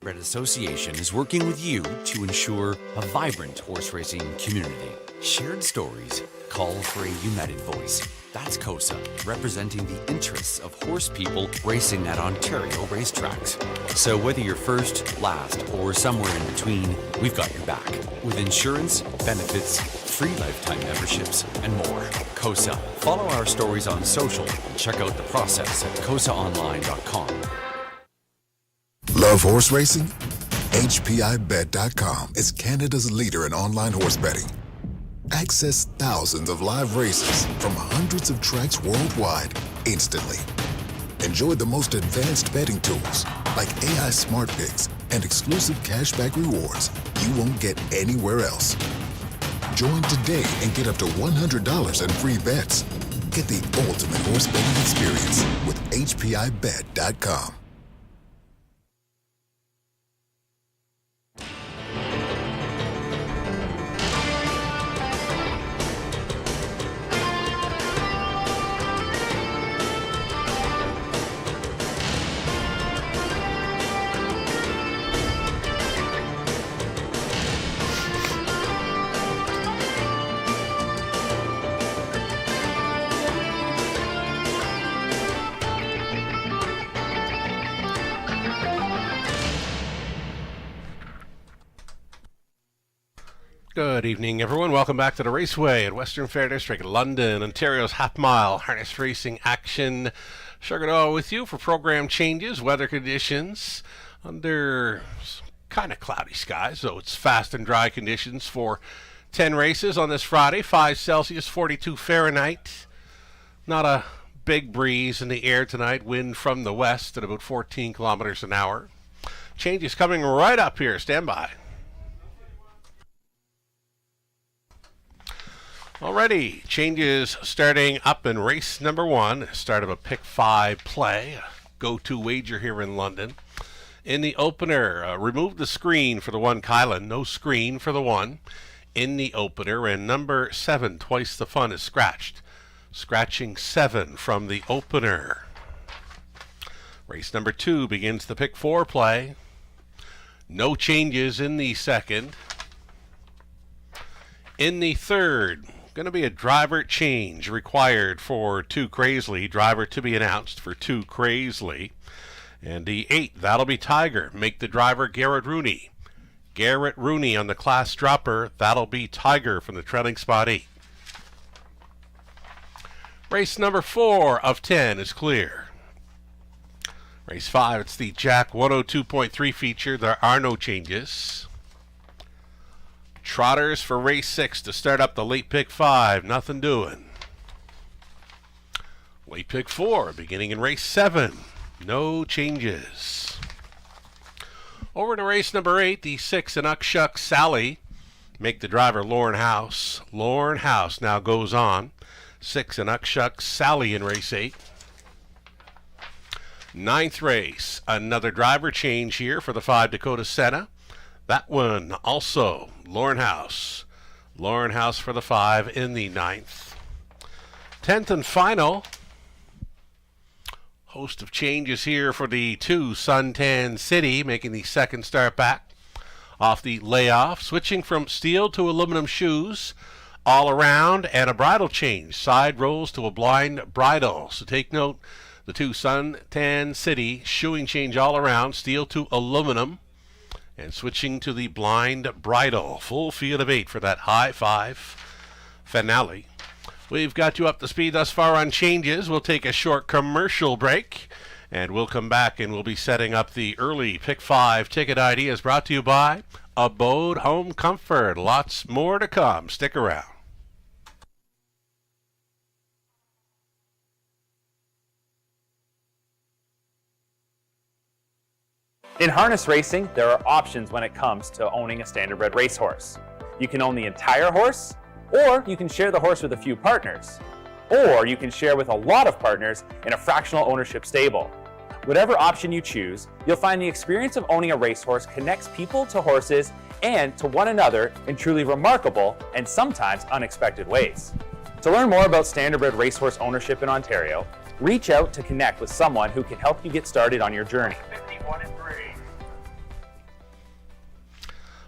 Red Association is working with you to ensure a vibrant horse racing community. Shared stories call for a united voice. That's COSA, representing the interests of horse people racing at Ontario racetracks. So whether you're first, last, or somewhere in between, we've got your back. With insurance, benefits, free lifetime memberships, and more. COSA. Follow our stories on social and check out the process at cosaonline.com. Love horse racing? HPIBet.com is Canada's leader in online horse betting. Access thousands of live races from hundreds of tracks worldwide instantly. Enjoy the most advanced betting tools like AI Smart Picks and exclusive cashback rewards you won't get anywhere else. Join today and get up to $100 in free bets. Get the ultimate horse betting experience with HPIBet.com. Good evening, everyone. Welcome back to the Raceway at Western Fair District, London, Ontario's half-mile harness racing action. Sugar Doll with you for program changes, weather conditions under kind of cloudy skies, so it's fast and dry conditions for 10 races on this Friday. 5 Celsius, 42 Fahrenheit. Not a big breeze in the air tonight. Wind from the west at about 14 kilometers an hour. Changes coming right up here. Stand by. Alrighty, changes starting up in race number 1, start of a pick 5 play, go-to wager here in London. In the opener, remove the screen for the 1 Kylan, no screen for the 1 in the opener, and number 7, Twice the Fun, is scratched. Scratching 7 from the opener. Race number 2 begins the pick 4 play. No changes in the second. In the third, going to be a driver change required for 2 Crazily. Driver to be announced for 2 Crazily. And the 8th, that'll be Tiger. Make the driver Garrett Rooney. Garrett Rooney on the class dropper. That'll be Tiger from the trailing spot 8. Race number 4 of 10 is clear. Race 5, it's the Jack 102.3 feature. There are no changes. Trotters for race 6 to start up the late pick 5. Nothing doing. Late pick 4 beginning in race 7. No changes. Over to race number 8, the 6 and Uckshuck Sally. Make the driver Lauren House. Lauren House now goes on. 6 and Uckshuck Sally in race 8. 9th race, another driver change here for the 5 Dakota Senna. That one also Lauren House. Lauren House for the 5 in the 9th. 10th and final. Host of changes here for the 2 Suntan City, making the second start back off the layoff. Switching from steel to aluminum shoes all around, and a bridle change. Side rolls to a blind bridle. So take note, the 2 Suntan City shoeing change all around, steel to aluminum. And switching to the blind bridle. Full field of 8 for that high 5 finale. We've got you up to speed thus far on changes. We'll take a short commercial break. And we'll come back and we'll be setting up the early pick 5 ticket ID, as brought to you by Abode Home Comfort. Lots more to come. Stick around. In harness racing, there are options when it comes to owning a standardbred racehorse. You can own the entire horse, or you can share the horse with a few partners, or you can share with a lot of partners in a fractional ownership stable. Whatever option you choose, you'll find the experience of owning a racehorse connects people to horses and to one another in truly remarkable and sometimes unexpected ways. To learn more about standardbred racehorse ownership in Ontario, reach out to connect with someone who can help you get started on your journey.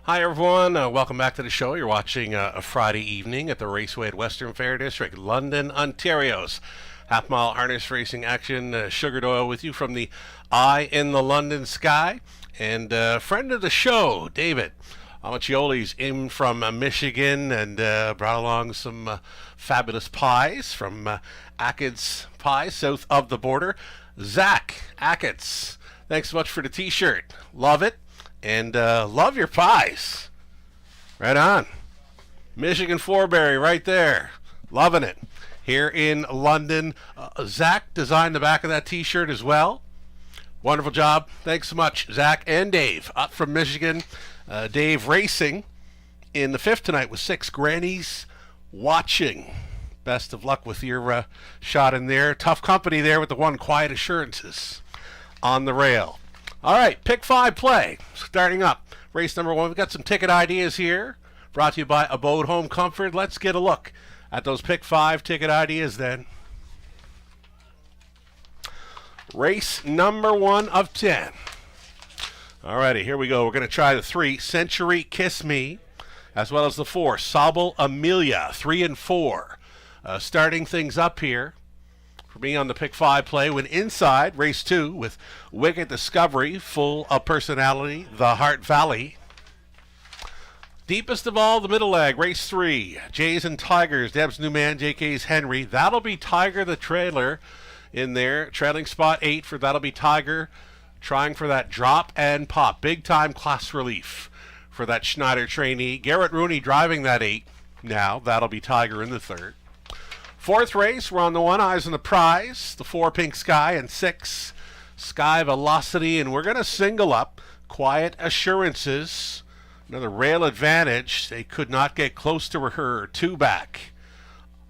Hi, everyone. Welcome back to the show. You're watching a Friday evening at the Raceway at Western Fair District, London, Ontario's half-mile harness racing action. Sugar Doyle with you from the Eye in the London Sky. And friend of the show, David Amacchioli's in from Michigan and brought along some fabulous pies from Ackett's Pie, south of the border. Zach Ackett's, thanks so much for the T-shirt. Love it. And love your pies. Right on. Michigan Foreberry right there. Loving it. Here in London. Zach designed the back of that T-shirt as well. Wonderful job. Thanks so much, Zach and Dave. Up from Michigan. Dave racing in the fifth tonight with 6 grannies watching. Best of luck with your shot in there. Tough company there with the one Quiet Assurances on the rail. All right, pick 5 play. Starting up, race number 1. We've got some ticket ideas here. Brought to you by Abode Home Comfort. Let's get a look at those pick 5 ticket ideas then. Race number 1 of 10. All righty, here we go. We're going to try the 3, Century Kiss Me, as well as the 4, Sobel Amelia, 3 and 4. Starting things up here. For me on the pick 5 play, when inside, race 2 with Wicked Discovery, full of personality, the Heart Valley. Deepest of all, the middle leg, race 3, Jays and Tigers, Deb's New Man, JK's Henry. That'll be Tiger the trailer in there. Trailing spot 8 for That'll be Tiger, trying for that drop and pop. Big time class relief for that Schneider trainee. Garrett Rooney driving that 8 now. That'll be Tiger in the 3rd. 4th race, we're on the 1, Eyes on the Prize, the 4, Pink Sky, and 6, Sky Velocity, and we're going to single up Quiet Assurances, another rail advantage. They could not get close to her 2 back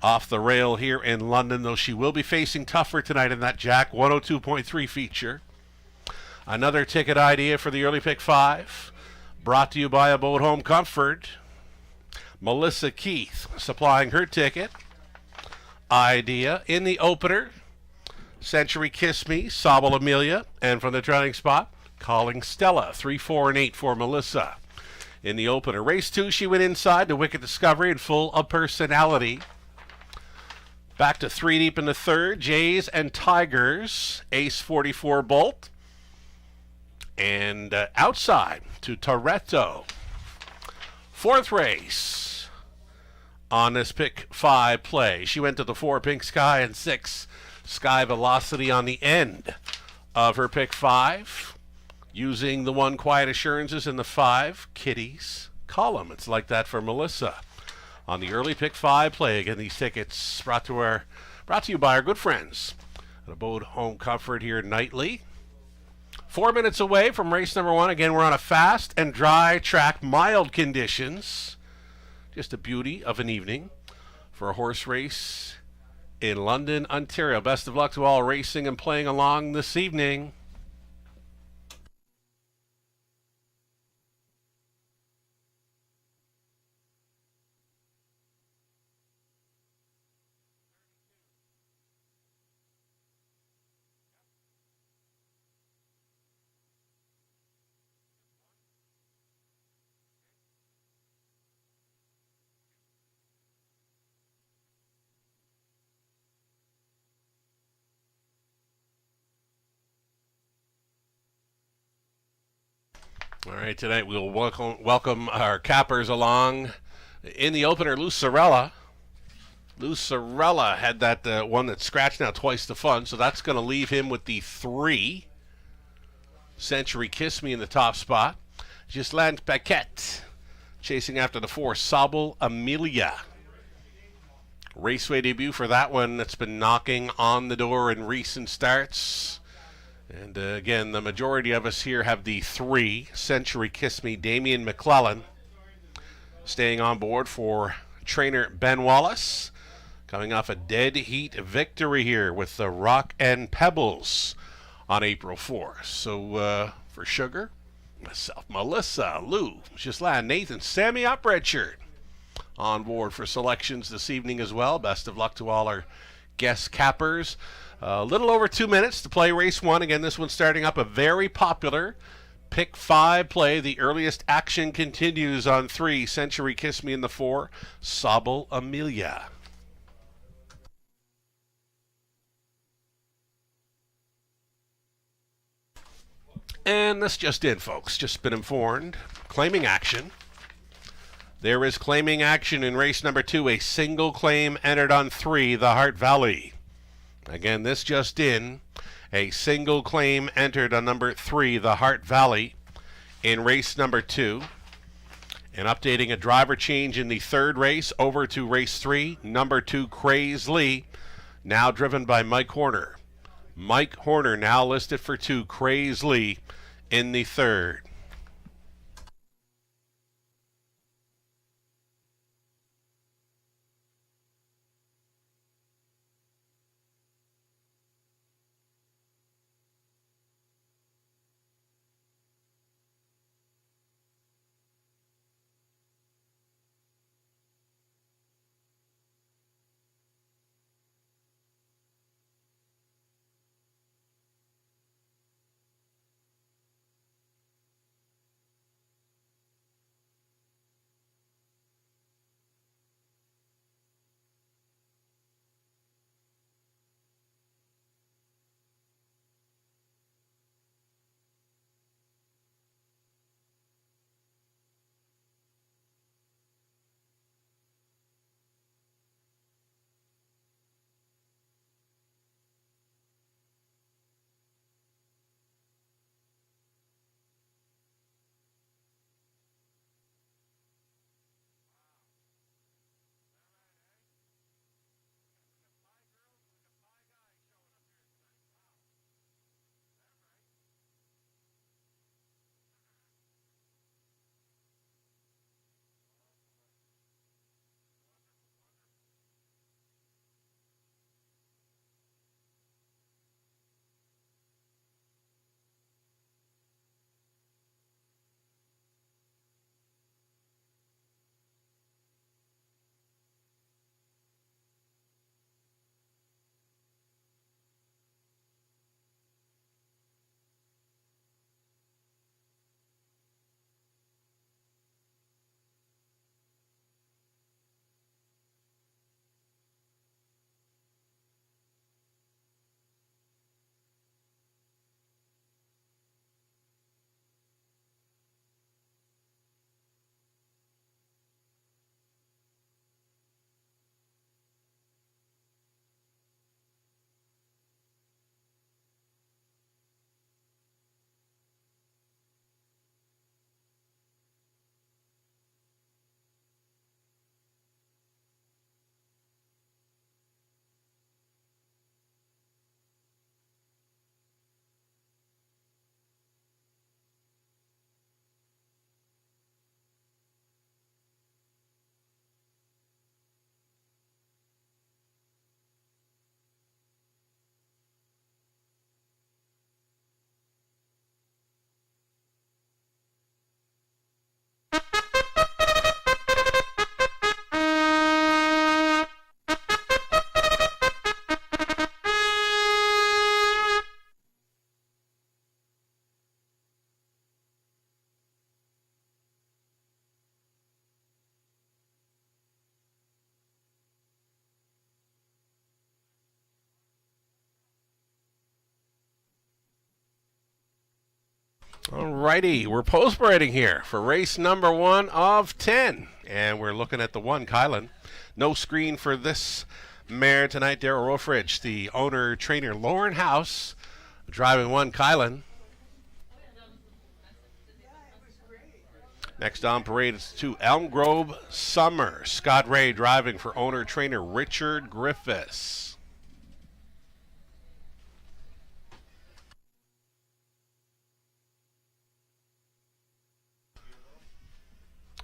off the rail here in London, though she will be facing tougher tonight in that Jack 102.3 feature. Another ticket idea for the early pick 5, brought to you by Abode Home Comfort. Melissa Keith supplying her ticket idea in the opener. Century Kiss Me, Sobel Amelia, and from the trailing spot, Calling Stella, 3, 4, and 8 for Melissa. In the opener, race 2, she went inside to Wicked Discovery and full of personality. Back to 3 deep in the 3rd, Jays and Tigers, Ace 44 Bolt, and outside to Toretto. 4th race on this pick 5 play. She went to the 4, Pink Sky, and 6, Sky Velocity on the end of her pick 5. Using the 1, Quiet Assurances, in the 5, Kitty's column. It's like that for Melissa. On the early pick 5 play, again, these tickets brought to you by our good friends at Abode Home Comfort here nightly. 4 minutes away from race number 1. Again, we're on a fast and dry track, mild conditions. Just a beauty of an evening for a horse race in London, Ontario. Best of luck to all racing and playing along this evening. All right, tonight we'll welcome our cappers along. In the opener, Lucerella. Lucerella had that one that scratched now twice the fun, so that's going to leave him with the 3. Century Kiss Me in the top spot. Ghislaine Paquette chasing after the 4, Sobel Amelia. Raceway debut for that one that's been knocking on the door in recent starts. And again, the majority of us here have the 3, Century Kiss Me, Damian McClellan, staying on board for trainer Ben Wallace, coming off a dead heat victory here with the Rock and Pebbles on April 4th. So for Sugar, myself, Melissa, Lou, Ghislaine, Nathan, Sammy up red shirt on board for selections this evening as well. Best of luck to all our guest cappers. A little over 2 minutes to play race 1. Again, this one's starting up a very popular Pick 5 play. The earliest action continues on 3. Century Kiss Me in the 4. Sobel Amelia. And this just in, folks. Just been informed. Claiming action. There is claiming action in race number 2. A single claim entered on 3, the Heart Valley. Again, this just in. A single claim entered on number 3, the Heart Valley, in race number 2. And updating a driver change in the 3rd race over to race 3, number 2, Craze Lee, now driven by Mike Horner. Mike Horner now listed for 2, Craze Lee, in the 3rd. Alrighty, we're post-braiding here for race number 1 of 10. And we're looking at the 1, Kylan. No screen for this mare tonight. Darryl Rofridge, the owner, trainer, Lauren House, driving 1, Kylan. Next on parade is 2, Elm Grove Summer. Scott Ray driving for owner, trainer, Richard Griffiths.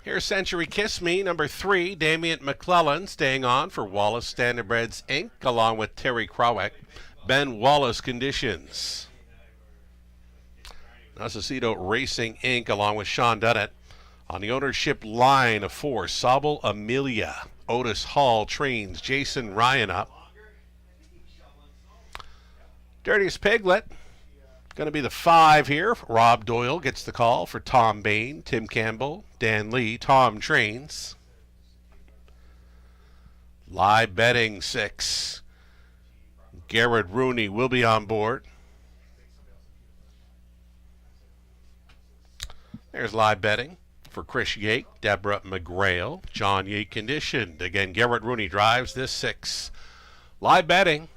Here's Century Kiss Me, number 3, Damian McClellan, staying on for Wallace Standardbreds Inc., along with Terry Krawick. Ben Wallace Conditions. Necesito Racing Inc., along with Sean Dunnett. On the ownership line of 4, Sobel Amelia. Otis Hall trains Jason Ryan up. Dirtiest Piglet. Going to be the 5 here. Rob Doyle gets the call for Tom Bain, Tim Campbell, Dan Lee, Tom Trains. Live betting 6. Garrett Rooney will be on board. There's live betting for Chris Yake, Deborah McGrail, John Yake conditioned. Again, Garrett Rooney drives this 6. Live betting.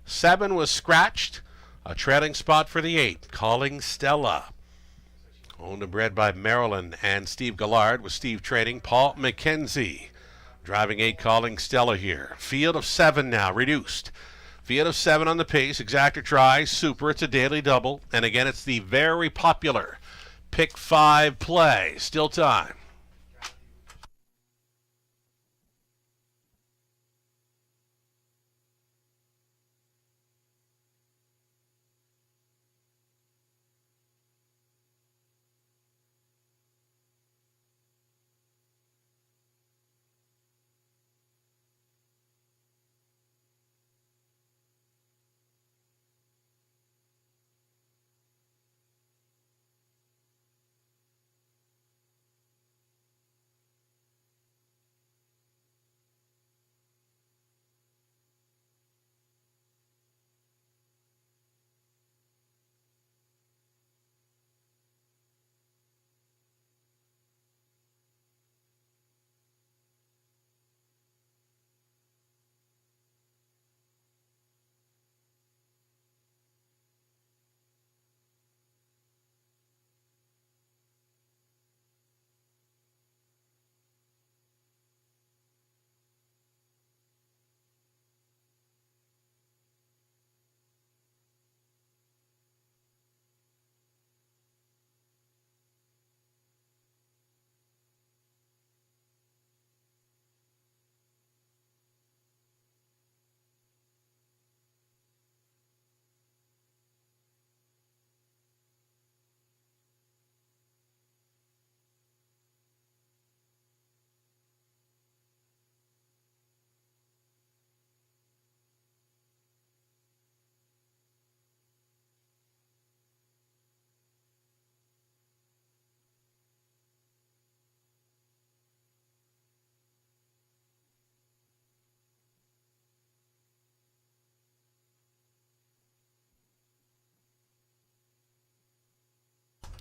7 was scratched. A trailing spot for the 8, Calling Stella. Owned and bred by Marilyn and Steve Gallard, with Steve trading Paul McKenzie. Driving 8, Calling Stella here. Field of 7 now, reduced. Field of 7 on the pace. Exactor tries. Super, it's a daily double. And again, it's the very popular Pick 5 play. Still time.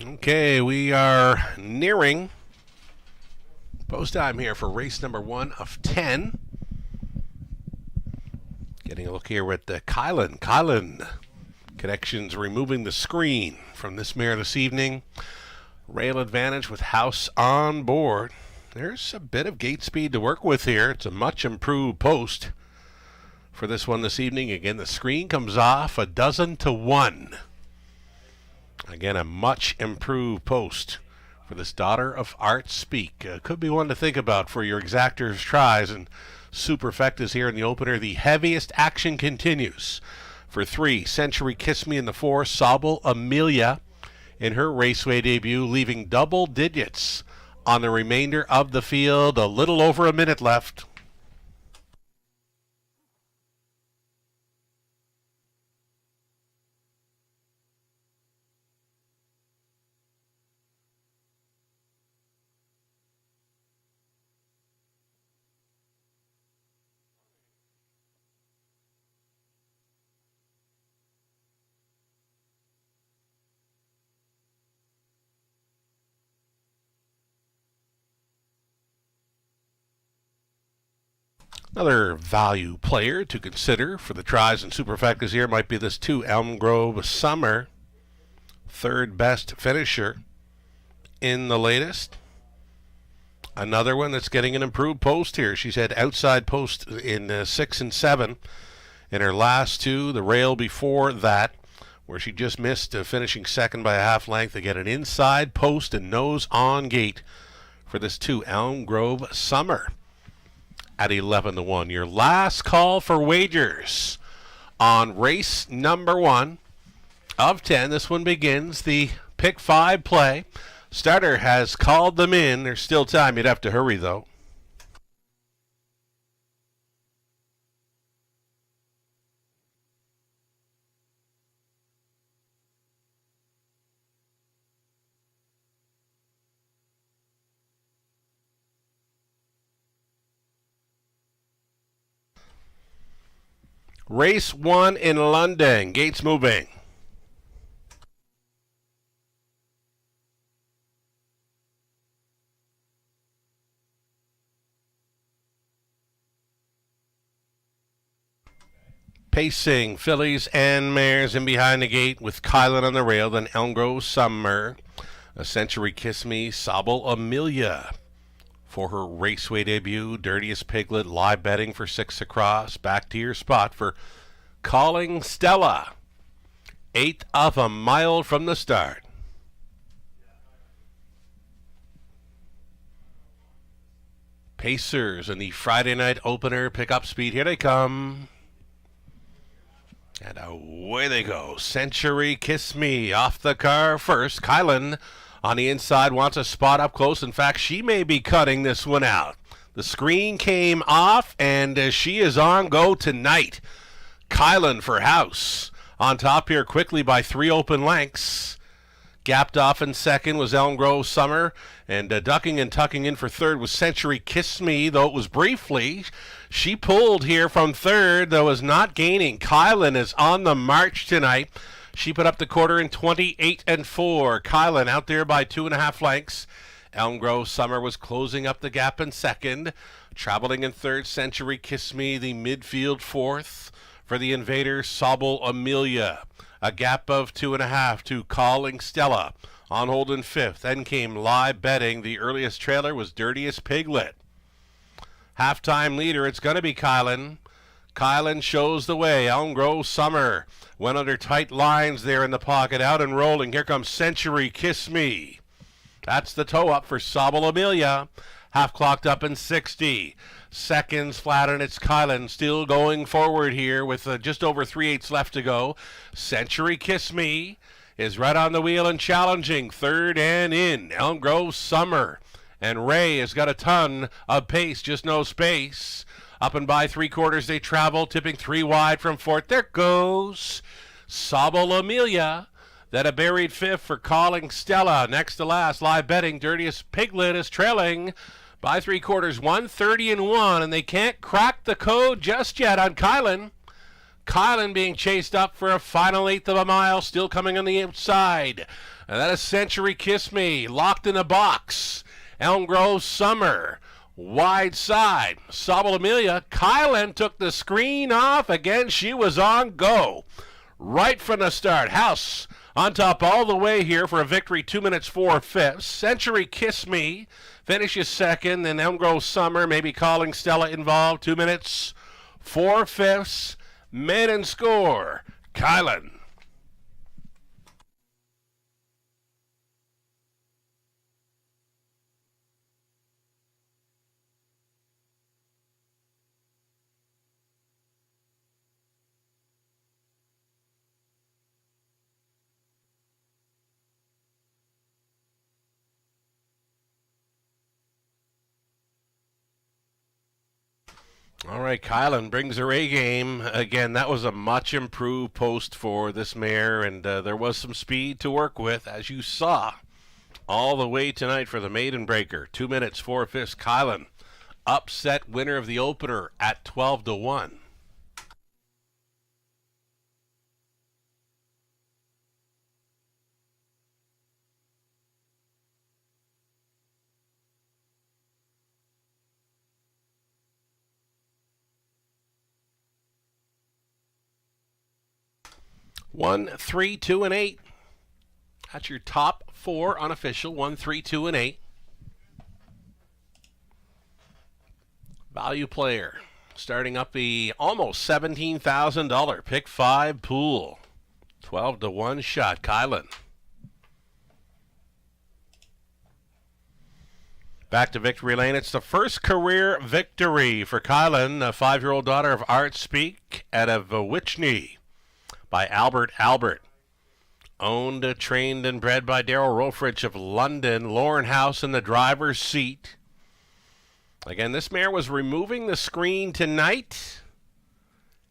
Okay, we are nearing post time here for race number 1 of 10. Getting a look here with Kylan. Kylan Connections removing the screen from this mare this evening. Rail advantage with House on board. There's a bit of gate speed to work with here. It's a much improved post for this one this evening. Again, the screen comes off 12-1. Again, a much improved post for this Daughter of Art Speak. Could be one to think about for your exactors tries, and superfectas here in the opener. The heaviest action continues for 3, Century Kiss Me in the 4, Sobel Amelia in her raceway debut, leaving double digits on the remainder of the field. A little over a minute left. Another value player to consider for the tries and superfectas here might be this 2, Elm Grove Summer. Third best finisher in the latest. Another one that's getting an improved post here. She's had outside post in 6 and 7. In her last 2, the rail before that, where she just missed finishing second by a half length. Again, an inside post and nose on gate for this 2, Elm Grove Summer. At 11-1. Your last call for wagers on race number 1 of 10. This one begins the pick 5 play. Starter has called them in. There's still time. You'd have to hurry, though. Race 1 in London. Gates moving. Pacing, fillies and mares in behind the gate with Kylan on the rail, then Elm Grove Summer, A Century Kiss Me, Sobble Amelia for her raceway debut, Dirtiest Piglet, live betting for 6 across, back to your spot for Calling Stella, 1/8 of a mile from the start. Pacers in the Friday night opener, pick up speed, here they come. And away they go. Century Kiss Me off the car first. Kylan on the inside wants a spot up close. In fact, she may be cutting this one out. The screen came off, and she is on go tonight. Kylan for house. On top here quickly by 3 open lengths. Gapped off in second was Elm Grove Summer, and ducking and tucking in for third was Century Kiss Me, though it was briefly. She pulled here from third, though is not gaining. Kylan is on the march tonight. She put up the quarter in 28 and 4. Kylan out there by 2.5 lengths. Elm Grove Summer was closing up the gap in second. Traveling in third, Century Kiss Me, the midfield fourth. For the Invader, Sobble Amelia. A gap of 2.5 to Calling Stella. On hold in fifth. Then came live betting. The earliest trailer was Dirtiest Piglet. Halftime leader, it's going to be Kylan. Kylan shows the way. Elm Grove Summer went under tight lines there in the pocket. Out and rolling. Here comes Century Kiss Me. That's the toe up for Sobble Amelia. Half clocked up in 60. Seconds flat, and it's Kylan still going forward here with just over 3/8 left to go. Century Kiss Me is right on the wheel and challenging. Third and in. Elm Grove Summer. And Ray has got a ton of pace, just no space. Up and by 3/4 they travel, tipping 3 wide from fourth. There goes Sobble Amelia. Then a buried fifth for Calling Stella. Next to last, live betting, Dirtiest Piglet is trailing by 3/4, 130 and 1, and they can't crack the code just yet on Kylan. Kylan being chased up for a final 1/8 of a mile, still coming on the outside. And that is Century Kiss Me, locked in a box. Elm Grove Summer, wide side. Sobble Amelia, Kylan took the screen off. Again, she was on go. Right from the start. House on top all the way here for a victory, 2 minutes 4/5. Century Kiss Me finishes second, and Elm Grove Summer, maybe Calling Stella involved, 2 minutes 4/5. Maiden score, Kylan. All right, Kylan brings her A game. Again, that was a much improved post for this mare, and there was some speed to work with, as you saw, all the way tonight for the maiden breaker. 2 minutes 4/5. Kylan, upset winner of the opener at 12 to 1. One, 3, 2, and 8. That's your top 4 unofficial. 1, 3, 2, and 8. Value player. Starting up the almost $17,000 pick 5 pool. 12 to 1 shot. Kylan. Back to victory lane. It's the first career victory for Kylan, a 5-year-old daughter of Art Speak out of Witchney. By Albert. Owned, trained, and bred by Daryl Rolfridge of London. Lauren House in the driver's seat. Again, this mare was removing the screen tonight.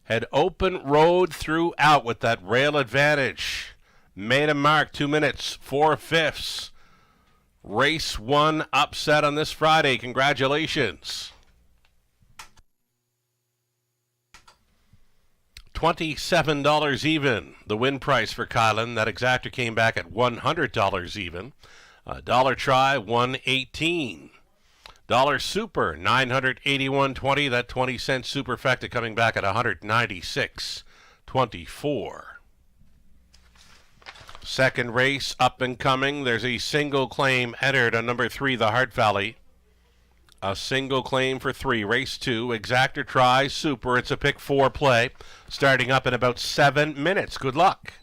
Had open road throughout with that rail advantage. Made a mark, 2 minutes 4/5. Race 1 upset on this Friday. Congratulations. $27 even. The win price for Kylan. That exactor came back at $100 even. Dollar try, $118. Dollar super, $981.20. That 20-cent superfecta coming back at $196.24. Second race up and coming. There's a single claim entered on number 3, the Heart Valley. A single claim for 3. Race 2, exactor try, super. It's a pick 4 play. Starting up in about 7 minutes. Good luck.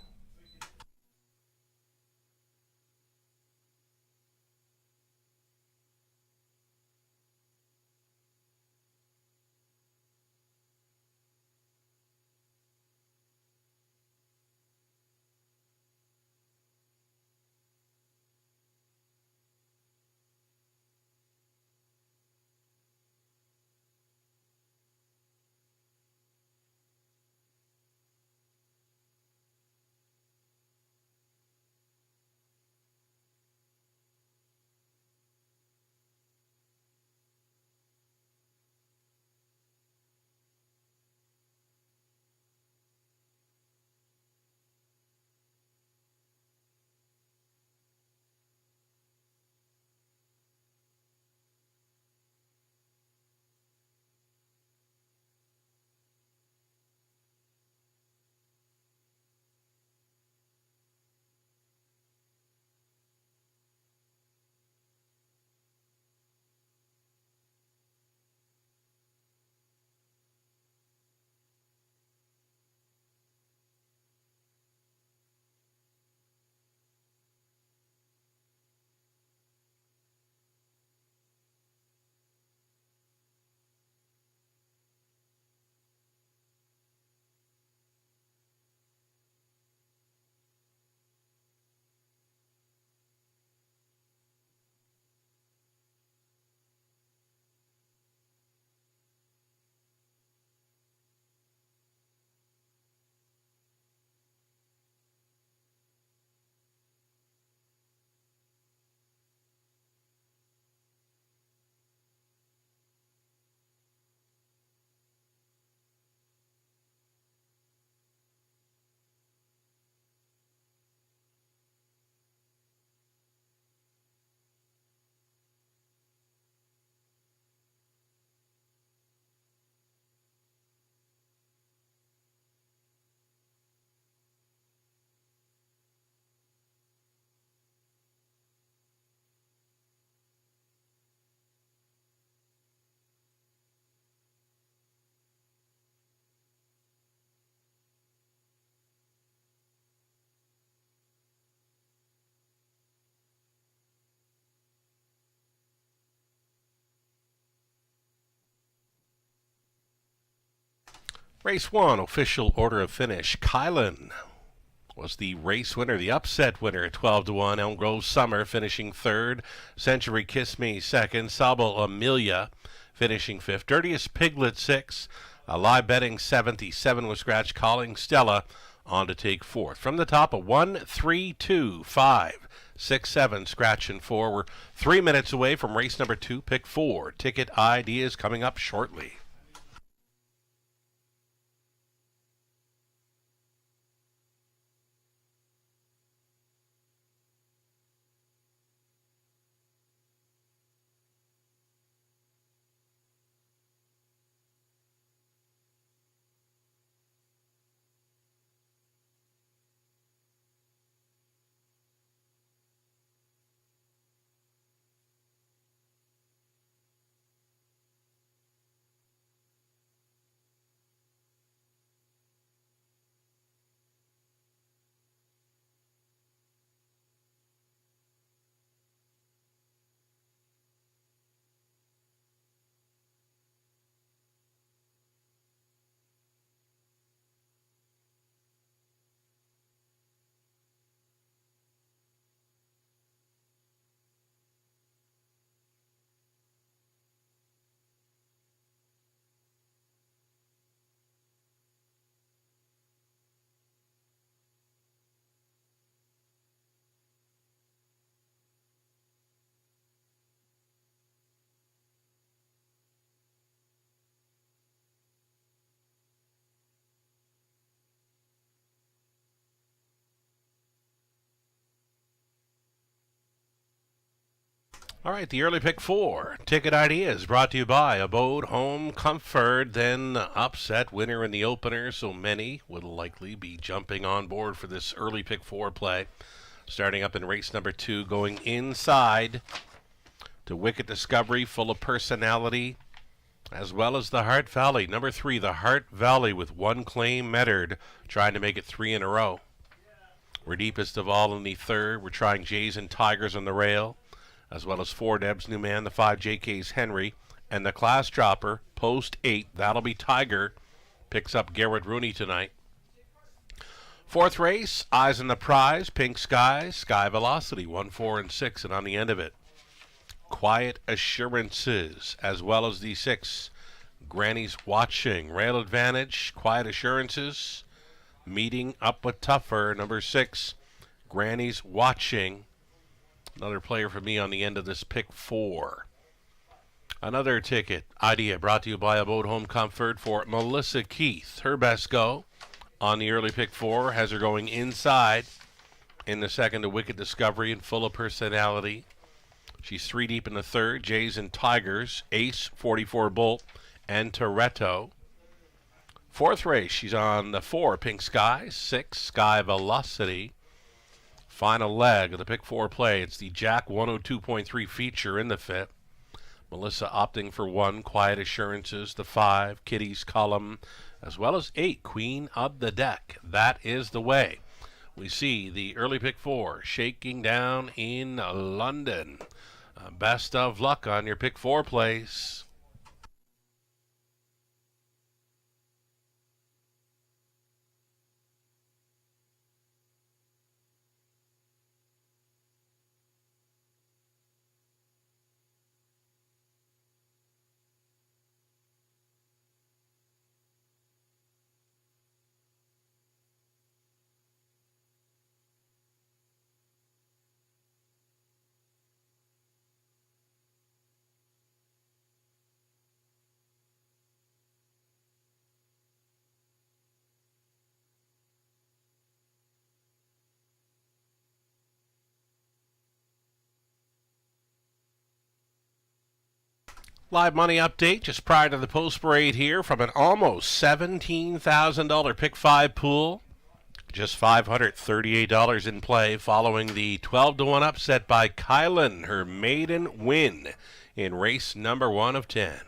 Race 1, official order of finish. Kylan was the race winner, the upset winner at 12-1. Elm Grove Summer finishing 3rd. Century Kiss Me 2nd. Sabo Amelia finishing 5th. Dirtiest Piglet 6th. Live Betting 7th. The 7 was scratched. Calling Stella on to take 4th. From the top of 1, 3, 2, 5, 6, 7, scratch and 4. We're 3 minutes away from race number 2, pick 4. Ticket ideas coming up shortly. All right, the early pick 4 ticket ideas brought to you by Abode Home Comfort. Then upset winner in the opener, so many will likely be jumping on board for this early pick 4 play. Starting up in race number 2, going inside to Wicked Discovery, full of personality, as well as the Heart Valley. Number 3, the Heart Valley with one claim mettered, trying to make it 3 in a row. We're deepest of all in the third. We're trying Jays and Tigers on the rail, as well as 4 Deb's New Man, the 5 JK's Henry, and the class dropper, post 8, that'll be Tiger, picks up Garrett Rooney tonight. 4th race, Eyes on the Prize, Pink Skies, Sky Velocity, 1, 4, and 6, and on the end of it, Quiet Assurances, as well as the 6, Granny's Watching, Rail Advantage, Quiet Assurances, Meeting Up with Tougher, number 6, Granny's Watching. Another player for me on the end of this pick 4. Another ticket idea brought to you by Abode Home Comfort for Melissa Keith. Her best go on the early pick 4 has her going inside in the second to Wicked Discovery and full of personality. She's 3 deep in the third. Jays and Tigers, Ace, 44 Bolt, and Toretto. 4th race, she's on the 4, Pink Sky, 6, Sky Velocity. Final leg of the pick 4 play. It's the Jack 102.3 feature in the fit. Melissa opting for 1, Quiet Assurances, the 5, Kitty's Column, as well as 8, Queen of the Deck. That is the way we see the early pick 4 shaking down in London. Best of luck on your pick 4 plays. Live money update just prior to the post parade here from an almost $17,000 pick 5 pool. Just $538 in play following the 12-1 upset by Kylan, her maiden win in race number 1 of 10.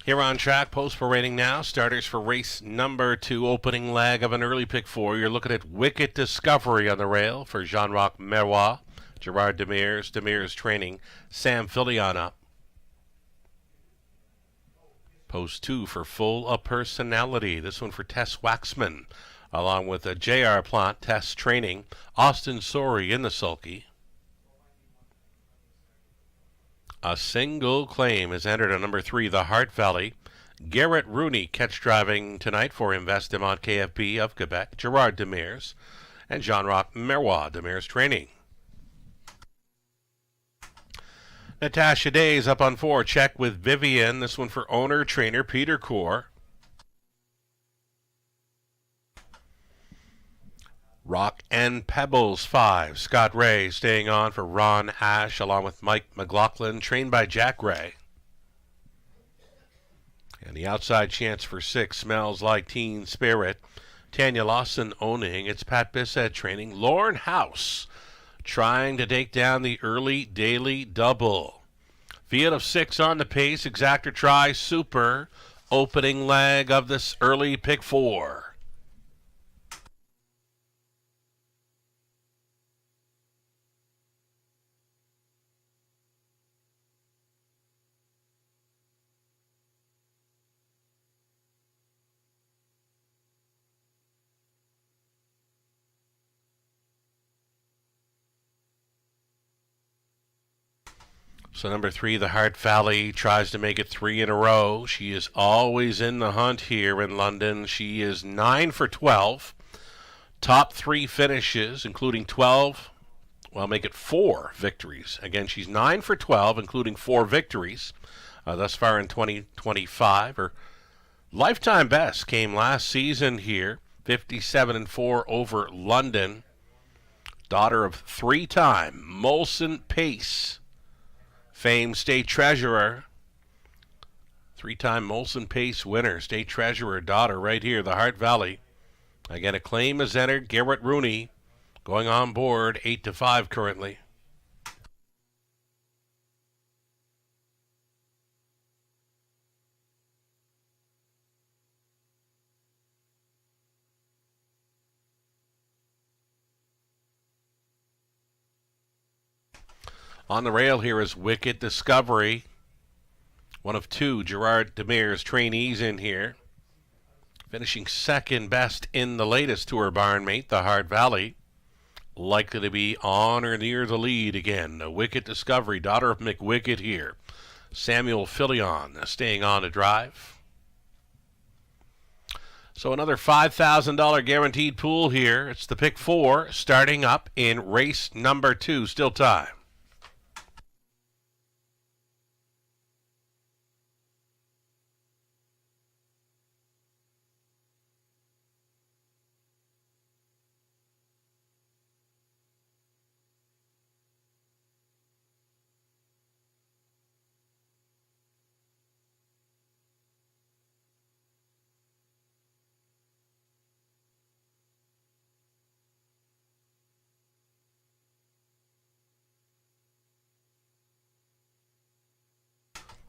Here on track, post parading now. Starters for race number 2, opening leg of an early pick 4. You're looking at Wicked Discovery on the rail for Jean-Roch Meroy, Gerard Demers training, Sam Fillion up. Post 2 for Full of Personality. This one for Tess Waxman, along with a J.R. Plant, Tess training, Austin Sorey in the sulky. A single claim is entered on number 3, the Heart Valley. Garrett Rooney catch driving tonight for Investimont KFB of Quebec. Gerard Demers and Jean-Roch Meroy, Demers training. Natasha Days up on 4, check with Vivian. This one for owner trainer Peter Core. Rock and Pebbles 5. Scott Ray staying on for Ron Ash along with Mike McLaughlin, trained by Jack Ray. And the outside chance for 6, Smells Like Teen Spirit. Tanya Lawson owning. It's Pat Bissett training. Lauren House trying to take down the early daily double. Field of 6 on the pace. Exactor try super. Opening leg of this early pick 4. So number 3, the Heart Valley, tries to make it 3 in a row. She is always in the hunt here in London. She is 9 for 12. Top 3 finishes, including 12. Well, make it 4 victories. Again, she's 9 for 12, including 4 victories thus far in 2025. Her lifetime best came last season here, 57-4 over London. Daughter of 3-time Molson Pace famed state treasurer, 3-time Molson Pace winner, state treasurer, daughter right here, the Heart Valley. Again, a claim has entered. Garrett Rooney going on board, 8-5 currently. On the rail here is Wicked Discovery. One of 2 Gerard Demir's trainees in here. Finishing second best in the latest to her barnmate, the Heart Valley. Likely to be on or near the lead again. A Wicked Discovery, daughter of McWicked here. Samuel Filion staying on to drive. So another $5,000 guaranteed pool here. It's the pick 4 starting up in race number 2. Still time.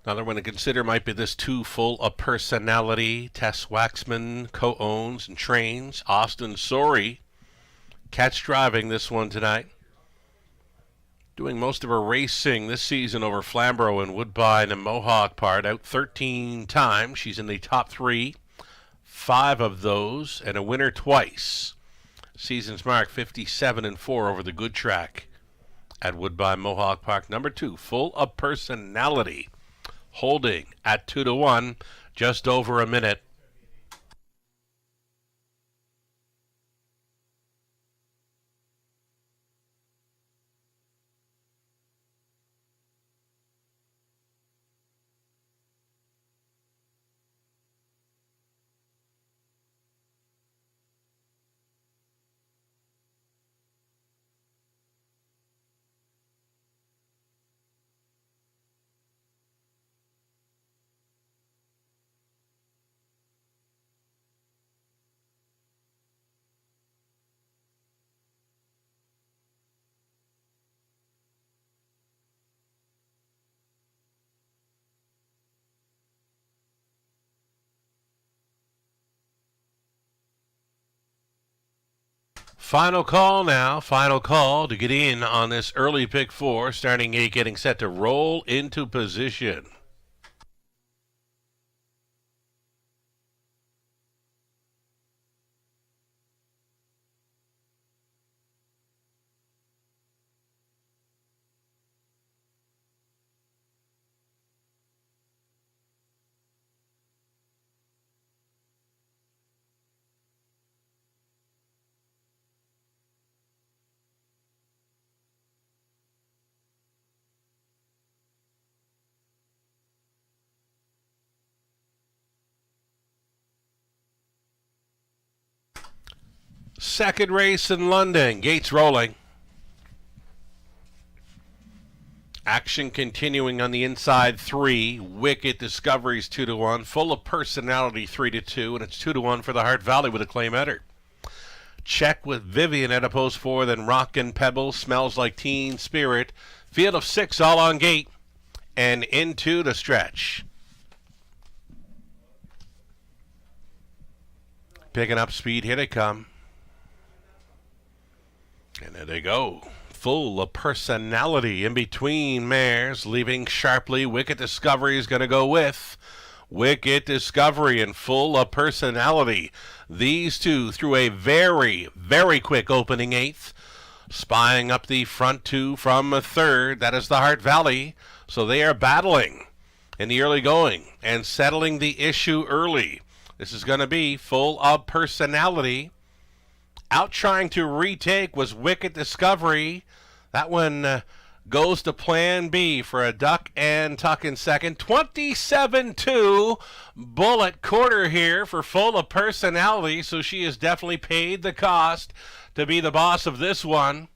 Another one to consider might be this 2 full of personality. Tess Waxman co-owns and trains. Austin Sorey catch driving this one tonight. Doing most of her racing this season over Flamborough and Woodbine and Mohawk Part. Out 13 times. She's in the top 3. 5 of those and a winner twice. Season's mark 57-4 over the good track at Woodbine Mohawk Park. Number 2, full of personality. Holding at 2-1, just over a minute. Final call now. Final call to get in on this early pick 4. Starting 8 getting set to roll into position. Second race in London. Gates rolling. Action continuing on the inside 3. Wicked Discoveries 2-1. Full of Personality 3-2. And it's 2-1 for the Heart Valley with a claim entered. Check with Vivian at a post 4. Then Rockin' Pebbles. Smells Like Teen Spirit. Field of 6 all on gate. And into the stretch. Picking up speed. Here they come. And there they go. Full of Personality in between mares, leaving sharply. Wicked Discovery is going to go with Wicked Discovery and Full of Personality. These two through a very, very quick opening 8th. Spying up the front 2 from a 3rd. That is the Heart Valley. So they are battling in the early going and settling the issue early. This is going to be Full of Personality. Out trying to retake was Wicked Discovery. That one goes to plan B for a duck and tuck in second. 27-2 bullet quarter here for Full of Personality, so she has definitely paid the cost to be the boss of this one.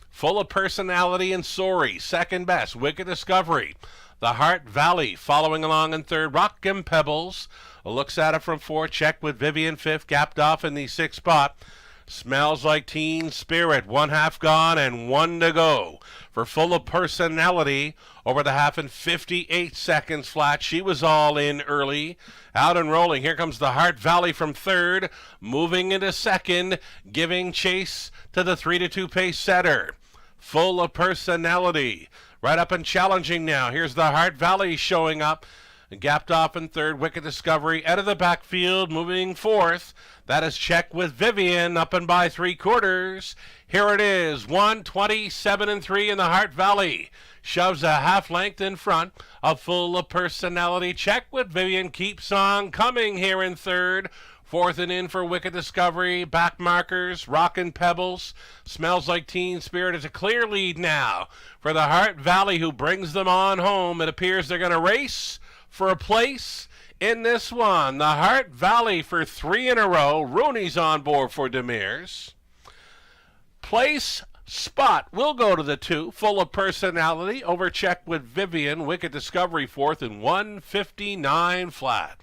Full of Personality and Sorry, second best. Wicked Discovery. The Heart Valley following along in 3rd. Rockin' Pebbles looks at it from 4. Check with Vivian 5th, gapped off in the 6th spot. Smells Like Teen Spirit, 1 half gone and 1 to go. For Full of Personality, over the half in 58 seconds flat. She was all in early. Out and rolling. Here comes the Heart Valley from 3rd, moving into 2nd, giving chase to the 3-2 pace setter. Full of Personality. Right up and challenging now. Here's the Heart Valley showing up. Gapped off in 3rd. Wicked Discovery out of the backfield, moving 4th. That is Check with Vivian, up and by 3/4. Here it is, 1:27-3 in the Heart Valley. Shoves a half length in front of Full of Personality. Check with Vivian keeps on coming here in 3rd. 4th and in for Wicked Discovery. Back markers, Rockin' Pebbles. Smells Like Teen Spirit is a clear lead now for the Heart Valley, who brings them on home. It appears they're going to race for a place in this one. The Heart Valley for 3 in a row. Rooney's on board for Demers. Place spot will go to the 2. Full of Personality. Over Check with Vivian. Wicked Discovery 4th and 1:59 flat.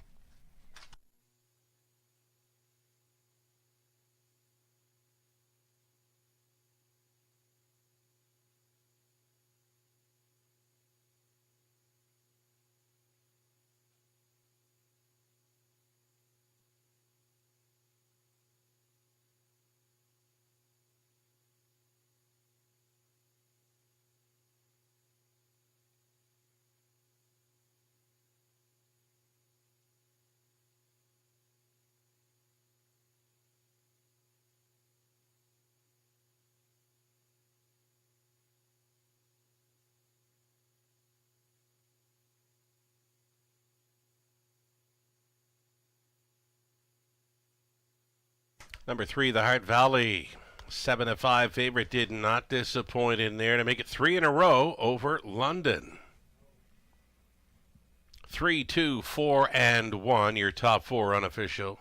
Number 3, the Heart Valley. 7-5 favorite, did not disappoint in there to make it 3 in a row over London. 3, 2, 4, and 1, your top 4 unofficial.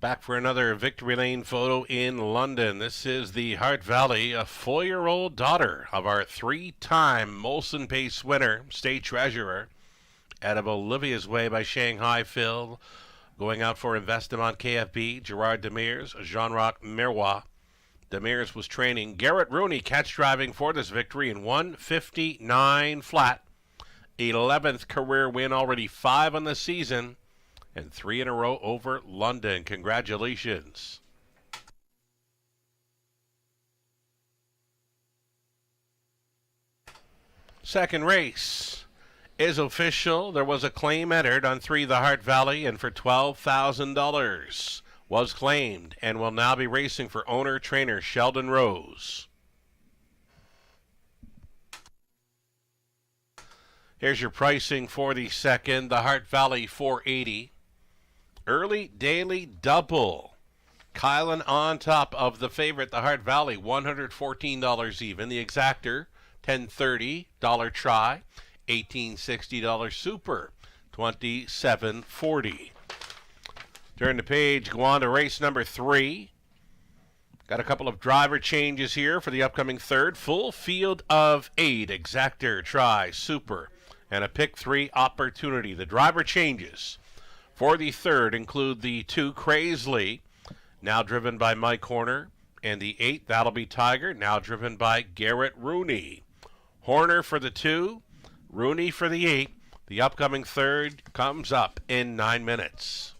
Back for another Victory Lane photo in London. This is the Heart Valley, a 4-year-old daughter of our 3-time Molson Pace winner, state treasurer, out of Olivia's Way by Shanghai Phil. Going out for Investimont KFB, Gerard Demers, Jean-Roch Miroir. Demers was training Garrett Rooney catch driving for this victory in 1:59 flat. 11th career win, already 5 on the season. And 3 in a row over London. Congratulations. Second race is official. There was a claim entered on 3, the Heart Valley, and for $12,000 was claimed and will now be racing for owner-trainer Sheldon Rose. Here's your pricing for the second, the Heart Valley, $480. Early daily double. Kylan on top of the favorite, the Heart Valley, $114 even. The Exactor, $10.30 try, $18.60 super, $27.40. Turn the page, go on to race number 3. Got a couple of driver changes here for the upcoming third. Full field of 8, Exactor, try, super, and a pick 3 opportunity. The driver changes for the third include the 2, Crazely, now driven by Mike Horner, and the 8, That'll Be Tiger, now driven by Garrett Rooney. Horner for the 2, Rooney for the 8. The upcoming third comes up in 9 minutes.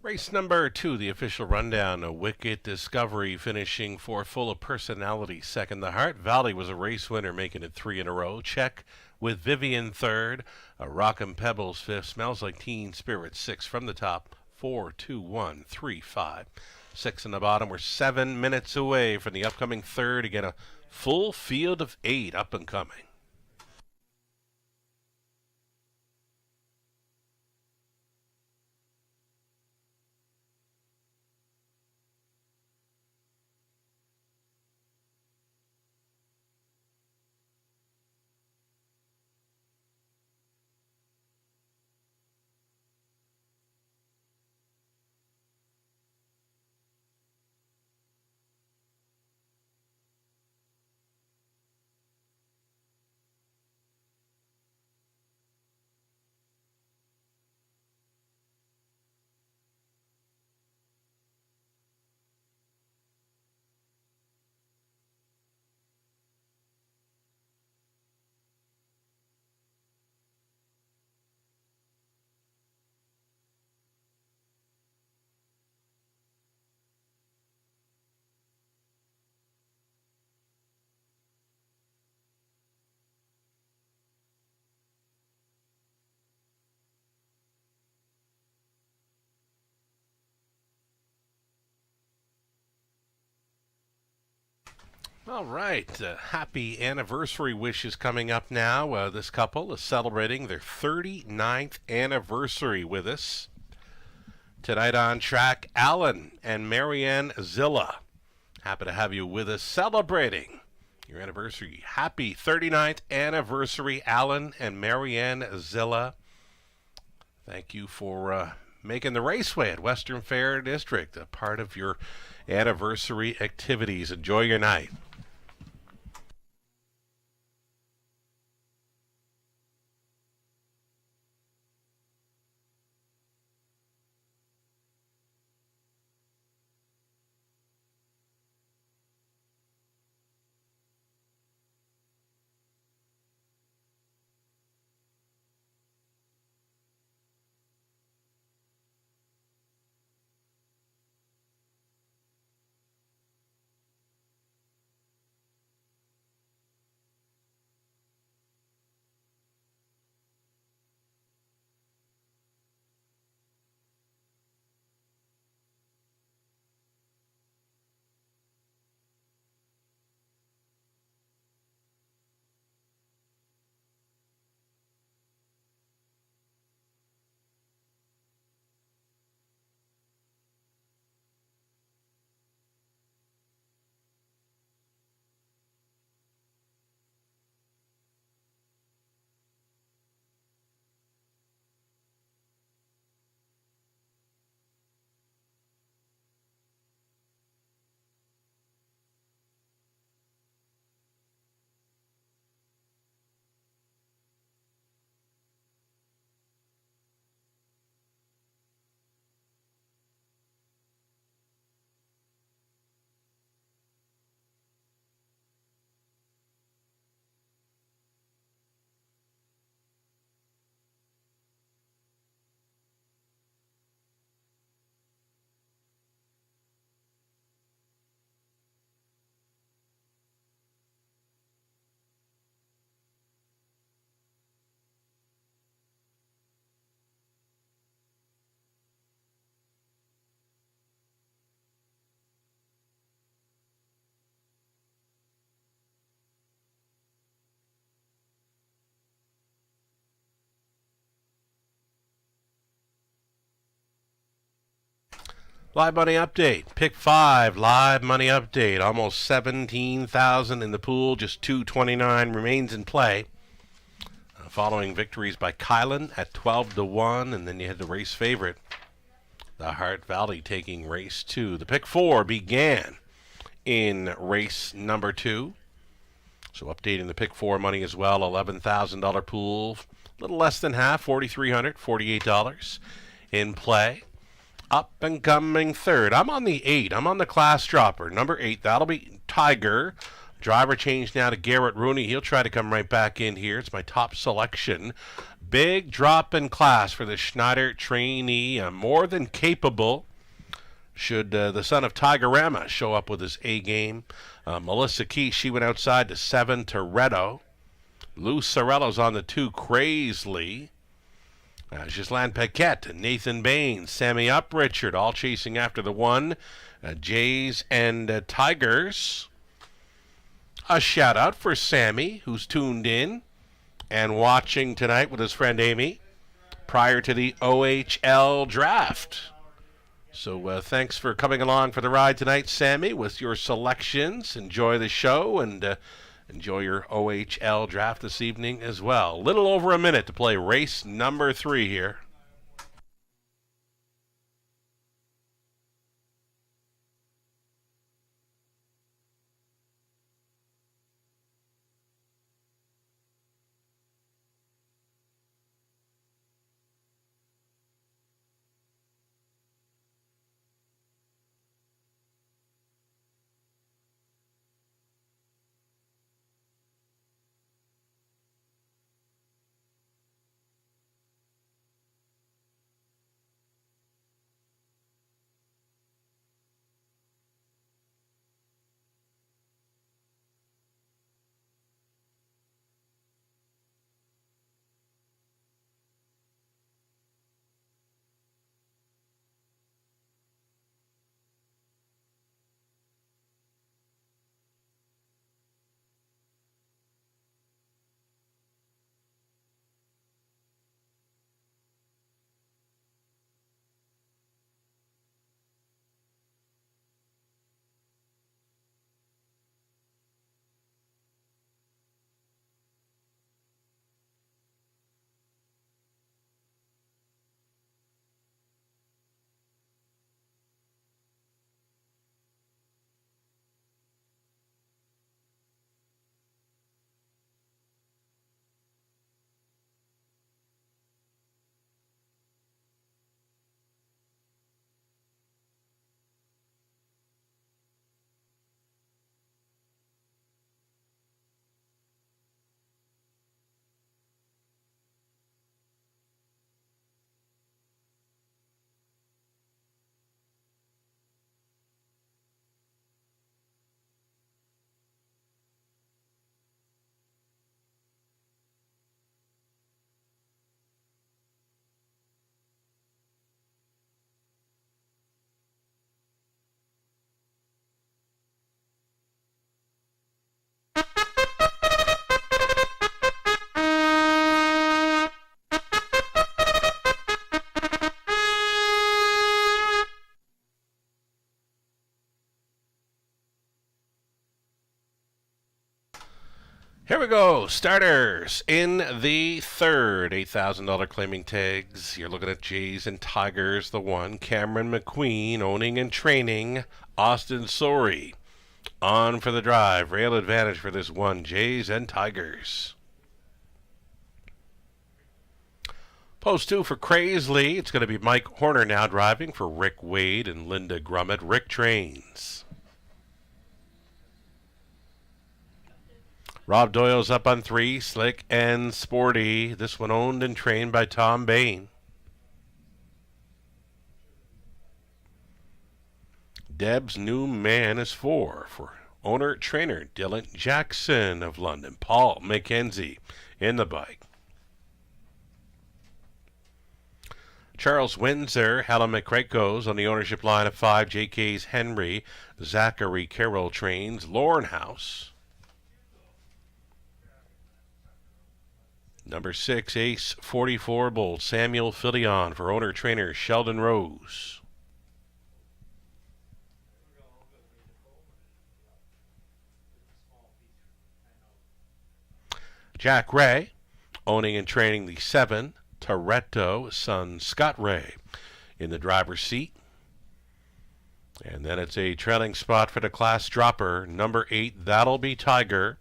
Race number 2, the official rundown. A Wicked Discovery finishing for Full of Personality second. The Heart Valley was a race winner, making it 3 in a row. Check with Vivian third. A Rockin' Pebbles fifth. Smells Like Teen Spirit 6 from the top. 4, 2, 1, 3, 5. 6 in the bottom. We're 7 minutes away from the upcoming third. Again, a full field of 8 up and coming. All right. Happy anniversary wishes coming up now. This couple is celebrating their 39th anniversary with us. Tonight on track, Alan and Marianne Zilla. Happy to have you with us celebrating your anniversary. Happy 39th anniversary, Alan and Marianne Zilla. Thank you for making the Raceway at Western Fair District a part of your anniversary activities. Enjoy your night. Live money update. Pick 5. Live money update. Almost 17,000 in the pool. Just 229 remains in play. Following victories by Kylan at 12-1, and then you had the race favorite, the Hart Valley, taking race 2. The pick 4 began in race number 2. So updating the pick 4 money as well. $11,000 pool. A little less than half. $4,300. $48 in play. Up and coming third. I'm on the 8. I'm on the class dropper. Number 8. That'll be Tiger. Driver change now to Garrett Rooney. He'll try to come right back in here. It's my top selection. Big drop in class for the Schneider trainee. More than capable. Should the son of Tigerama show up with his A game. Melissa Key, she went outside to 7 Toretto. Lou Sorello's on the 2, Crazily. Ghislaine Paquette, Nathan Bain, Sammy Uprichard, all chasing after the 1. Jays and Tigers. A shout out for Sammy, who's tuned in and watching tonight with his friend Amy prior to the OHL draft. So thanks for coming along for the ride tonight, Sammy, with your selections. Enjoy the show and enjoy your OHL draft this evening as well. Little over a minute to play race number 3 here. Here we go. Starters in the third. $8,000 claiming tags. You're looking at Jays and Tigers, the one. Cameron McQueen owning and training Austin Sorey. On for the drive. Rail advantage for this one. Jays and Tigers. Post 2 for Crazely. It's going to be Mike Horner now driving for Rick Wade and Linda Grummett. Rick trains. Rob Doyle's up on 3, Slick and Sporty. This one owned and trained by Tom Bain. Deb's new man is 4 for owner-trainer Dylan Jackson of London. Paul McKenzie in the bike. Charles Windsor, Helen McCrae on the ownership line of 5. JK's Henry. Zachary Carroll trains. Lauren House. Number 6, Ace 44 Bull, Samuel Filion for owner-trainer Sheldon Rose. Jack Ray, owning and training the 7, Toretto, son Scott Ray, in the driver's seat. And then it's a trailing spot for the class dropper, number 8, That'll Be Tiger,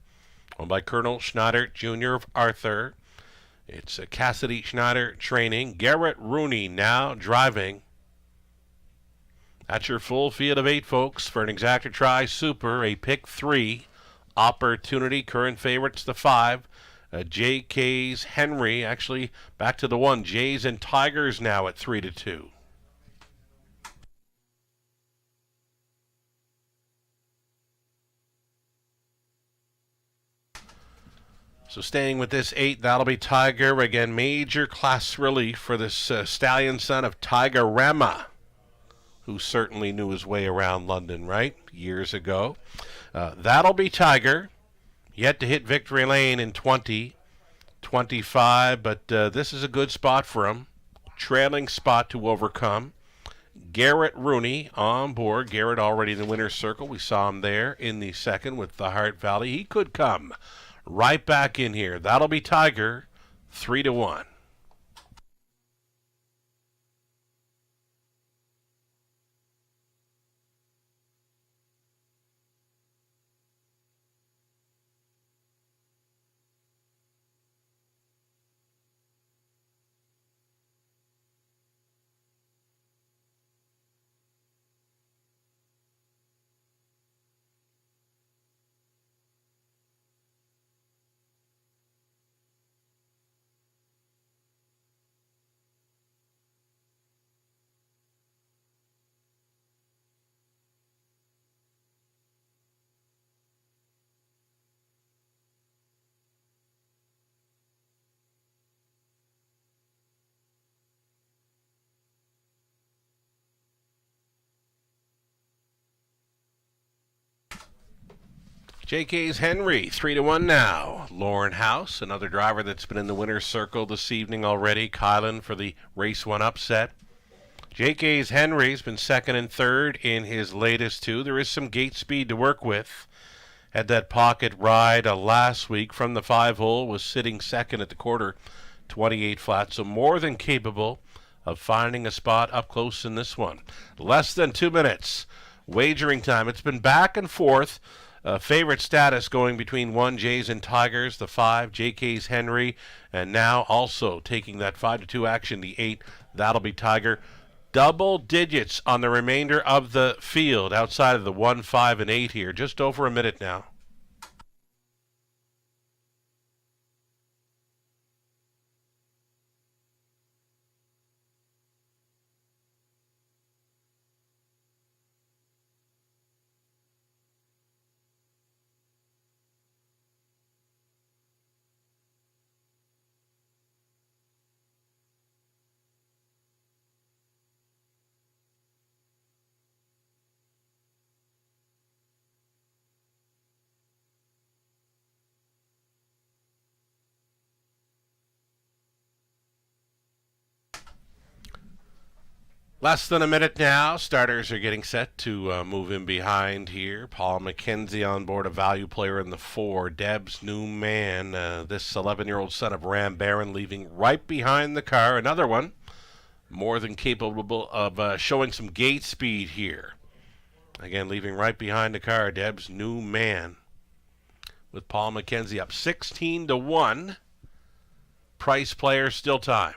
owned by Colonel Schneider Jr. of Arthur. It's Cassidy Schneider training. Garrett Rooney now driving. That's your full field of 8, folks, for an Exacta Tri Super, a pick 3. Opportunity, current favorites, the 5. JK's Henry, actually back to the 1. Jays and Tigers now at 3-2. So staying with this 8, That'll Be Tiger. Again, major class relief for this stallion son of Tiger Rama, who certainly knew his way around London, right, years ago. That'll Be Tiger. Yet to hit victory lane in 2025, but this is a good spot for him. Trailing spot to overcome. Garrett Rooney on board. Garrett already in the winner's circle. We saw him there in the second with the Hart Valley. He could come right back in here. That'll Be Tiger, 3-1. JK's Henry, 3-1 now. Lauren House, another driver that's been in the winner's circle this evening already. Kylan for the race 1 upset. JK's Henry's been second and third in his latest 2. There is some gate speed to work with. Had that pocket ride last week from the 5-hole, was sitting second at the quarter, 28 flat, so more than capable of finding a spot up close in this one. Less than 2 minutes. Wagering time. It's been back and forth. Favorite status going between 1, Jays and Tigers, the 5, JK's Henry, and now also taking that 5-2 action, the 8, That'll Be Tiger. Double digits on the remainder of the field outside of the 1, 5, and 8 here. Just over a minute now. Less than a minute now. Starters are getting set to move in behind here. Paul McKenzie on board, a value player in the 4. Deb's new man, this 11-year-old son of Ram Barron, leaving right behind the car. Another one, more than capable of showing some gate speed here. Again, leaving right behind the car, Deb's new man. With Paul McKenzie up 16-1. Price player, still time.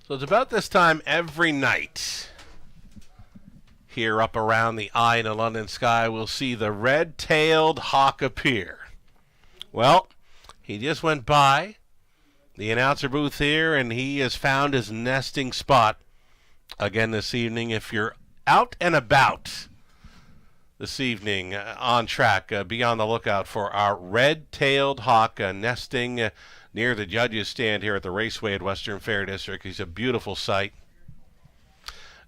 So it's about this time every night here up around the eye in the London sky, we'll see the red-tailed hawk appear. Well, he just went by the announcer booth here, and he has found his nesting spot again this evening. If you're out and about this evening on track, be on the lookout for our red-tailed hawk nesting near the judges' stand here at the Raceway at Western Fair District. He's a beautiful sight.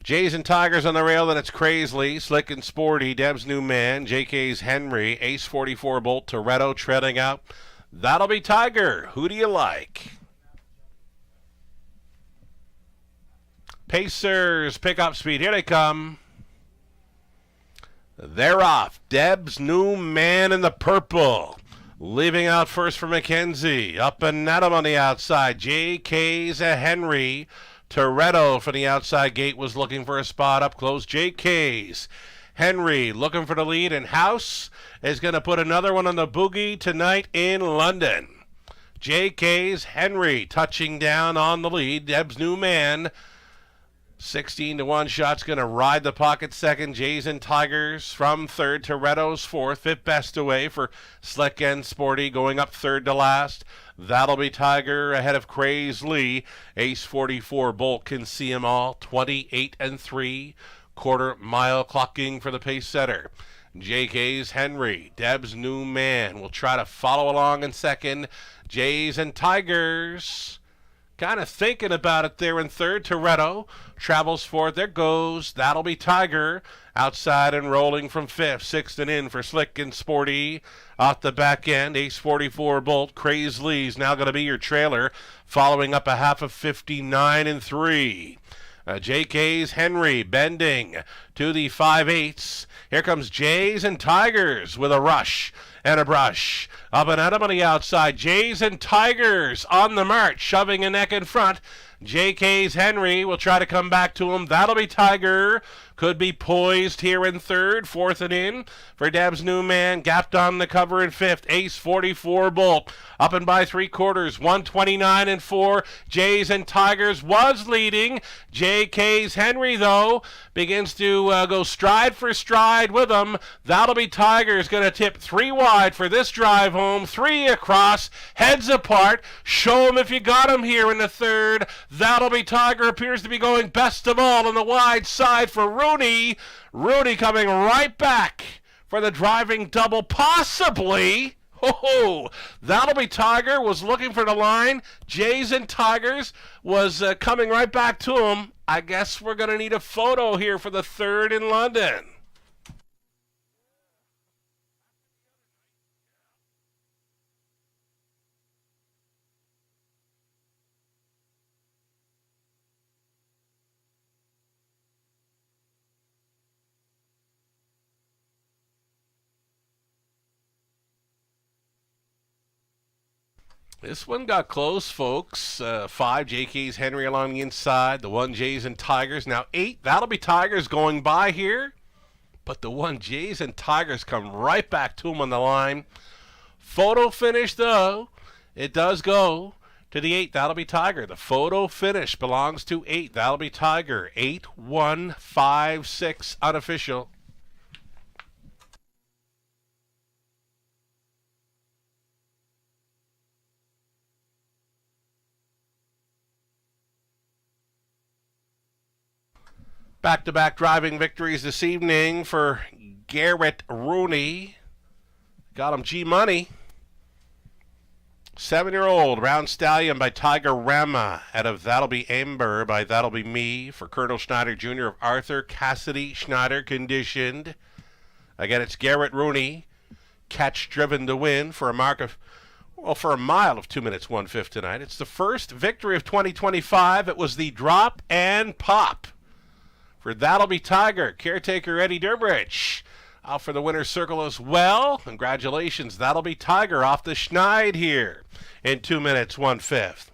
Jays and Tigers on the rail, and it's Crazily, Slick and Sporty, Deb's new man, JK's Henry, Ace 44 Bolt, Toretto treading out. That'll be Tiger. Who do you like? Pacers pick up speed. Here they come. They're off. Deb's new man in the purple. Leaving out first for McKenzie. Up and at him on the outside. JK's Henry. Toretto for the outside gate was looking for a spot up close. JK's Henry looking for the lead, and House is going to put another one on the boogie tonight in London. JK's Henry touching down on the lead. Deb's new man. 16-1 shot's going to ride the pocket second. Jays and Tigers from third. Toretto's fourth. Fifth best away for Slick and Sporty going up third to last. That'll be Tiger ahead of Crazily. Ace 44 Bolt can see them all. 28-3. Quarter mile clocking for the pace setter. JK's Henry. Deb's new man will try to follow along in second. Jays and Tigers kind of thinking about it there in third. Toretto travels fourth. There goes. That'll be Tiger. Outside and rolling from fifth. Sixth and in for Slick and Sporty. Off the back end, Ace 44 Bolt. Crazy's now going to be your trailer. Following up a half of 59-3. JK's Henry bending to the 5/8. Here comes Jays and Tigers with a rush and a brush. Up and at him on the outside. Jays and Tigers on the march, shoving a neck in front. JK's Henry will try to come back to him. That'll be Tiger. Could be poised here in third. Fourth and in for Deb's new man. Gapped on the cover in fifth. Ace 44 Bolt. Up and by 3/4. 129-4. Jays and Tigers was leading. JK's Henry, though, begins to go stride for stride with him. That'll be Tigers. Going to tip 3 wide for this drive home. 3 across. Heads apart. Show him if you got him here in the third. That'll be Tiger. Appears to be going best of all on the wide side for Rooney. Rooney coming right back for the driving double, possibly. Oh, that'll be Tiger. Was looking for the line. Jays and Tigers was coming right back to him. I guess we're going to need a photo here for the third in London. This one got close, folks. 5, JK's Henry along the inside. The 1, Jays and Tigers. Now 8, that'll be Tigers going by here. But the 1, Jays and Tigers come right back to him on the line. Photo finish, though. It does go to the 8. That'll be Tiger. The photo finish belongs to 8. That'll be Tiger. 8, 1, 5, 6, unofficial. Back-to-back driving victories this evening for Garrett Rooney. Got him G-Money. 7-year-old Round Stallion by Tiger Rama out of That'll Be Amber by That'll Be Me for Colonel Schneider Jr. of Arthur Cassidy Schneider, conditioned. Again, it's Garrett Rooney, catch driven to win for a mark of, well, for a mile of 2 minutes 1/5 tonight. It's the first victory of 2025. It was the drop and pop for That'll Be Tiger. Caretaker Eddie Durbridge out for the winner's circle as well. Congratulations, That'll Be Tiger off the Schneid here in 2 minutes 1/5.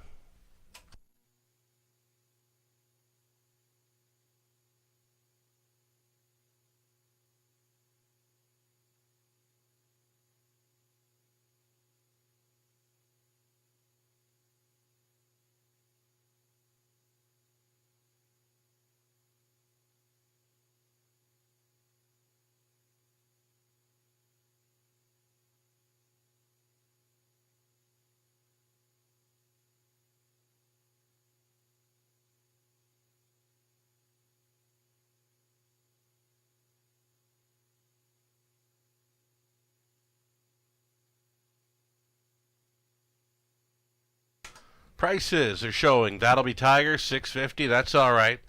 Prices are showing That'll Be Tiger $6.50. That's all right.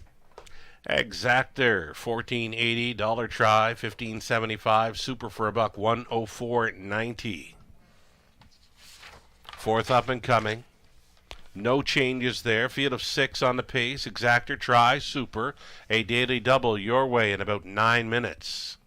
Exactor $14.80. Dollar Try $15.75. Super for $1, $104.90. Fourth up and coming. No changes there. Field of 6 on the pace. Exactor Try Super. A daily double your way in about 9 minutes.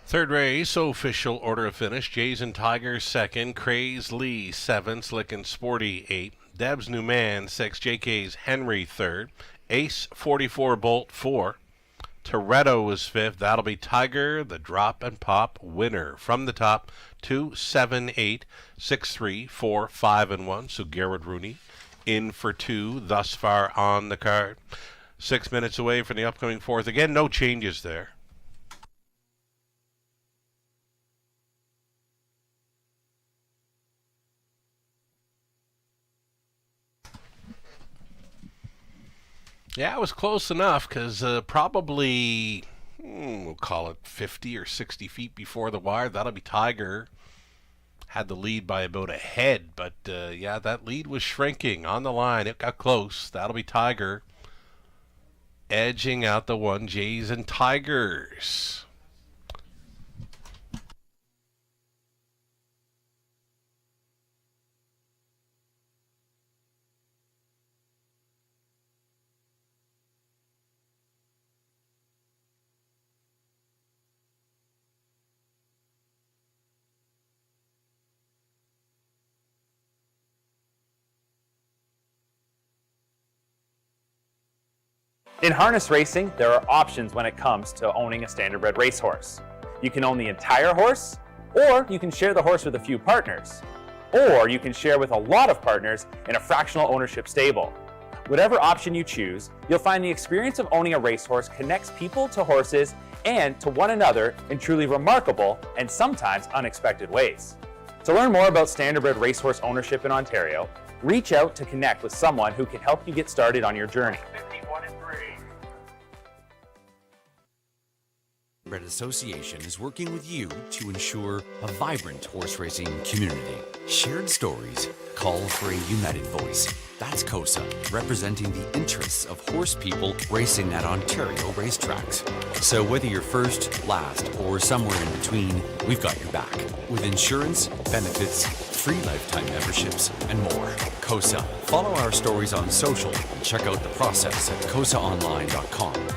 Third race, official order of finish. Jays and Tigers second. Craze Lee 7. Slick and Sporty 8. Deb's New Man 6. JK's Henry third. Ace 44 Bolt 4. Toretto is fifth. That'll Be Tiger, the drop and pop winner. From the top, 2, 7, 8, 6, 3, 4, 5, and 1. So Garrett Rooney in for 2 thus far on the card. 6 minutes away from the upcoming fourth. Again, no changes there. Yeah, it was close enough because probably, we'll call it 50 or 60 feet before the wire. That'll Be Tiger had the lead by about a head, but yeah, that lead was shrinking on the line. It got close. That'll Be Tiger edging out the 1Js and Tigers. In harness racing, there are options when it comes to owning a standardbred racehorse. You can own the entire horse, or you can share the horse with a few partners, or you can share with a lot of partners in a fractional ownership stable. Whatever option you choose, you'll find the experience of owning a racehorse connects people to horses and to one another in truly remarkable and sometimes unexpected ways. To learn more about standardbred racehorse ownership in Ontario, reach out to connect with someone who can help you get started on your journey. Red Association is working with you to ensure a vibrant horse racing community. Shared stories call for a united voice. That's COSA, representing the interests of horse people racing at Ontario racetracks. So whether you're first, last, or somewhere in between, we've got your back. With insurance, benefits, free lifetime memberships, and more. COSA. Follow our stories on social and check out the process at cosaonline.com.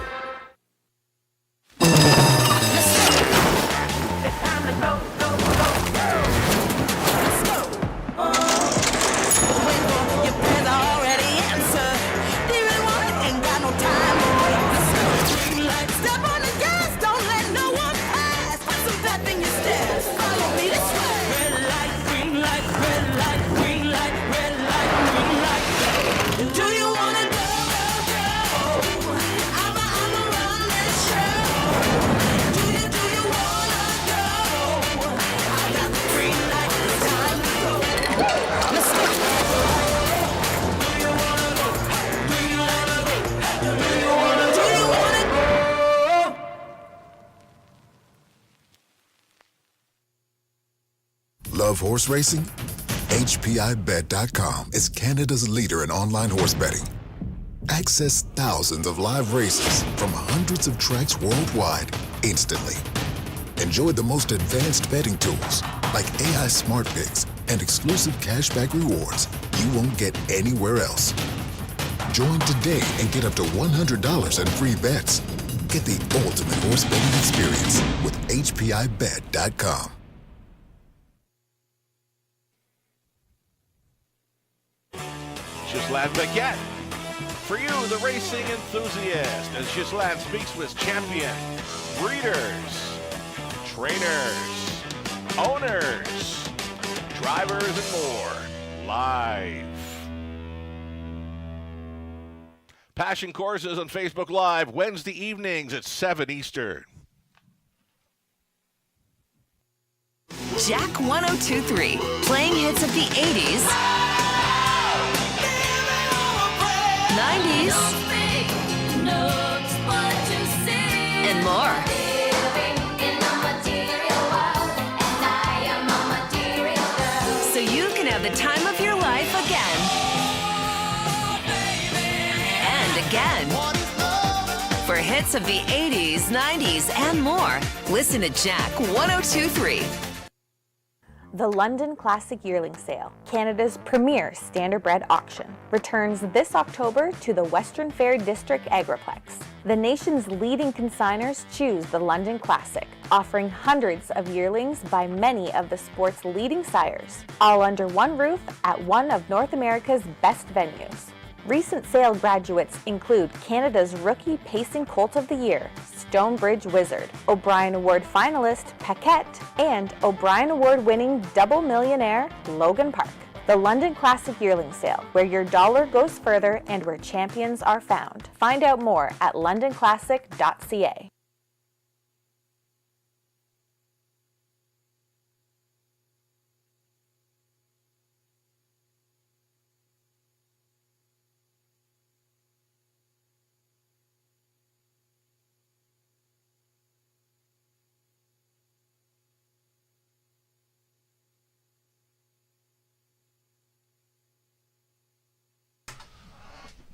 Love horse racing? HPIBet.com is Canada's leader in online horse betting. Access thousands of live races from hundreds of tracks worldwide instantly. Enjoy the most advanced betting tools like AI Smart Picks and exclusive cashback rewards you won't get anywhere else. Join today and get up to $100 in free bets. Get the ultimate horse betting experience with HPIBet.com. Ghislain Baguette. For you, the racing enthusiast, as Ghislain speaks with champion, breeders, trainers, owners, drivers, and more, live. Passion Courses on Facebook Live, Wednesday evenings at 7 Eastern. Jack 102.3, playing hits of the 80s, 90s, and more. So you can have the time of your life again. And again. For hits of the 80s, 90s, and more, listen to Jack 102.3. The London Classic Yearling Sale, Canada's premier standardbred auction, returns this October to the Western Fair District Agriplex. The nation's leading consigners choose the London Classic, offering hundreds of yearlings by many of the sport's leading sires, all under one roof at one of North America's best venues. Recent sale graduates include Canada's Rookie Pacing Colt of the Year, Stonebridge Wizard, O'Brien Award finalist Paquette, and O'Brien Award winning double millionaire Logan Park. The London Classic Yearling Sale, where your dollar goes further and where champions are found. Find out more at londonclassic.ca.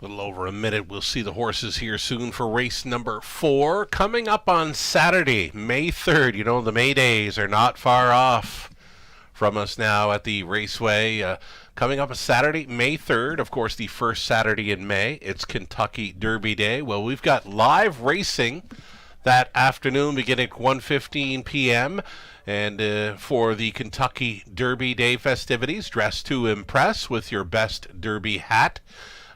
little over a minute. We'll see the horses here soon for race number 4. Coming up on Saturday, May 3rd. You know, the May days are not far off from us now at the Raceway. Coming up on Saturday, May 3rd, of course, the first Saturday in May. It's Kentucky Derby Day. Well, we've got live racing that afternoon beginning at 1:15 p.m. And for the Kentucky Derby Day festivities, dress to impress with your best Derby hat.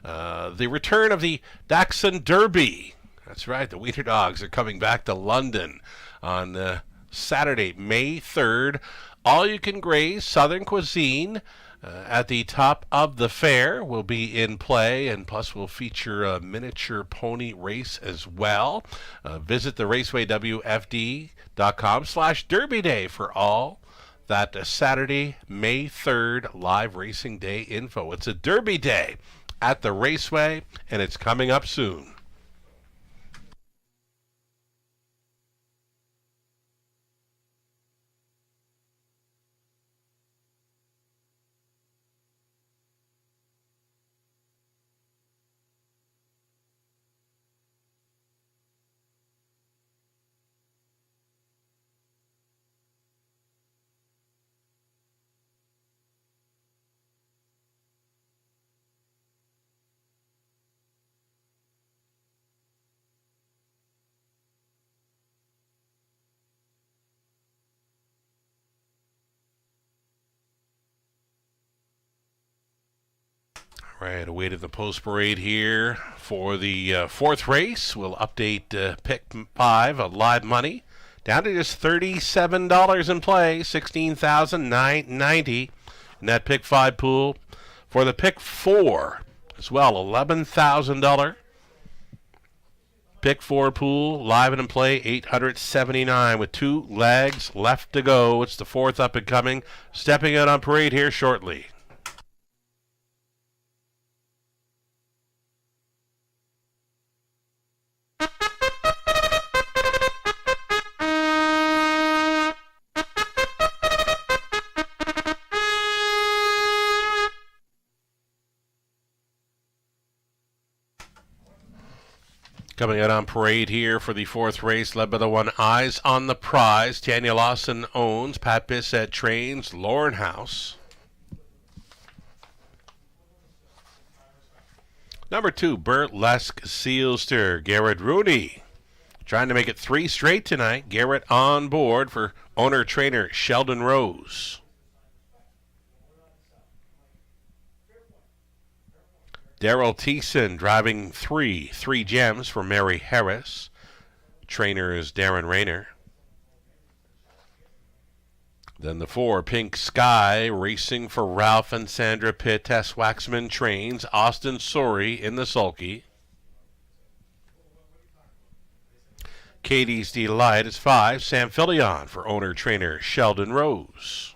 The return of the Dachshund Derby. That's right, the Wiener Dogs are coming back to London on Saturday, May 3rd. All you can graze Southern cuisine at the top of the fair will be in play, and plus we'll feature a miniature pony race as well. Visit the racewaywfd.com/Derby Day for all that Saturday, May 3rd live racing day info. It's a Derby Day at the Raceway, and it's coming up soon. Right, awaited the post parade here for the fourth race. We'll update pick 5 of live money down to just $37 in play, $16,990 in that pick 5 pool. For the pick 4 as well, $11,000 pick 4 pool, live and in play, $879 with 2 legs left to go. It's the fourth up and coming, stepping out on parade here shortly. Coming out on parade here for the fourth race, led by the one Eyes on the Prize. Tanya Lawson owns, Pat Bissett trains, Lauren House. Number 2, Burlesque Sealster, Garrett Rooney. Trying to make it 3 straight tonight. Garrett on board for owner-trainer Sheldon Rose. Daryl Thiessen driving 3 gems for Mary Harris. Trainer is Darren Rayner. Then the 4, Pink Sky, racing for Ralph and Sandra Pitt. Tess Waxman trains. Austin Sori in the sulky. Katie's Delight is 5, Sam Filion for owner-trainer Sheldon Rose.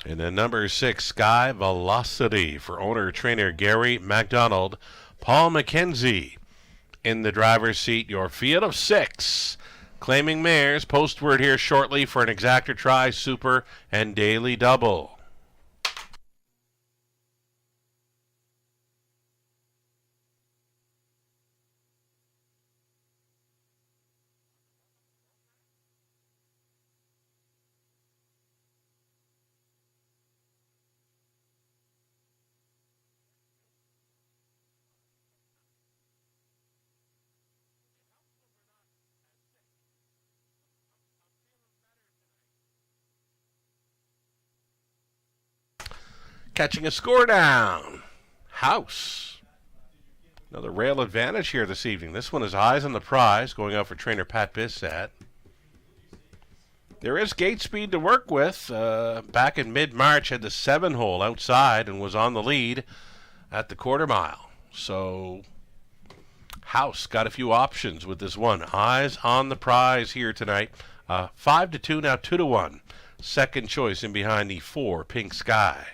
And then number 6, Sky Velocity for owner-trainer Gary MacDonald. Paul McKenzie in the driver's seat. Your field of 6. Claiming mares. Postword here shortly for an exactor try, super, and daily double. Catching a score down. House. Another rail advantage here this evening. This one is Eyes on the Prize, going out for trainer Pat Bissett. There is gate speed to work with. Back in mid-March, had the 7-hole outside and was on the lead at the quarter mile. So House got a few options with this one. Eyes on the Prize here tonight. 5-2, now 2-1. Second choice in behind the 4, Pink Sky.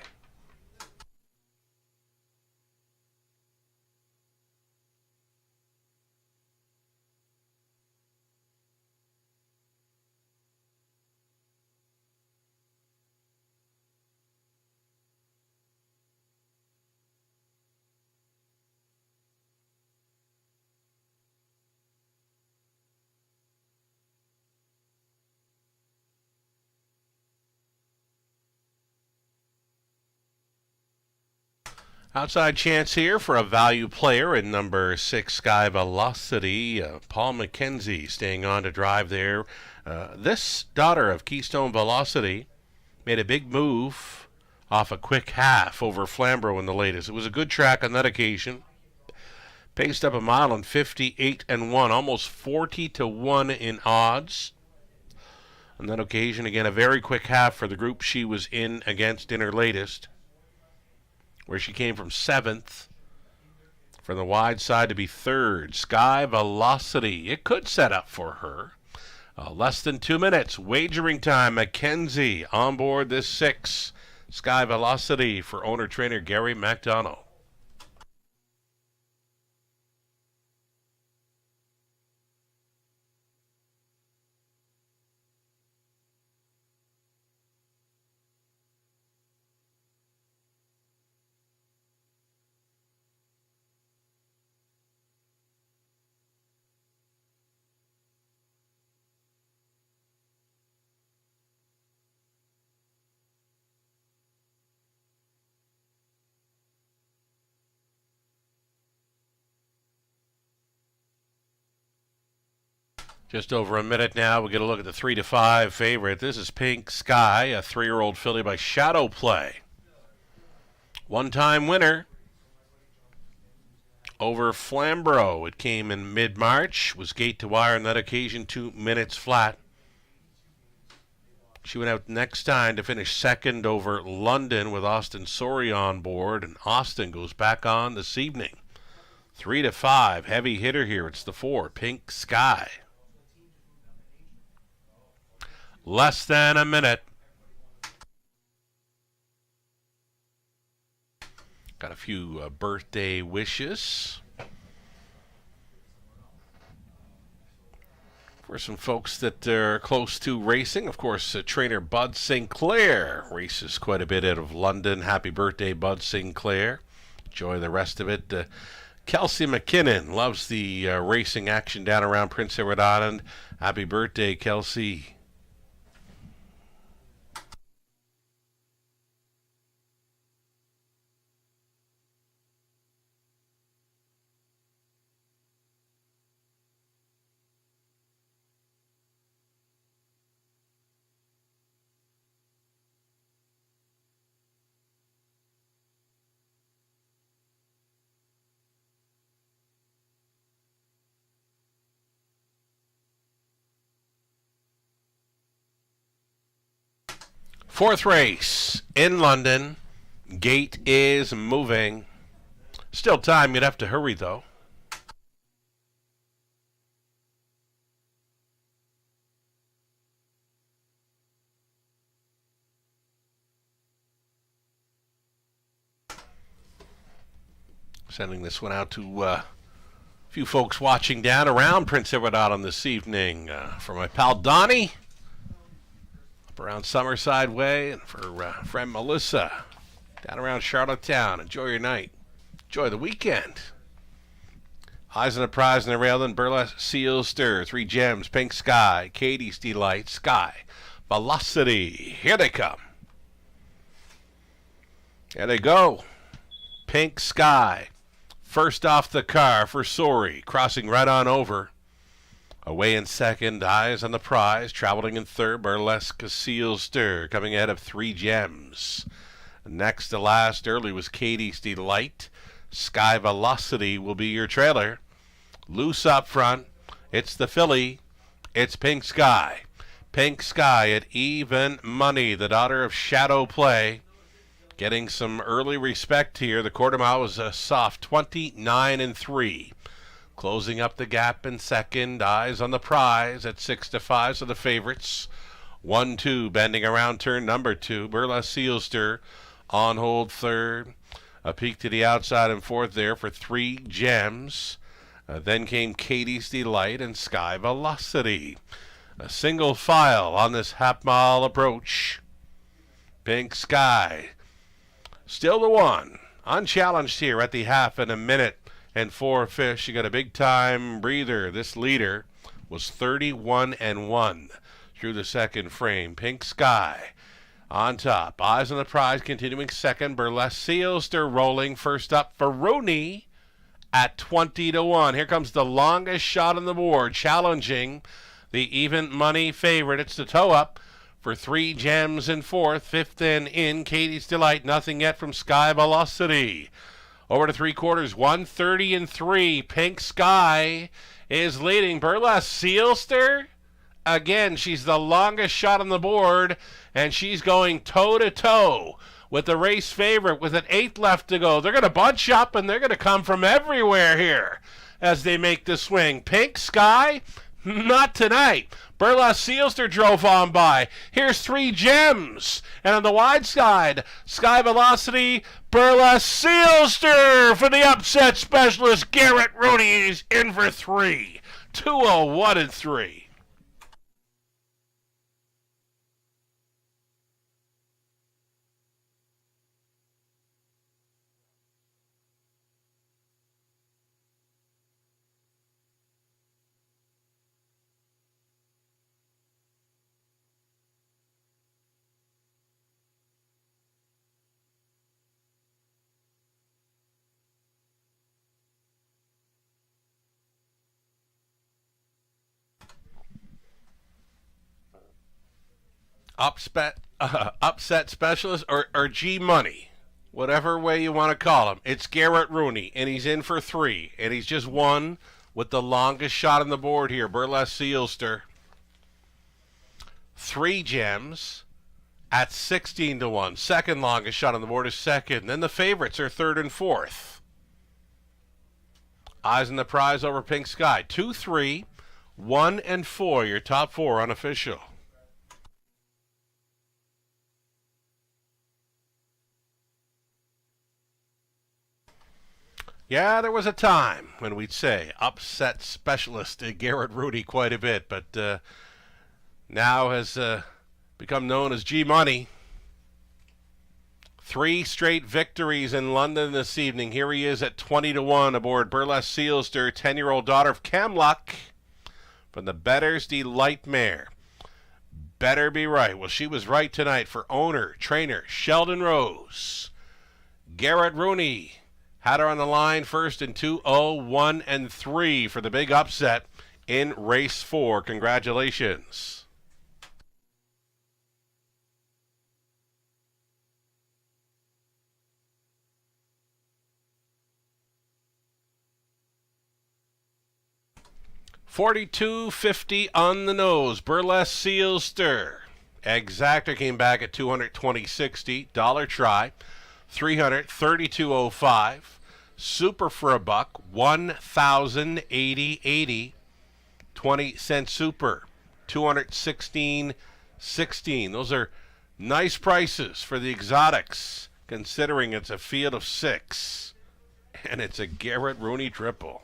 Outside chance here for a value player in number 6, Sky Velocity. Paul McKenzie staying on to drive there. This daughter of Keystone Velocity made a big move off a quick half over Flamborough in the latest. It was a good track on that occasion. Paced up a mile in 58-1, almost 40-1 in odds. On that occasion, again, a very quick half for the group she was in against in her latest, where she came from 7th from the wide side to be 3rd. Sky Velocity. It could set up for her. Less than 2 minutes. Wagering time. Mackenzie on board this 6. Sky Velocity for owner-trainer Gary MacDonald. Just over a minute now. We'll get a look at the 3-5 favorite. This is Pink Sky, a 3-year-old filly by Shadow Play. One-time winner over Flamborough. It came in mid-March. Was gate to wire on that occasion, 2 minutes flat. She went out next time to finish 2nd over London with Austin Sori on board. And Austin goes back on this evening. 3-5. Heavy hitter here. It's the 4, Pink Sky. Less than a minute. Got a few birthday wishes for some folks that are close to racing. Of course, trainer Bud Sinclair races quite a bit out of London. Happy birthday, Bud Sinclair. Enjoy the rest of it. Kelsey McKinnon loves the racing action down around Prince Edward Island. Happy birthday, Kelsey. Fourth race in London. Gate is moving. Still time. You'd have to hurry, though. Sending this one out to a few folks watching down around Prince Edward Island this evening. For my pal Donnie around Summerside Way, and for friend Melissa down around Charlottetown. Enjoy your night. Enjoy the weekend. Eyes on the prize in the rail, then Burlesque Seal Stir. 3 Gems, Pink Sky, Katie's Delight, Sky Velocity. Here they come. There they go. Pink Sky. First off the car for Sori, crossing right on over. Away in second, Eyes on the Prize. Traveling in third, Burlesque Seal Stir. Coming ahead of 3 Gems. Next to last early was Katie's Delight. Sky Velocity will be your trailer. Loose up front. It's the filly. It's Pink Sky. Pink Sky at even money. The daughter of Shadow Play. Getting some early respect here. The quarter mile was a soft 29-3. Closing up the gap in second. Eyes on the Prize at 6-5. So the favorites. 1-2 bending around turn number 2. Burlesque Seal Stir on hold third. A peek to the outside and fourth there for 3 Gems. Then came Katie's Delight and Sky Velocity. A single file on this half-mile approach. Pink Sky still the one. Unchallenged here at the half in a minute and 4 fish. You got a big-time breather. This leader was 31-1 through the second frame. Pink Sky On top, Eyes on the Prize continuing second. Burlesque Sealster rolling first up for Rooney at 20-1. Here comes the longest shot on the board, challenging the even money favorite. It's the toe up for 3 Gems in fourth. Fifth and in, Katie's Delight. Nothing yet from Sky Velocity. Over to 3/4, 130-3. Pink Sky is leading. Burlesque Sealster. Again, she's the longest shot on the board, and she's going toe-to-toe with the race favorite with an 8th left to go. They're going to bunch up, and they're going to come from everywhere here as they make the swing. Pink Sky, not tonight. Burlesque Sealster drove on by. Here's 3 Gems. And on the wide side, Sky Velocity, Burlesque Sealster for the upset specialist. Garrett Rooney is in for 3. 201-3. Upset specialist or G Money, whatever way you want to call him. It's Garrett Rooney, and he's in for 3, and he's just won with the longest shot on the board here. Burlesque Sealster, 3 Gems at 16-1. Second longest shot on the board is second. Then the favorites are third and fourth. Eyes on the Prize over Pink Sky. 2, 3, 1, and 4. Your top 4 unofficial. Yeah, there was a time when we'd say upset specialist Garrett Rooney quite a bit, but now has become known as G Money. 3 straight victories in London this evening. Here he is at 20-1 aboard Burlesque Sealster, 10-year-old daughter of Camluck from the Better's Delight mare. Better be right. Well, she was right tonight for owner, trainer, Sheldon Rose. Garrett Rooney had her on the line first in 2:01-3 for the big upset in race 4. Congratulations. $42.50 on the nose. Burlesque Sealster. Exactor came back at $220.60. Dollar try, $332.05. Super for a buck, $1,080.80. 20-cent super, $216.16. Those are nice prices for the exotics, considering it's a field of 6. And it's a Garrett Rooney triple.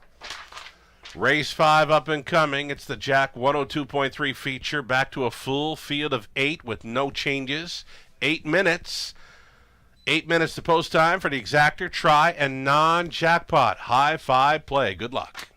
Race 5 up and coming. It's the Jack 102.3 feature. Back to a full field of 8 with no changes. 8 minutes. 8 minutes to post time for the exactor, try, and non-jackpot. High 5 play. Good luck.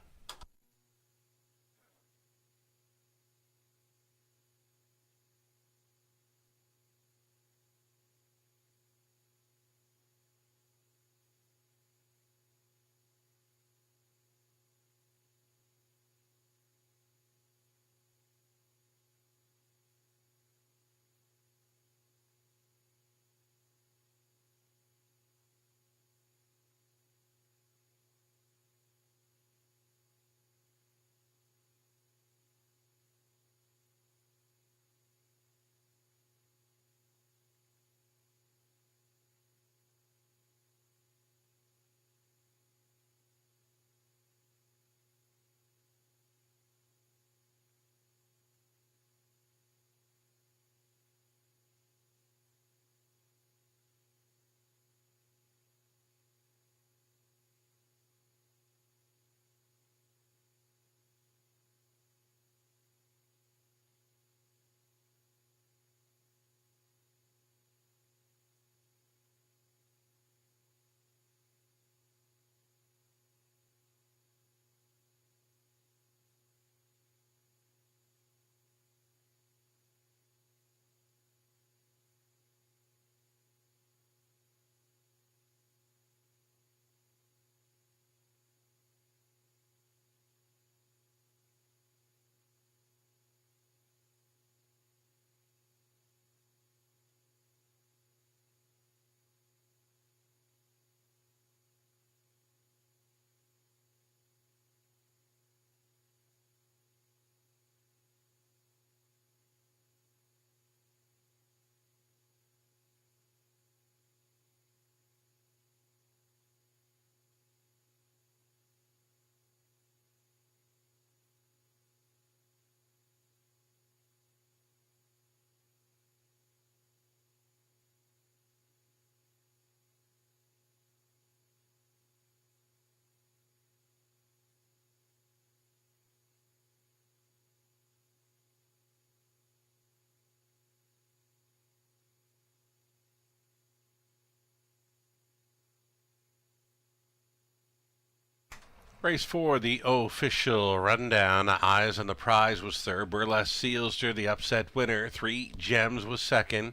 Race 4, the official rundown. Eyes on the Prize was third. Burlesque Sealster, the upset winner. 3 Gems was second.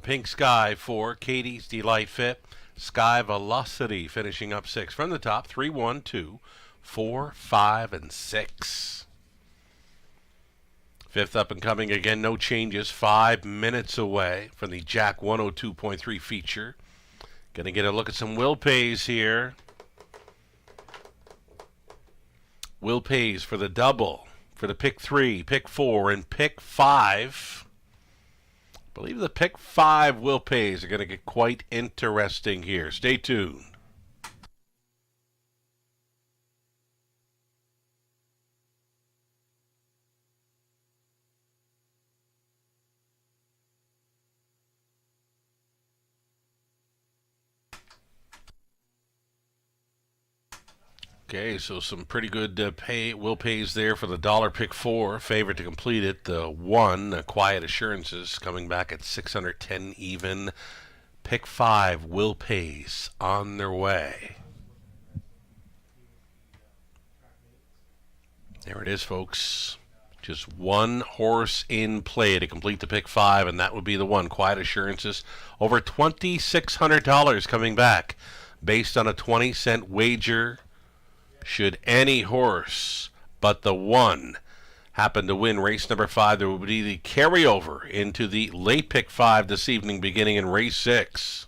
Pink Sky 4. Katie's Delight Fit. Sky Velocity finishing up 6. From the top, 3, 1, 2, 4, 5, and 6. Fifth up and coming again, no changes. 5 minutes away from the Jack 102.3 feature. Gonna get a look at some Will Pays here. Will Pays for the double, for the pick 3, pick 4, and pick 5. I believe the pick 5 Will Pays are going to get quite interesting here. Stay tuned. Okay, so some pretty good Will Pays there for the dollar pick 4. Favorite to complete it, the 1, Quiet Assurances, coming back at 610 even. Pick 5, Will Pays, on their way. There it is, folks. Just one horse in play to complete the pick 5, and that would be the 1, Quiet Assurances. Over $2,600 coming back based on a 20-cent wager. Should any horse but the 1 happen to win race number 5, there will be the carryover into the late pick 5 this evening, beginning in race 6.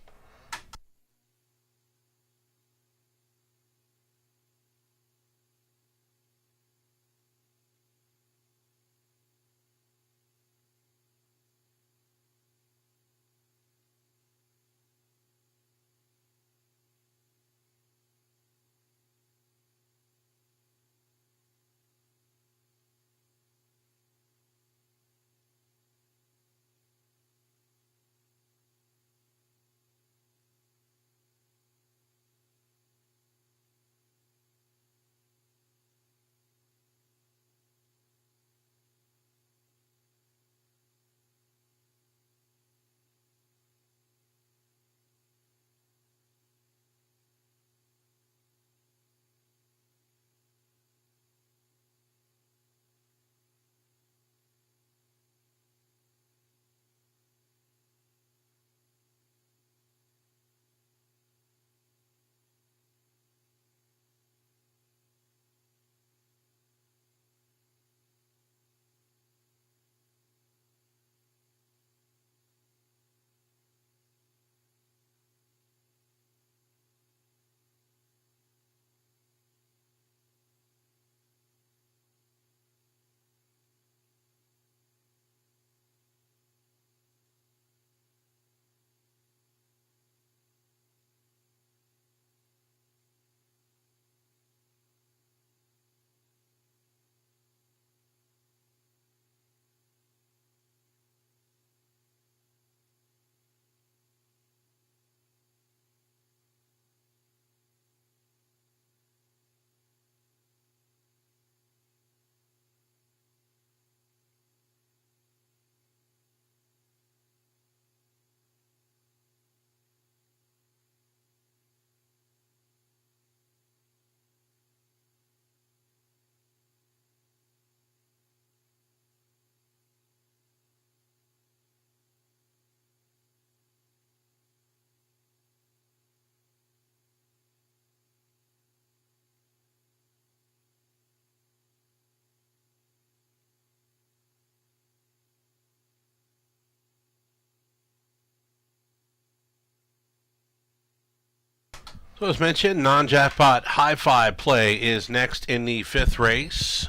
So as mentioned, non-jackpot high-five play is next in the 5th race.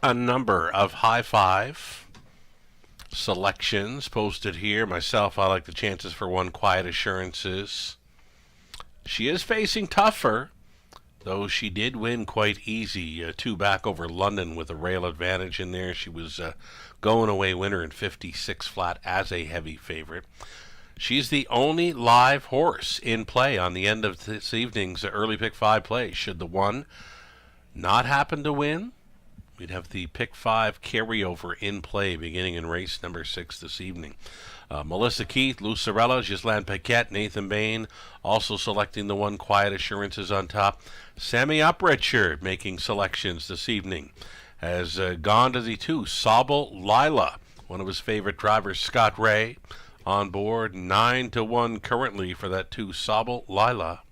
A number of high-five selections posted here. Myself, I like the chances for 1, Quiet Assurances. She is facing tougher, though she did win quite easy. 2 back over London with a rail advantage in there. She was going away winner in 56 flat as a heavy favorite. She's the only live horse in play on the end of this evening's early pick 5 play. Should the 1 not happen to win, We'd have the pick 5 carryover in play beginning in race number 6 this evening. Melissa Keith, Lucarella, Ghislaine Paquette, Nathan Bain also selecting the 1 Quiet Assurances on top. Sammy Uprichard making selections this evening. Has gone to the 2 Sobel Lila, one of his favorite drivers, Scott Ray, on board. 9-1 currently for that 2 Sobel Lila.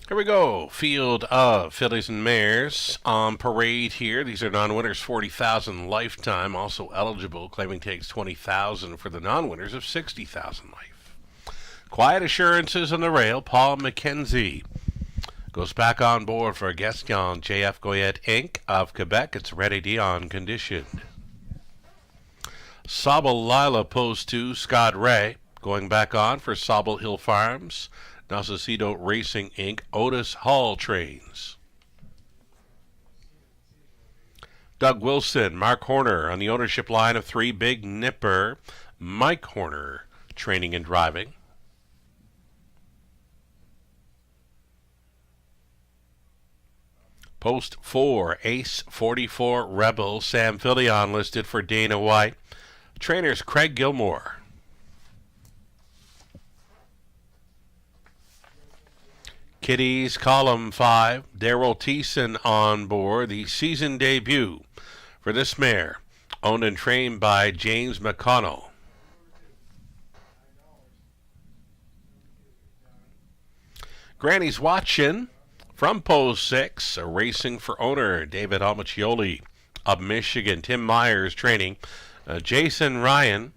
Here we go. Field of fillies and mares on parade here. These are non-winners, 40,000 lifetime. Also eligible. Claiming takes 20,000 for the non-winners of 60,000 life. Quiet Assurances on the rail. Paul McKenzie goes back on board for Gaston JF Goyette Inc. of Quebec. It's ready Dion conditioned. Sobel Lila Post 2, Scott Ray going back on for Sobel Hill Farms. Nascito Racing Inc. Otis Hall trains. Doug Wilson, Mark Horner on the ownership line of 3 Big Nipper. Mike Horner training and driving. Post 4, Ace 44 Rebel, Sam Fillion listed for Dana White. Trainers Craig Gilmore. Kitties, column 5, Daryl Thiessen on board, the season debut for this mare, owned and trained by James McConnell. Granny's watching from Post 6, racing for owner David Almaccioli of Michigan. Tim Myers training. Jason Ryan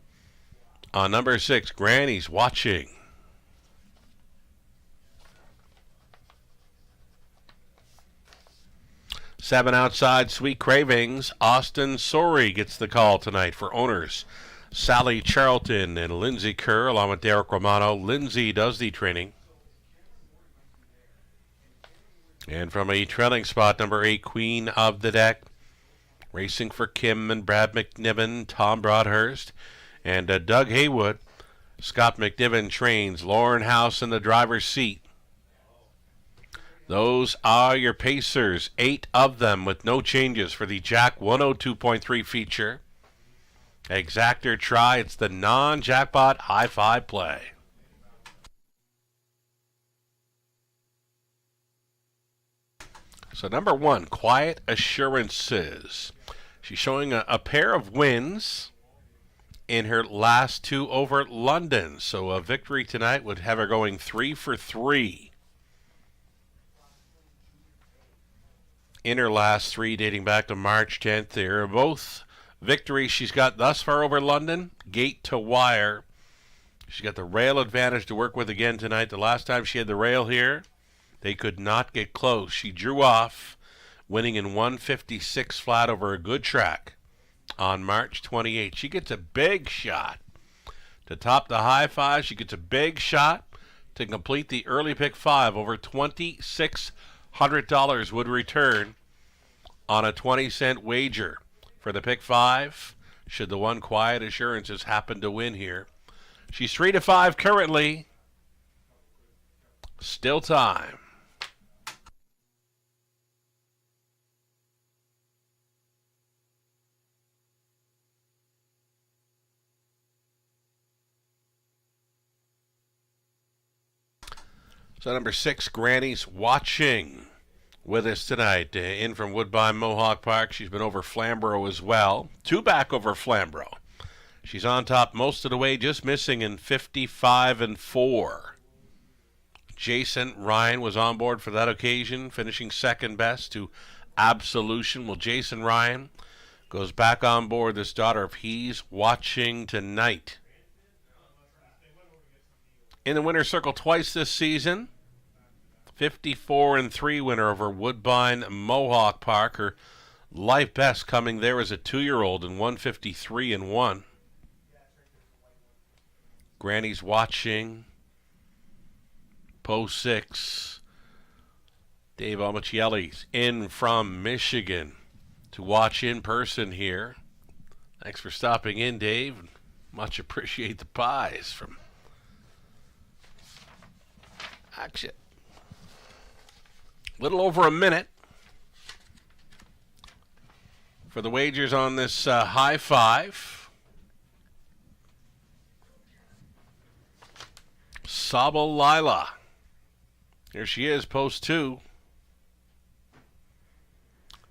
on number 6, Granny's watching. 7 outside, Sweet Cravings. Austin Sorey gets the call tonight for owners Sally Charlton and Lindsay Kerr, along with Derek Romano. Lindsay does the training. And from a trailing spot, number 8, Queen of the Deck, racing for Kim and Brad McNiven, Tom Broadhurst, and Doug Haywood. Scott McNiven trains. Lauren House in the driver's seat. Those are your pacers, 8 of them with no changes for the Jack 102.3 feature. Exactor try, it's the non-jackpot high five play. So number 1, Quiet Assurances. She's showing a pair of wins in her last 2 over London. So a victory tonight would have her going 3 for 3. In her last 3 dating back to March 10th. They are both victories she's got thus far over London, gate to wire. She's got the rail advantage to work with again tonight. The last time she had the rail here, they could not get close. She drew off, winning in 156 flat over a good track on March 28th. She gets a big shot to top the high five. She gets a big shot to complete the early pick five. Over $2,600 would return on a 20-cent wager for the pick five, should the one Quiet Assurances happen to win here. She's 3-5 currently. Still time. So number 6, Granny's Watching, with us tonight. In from Woodbine Mohawk Park. She's been over Flamborough as well. 2 back over Flamborough. She's on top most of the way, just missing in 55-4. Jason Ryan was on board for that occasion, finishing second best to Absolution. Well, Jason Ryan goes back on board this daughter of He's Watching Tonight. In the winner's circle twice this season. 54-3 winner over Woodbine Mohawk Park. Her life best coming there as a 2-year-old in 153-1. Granny's Watching. Post 6. Dave Almachielli's in from Michigan to watch in person here. Thanks for stopping in, Dave. Much appreciate the pies from action. Little over a minute for the wagers on this high five. Sabal Lila. Here she is, post 2.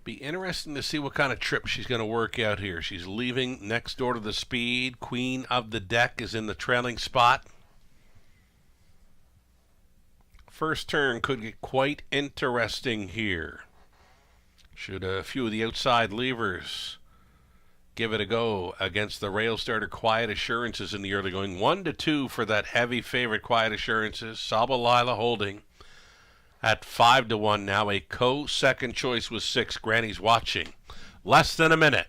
Be interesting to see what kind of trip she's going to work out here. She's leaving next door to the speed. Queen of the Deck is in the trailing spot. First turn could get quite interesting here. Should a few of the outside levers give it a go against the rail starter Quiet Assurances in the early going. 1-2 for that heavy favorite Quiet Assurances. Sabalila holding at 5-1 now. A co-second choice with 6. Granny's Watching. Less than a minute.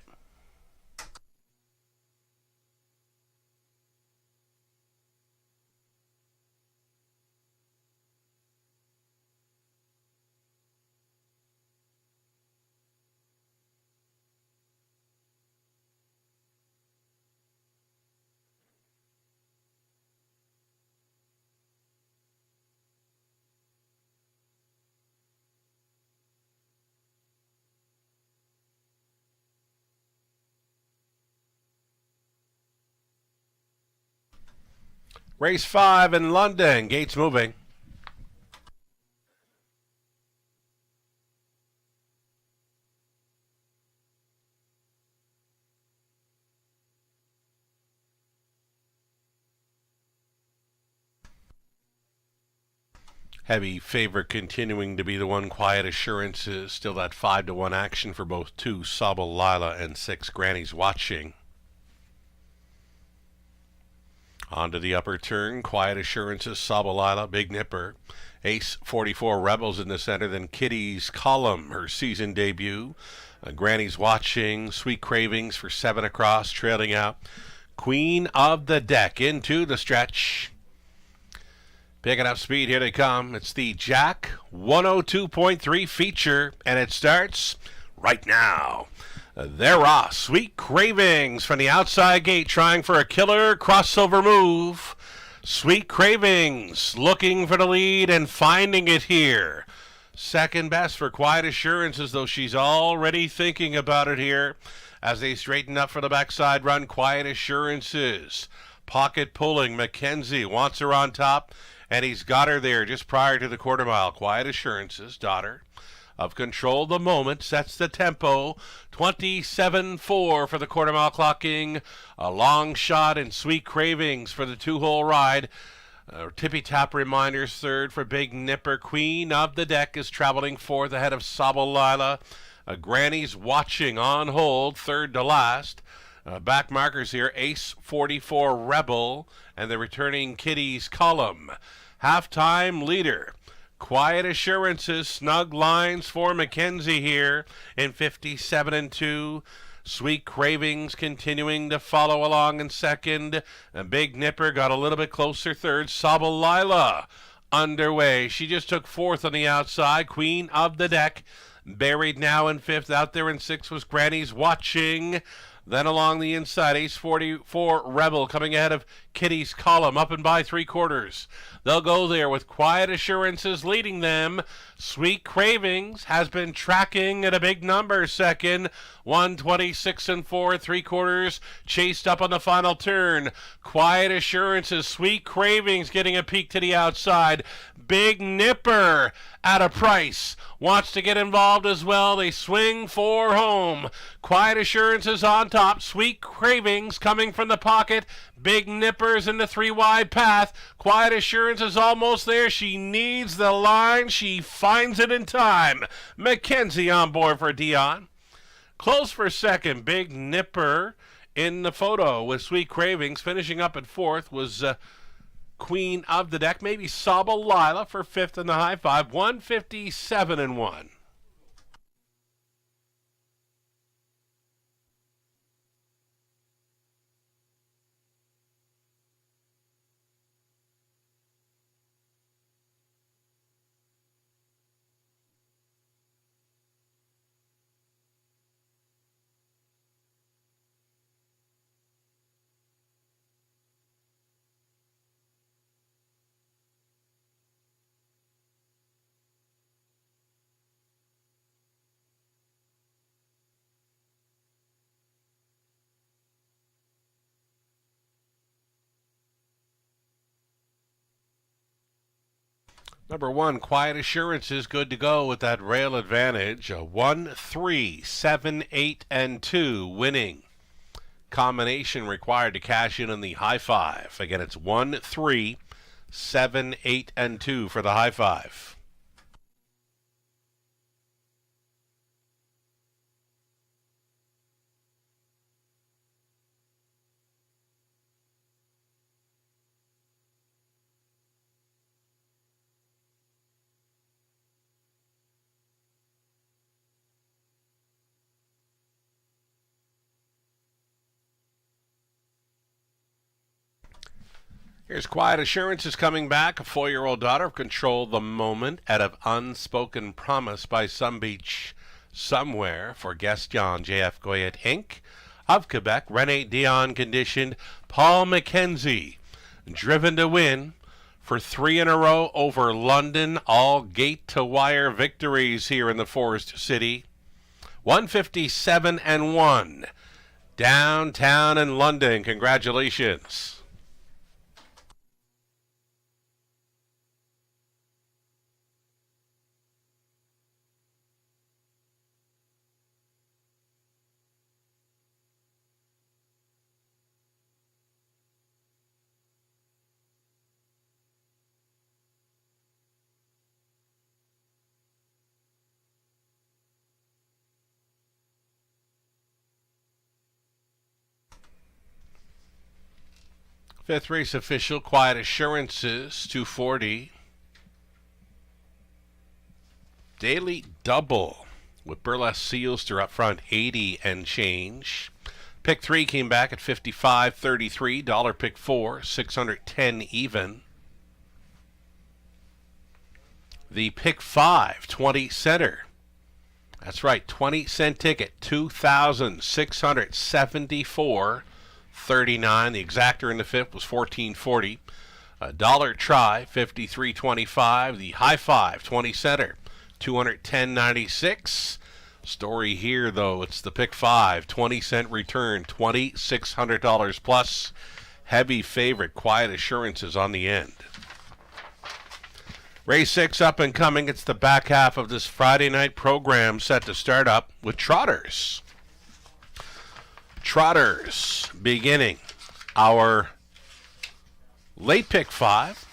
Race 5 in London. Gates moving. Heavy favorite continuing to be the one Quiet Assurances. Still that 5-1 action for both 2, Sabal Lila, and 6, Granny's Watching. Onto the upper turn, Quiet Assurances, Sabalila, Big Nipper. Ace 44 Rebels in the center, then Kitty's Column, her season debut. Granny's Watching, Sweet Cravings for 7 across, trailing out. Queen of the Deck into the stretch. Picking up speed, here they come. It's the Jack 102.3 feature, and it starts right now. They're off. Sweet Cravings from the outside gate, trying for a killer crossover move. Sweet Cravings looking for the lead and finding it here. Second best for Quiet Assurances, though she's already thinking about it here as they straighten up for the backside run. Quiet Assurances pocket pulling. Mackenzie wants her on top, and he's got her there just prior to the quarter mile. Quiet Assurances, daughter of Control the Moment, sets the tempo. 27-4 for the quarter mile clocking. A long shot and Sweet Cravings for the 2-hole ride. Tippy Tap Reminders third for Big Nipper. Queen of the Deck is traveling fourth ahead of Sabalila. Granny's Watching on hold, third to last. Back markers here, Ace 44 Rebel and the returning Kitties column. Halftime leader, Quiet Assurances, snug lines for Mackenzie here in 57-2. Sweet Cravings continuing to follow along in second. A Big Nipper got a little bit closer third. Sabalila underway. She just took fourth on the outside. Queen of the Deck buried now in fifth. Out there in sixth was Granny's Watching. Then along the inside, Ace 44 Rebel coming ahead of Kitty's Column, up and by 3/4. They'll go there with Quiet Assurances leading them. Sweet Cravings has been tracking at a big number second. 126 and 4 3/4, chased up on the final turn. Quiet Assurances, Sweet Cravings getting a peek to the outside. Big Nipper at a price wants to get involved as well. They swing for home. Quiet Assurances on top. Sweet Cravings coming from the pocket. Big Nippers in the 3-wide path. Quiet Assurance is almost there. She needs the line. She finds it in time. Mackenzie on board for Dion. Close for second. Big Nipper in the photo with Sweet Cravings. Finishing up at fourth was Queen of the Deck. Maybe Sabalila for fifth in the high five. 157-1. Number one, Quiet Assurance is good to go with that rail advantage. 1, 3, 7, 8, and 2 winning. Combination required to cash in on the high five. Again, it's 1, 3, 7, 8, and 2 for the high five. Here's Quiet Assurance is coming back. A 4-year-old daughter of Control the Moment out of Unspoken Promise by Sun Beach Somewhere for Gaston J.F. Goyette Inc. of Quebec. Rene Dion conditioned. Paul Mackenzie driven to win for 3 in a row over London. All gate-to-wire victories here in the Forest City. 157-1. Downtown in London. Congratulations. Fifth race official, Quiet Assurances, 240. Daily double with Burlesque Sealster up front, 80 and change. Pick 3 came back at 55.33. Dollar pick 4, 610 even. The pick 5, 20 center. That's right, 20-cent ticket, 2,674. 39. The exactor in the fifth was 14.40. A dollar try, 53.25. The high five, 20 center, 210.96. Story here, though, it's the pick 5, 20-cent return, $2,600 plus. Heavy favorite, Quiet Assurances on the end. Race 6 up and coming. It's the back half of this Friday night program set to start up with Trotters. Trotters beginning our late pick 5.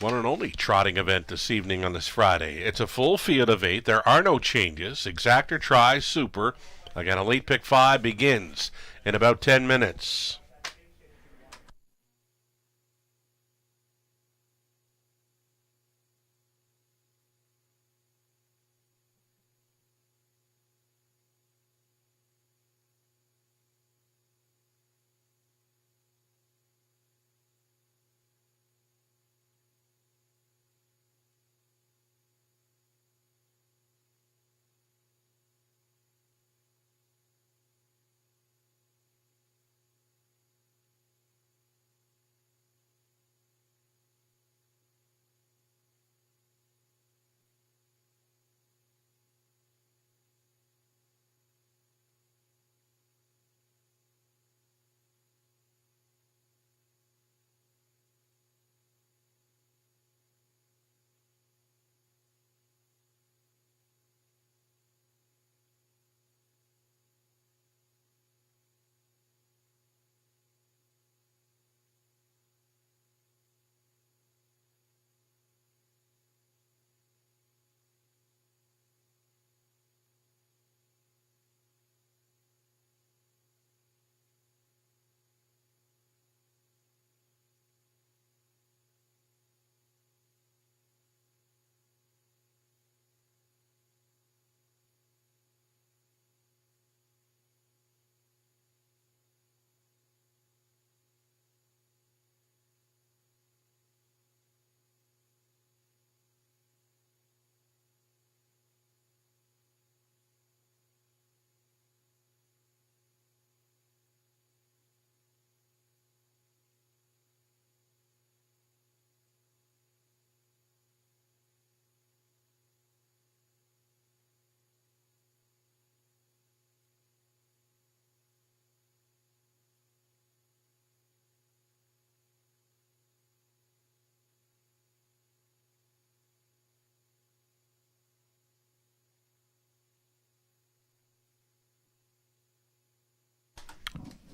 One and only trotting event this evening on this Friday. It's a full field of 8. There are no changes. Exactor, try, super. Again, Elite Pick 5 begins in about 10 minutes.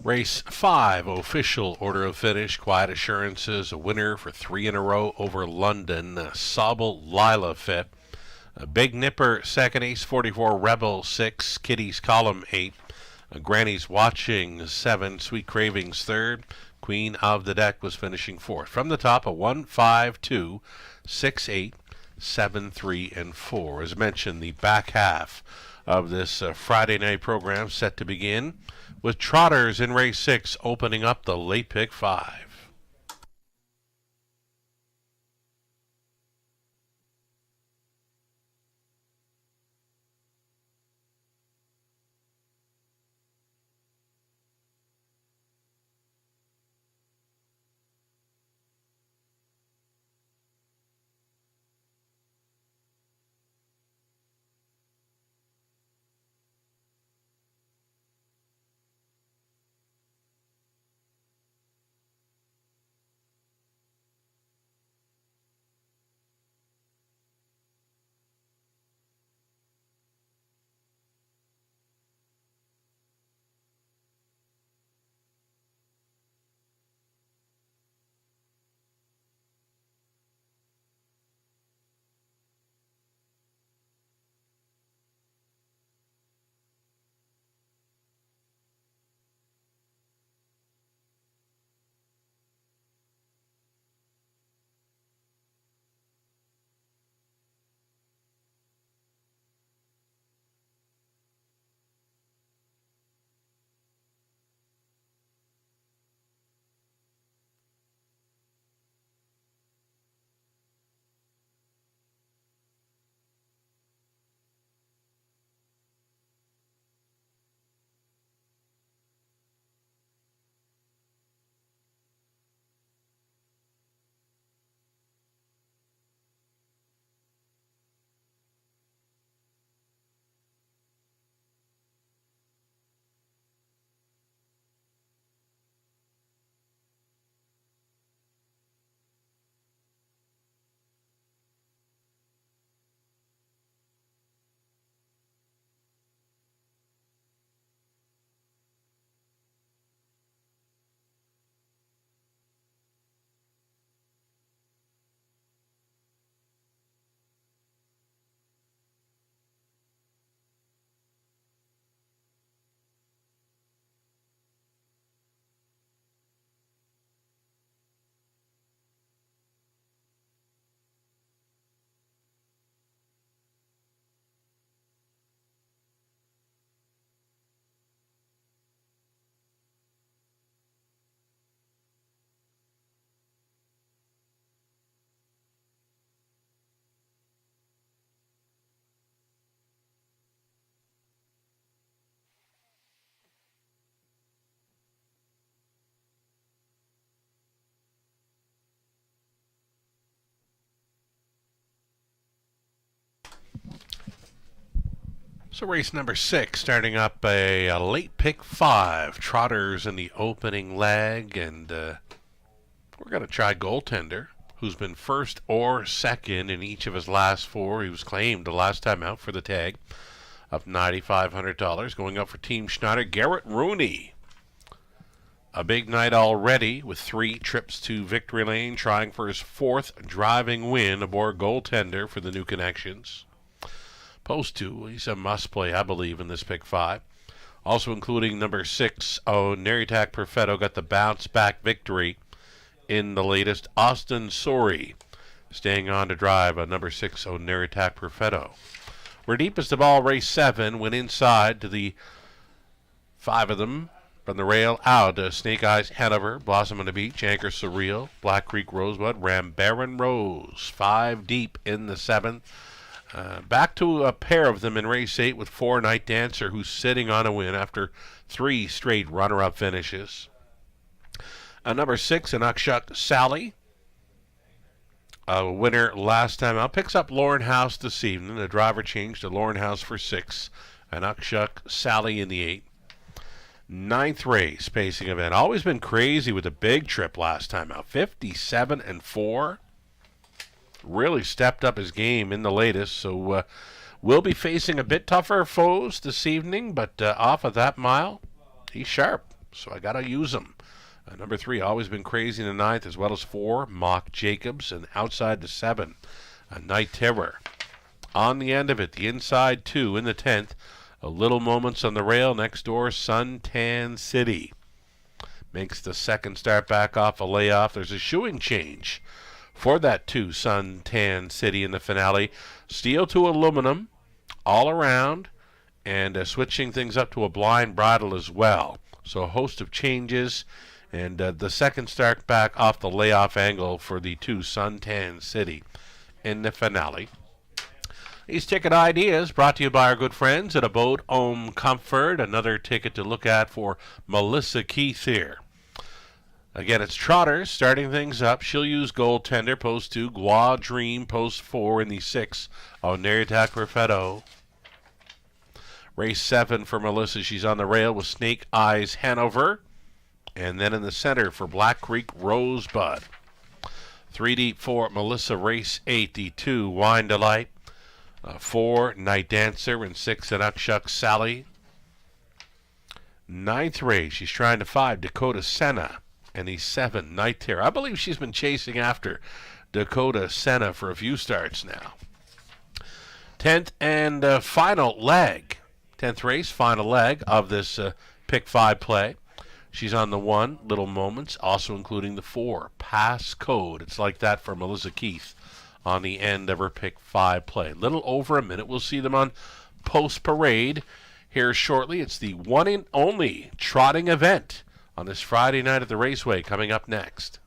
Race 5, official order of finish. Quiet Assurances, a winner for 3 in a row over London. Sobel Lila Fit. Big Nipper, second. Ace 44, Rebel, 6. Kitty's Column, 8. Granny's Watching, 7. Sweet Cravings, third. Queen of the Deck was finishing fourth. From the top, a 1, 5, 2, 6, 8, 7, 3, and 4. As mentioned, the back half of this Friday night program set to begin with Trotters in race 6 opening up the late pick 5. So race number 6, starting up a late pick 5. Trotters in the opening leg, and we're going to try Goaltender, who's been first or second in each of his last 4. He was claimed the last time out for the tag of $9,500. Going up for Team Schneider, Garrett Rooney. A big night already with 3 trips to victory lane, trying for his 4th driving win aboard Goaltender for the new connections. Post 2, he's a must-play, I believe, in this pick 5. Also including number 6, Neritak Perfetto got the bounce-back victory in the latest. Austin Sori staying on to drive a number 6, Neritak Perfetto. We're deepest of all race 7, went inside to the 5 of them from the rail out. Snake Eyes Hanover, Blossom on the Beach, Anchor Surreal, Black Creek Rosebud, Rambaran Rose. 5 deep in the 7th. Back to a pair of them in race 8 with 4 Night Dancer, who's sitting on a win after 3 straight runner-up finishes. Number 6, Anukshuk Sally, a winner last time out, picks up Lauren House this evening. The driver changed to Lauren House for 6. Anukshuk Sally in the 8. 9th race, pacing event. Always been crazy with a big trip last time out. 57-4. Really stepped up his game in the latest, so we'll be facing a bit tougher foes this evening, but off of that mile, he's sharp, so I got to use him. Number 3, always been crazy in the 9th, as well as 4, Mock Jacobs, and outside the 7, Night Terror. On the end of it, the inside 2 in the 10th, a Little Moments on the rail. Next door, Suntan City makes the second start back off a layoff. There's a shoeing change for that 2, Suntan City in the finale. Steel to aluminum all around, and switching things up to a blind bridle as well. So a host of changes, and the second start back off the layoff angle for the 2, Suntan City in the finale. These ticket ideas brought to you by our good friends at Abode Home Comfort. Another ticket to look at for Melissa Keith here. Again, it's Trotters starting things up. She'll use Goaltender, post 2, Gua Dream, post 4 in the 6, Neritak Perfetto. Race 7 for Melissa. She's on the rail with Snake Eyes Hanover. And then in the center for Black Creek Rosebud. 3 deep for Melissa, race 8, the 2, Wine Delight. 4, Night Dancer, and 6, Anukshuk Sally. 9th race, she's trying to 5, Dakota Senna. And the 7, Night Terror. I believe she's been chasing after Dakota Senna for a few starts now. 10th and final leg. 10th race, final leg of this pick 5 play. She's on the 1, Little Moments, also including the 4, Passcode. It's like that for Melissa Keith on the end of her pick 5 play. Little over a minute. We'll see them on Post Parade here shortly. It's the one and only trotting event on this Friday night at the Raceway coming up next.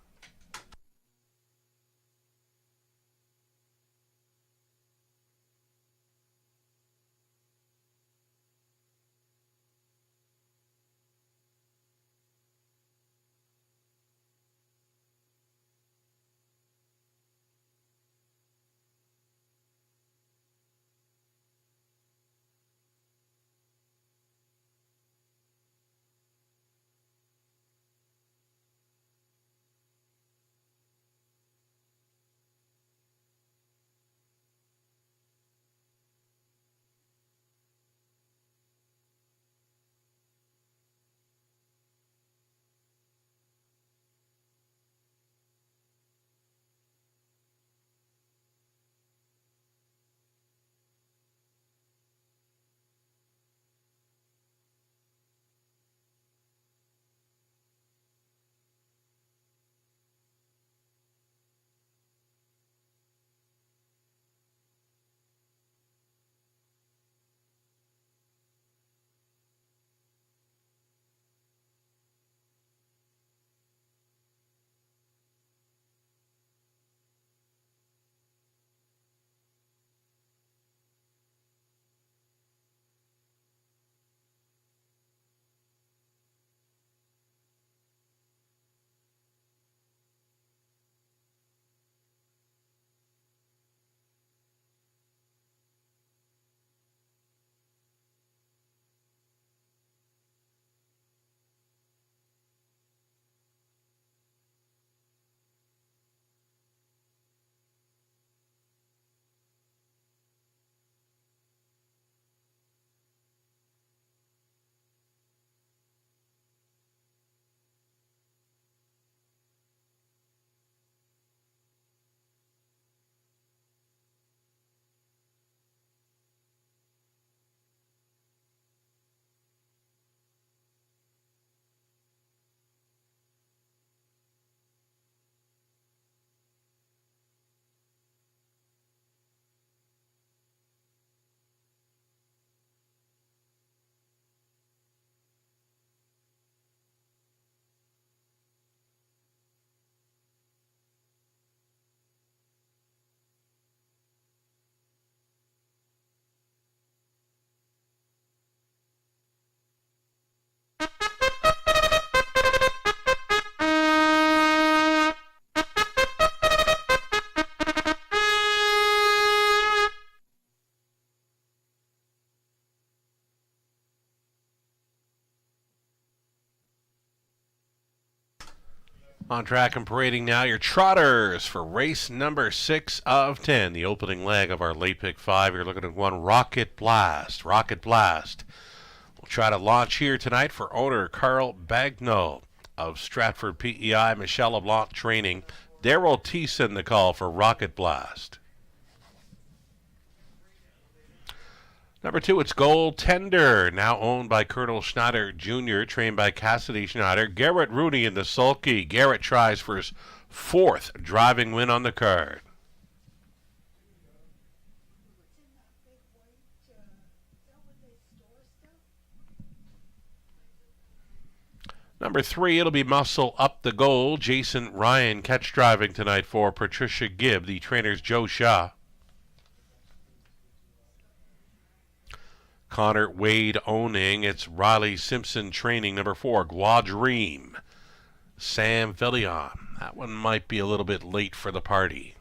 On track and parading now, your trotters for race number 6 of 10. The opening leg of our late pick 5. You're looking at one Rocket Blast. Rocket Blast will try to launch here tonight for owner Carl Bagnall of Stratford PEI, Michelle LeBlanc Training. Daryl Thiessen the call for Rocket Blast. Number 2, it's Goaltender, now owned by Colonel Schneider Jr., trained by Cassidy Schneider. Garrett Rooney in the sulky. Garrett tries for his 4th driving win on the card. Number 3, it'll be Muscle Up the Goal. Jason Ryan catch driving tonight for Patricia Gibb. The trainer's Joe Shaw. Connor Wade owning. It's Riley Simpson training. Number 4, Guadream. Sam Villion. That one might be a little bit late for the party.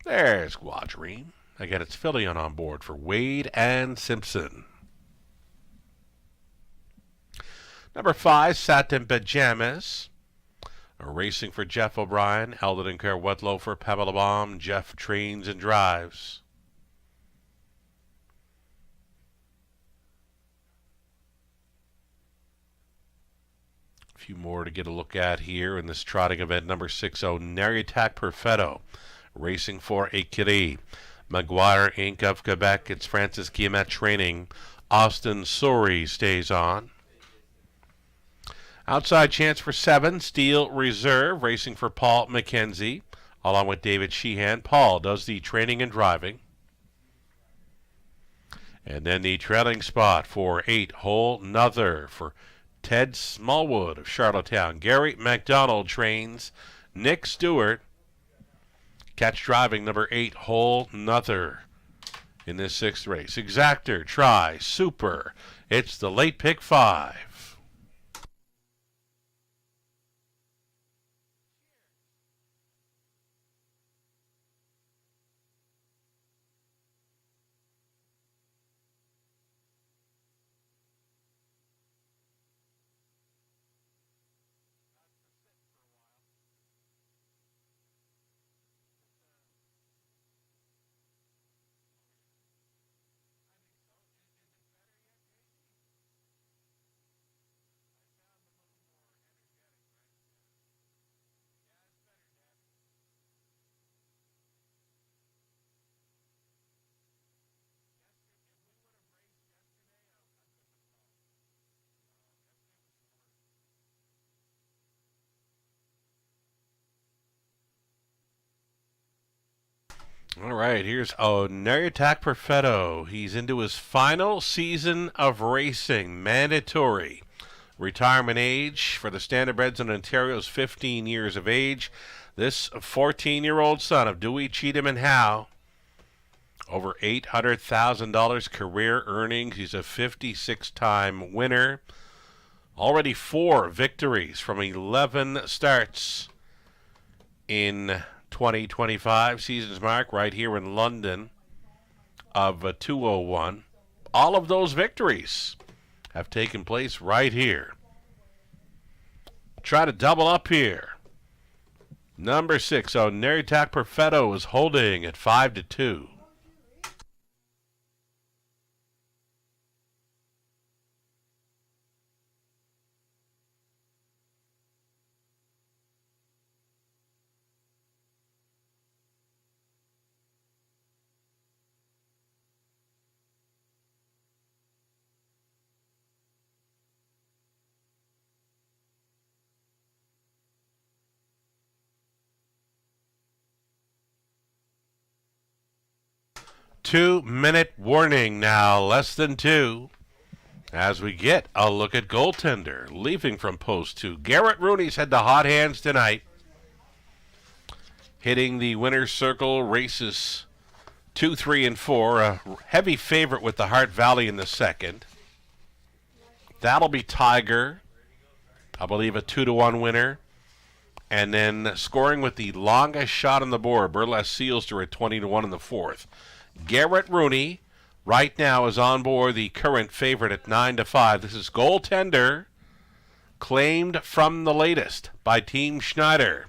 There's Guadream. Again, it's Villion on board for Wade and Simpson. Number 5, Satin Pajamas. Racing for Jeff O'Brien, Eldon and Kerr Wedlow for Pamela Baum. Jeff trains and drives. A few more to get a look at here in this trotting event. Number 6, Neriatak Perfetto, racing for Écurie. Maguire Inc. of Quebec. It's Francis Guillemette training. Austin Sori stays on. Outside chance for 7, Steel Reserve, racing for Paul McKenzie, along with David Sheehan. Paul does the training and driving. And then the trailing spot for 8, Whole Nother, for Ted Smallwood of Charlottetown. Gary McDonald trains. Nick Stewart, catch driving number 8, Whole Nother, in this 6th race. Exactor, try, super. It's the late pick 5. All right, here's Neriatak Perfetto. He's into his final season of racing. Mandatory retirement age for the Standardbreds in Ontario is 15 years of age. This 14-year-old son of Dewey, Cheatham, and Howe, over $800,000 career earnings. He's a 56-time winner. Already 4 victories from 11 starts in 2025 season's mark right here in London of 201. All of those victories have taken place right here. Try to double up here. Number 6, Neriatak Perfetto is holding at 5-2. Two-minute warning now, less than 2, as we get a look at Goaltender, leaving from post 2. Garrett Rooney's had the hot hands tonight, hitting the winner's circle, races 2, 3, and 4. A heavy favorite with the Hart Valley in the second. That'll be Tiger, I believe a 2-1 winner. And then scoring with the longest shot on the board, Burlesque Seals to a 20-1 in the 4th. Garrett Rooney, right now is on board the current favorite at 9-5. This is Goaltender, claimed from the latest by Team Schneider.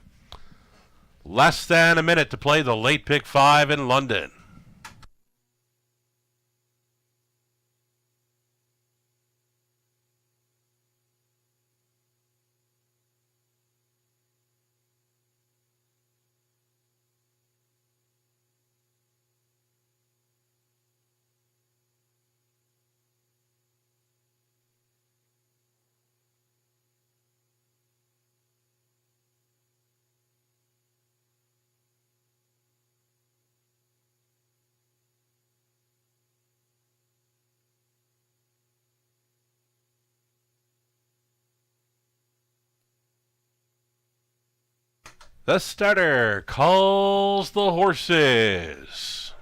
Less than a minute to play the late pick 5 in London. The starter calls the horses.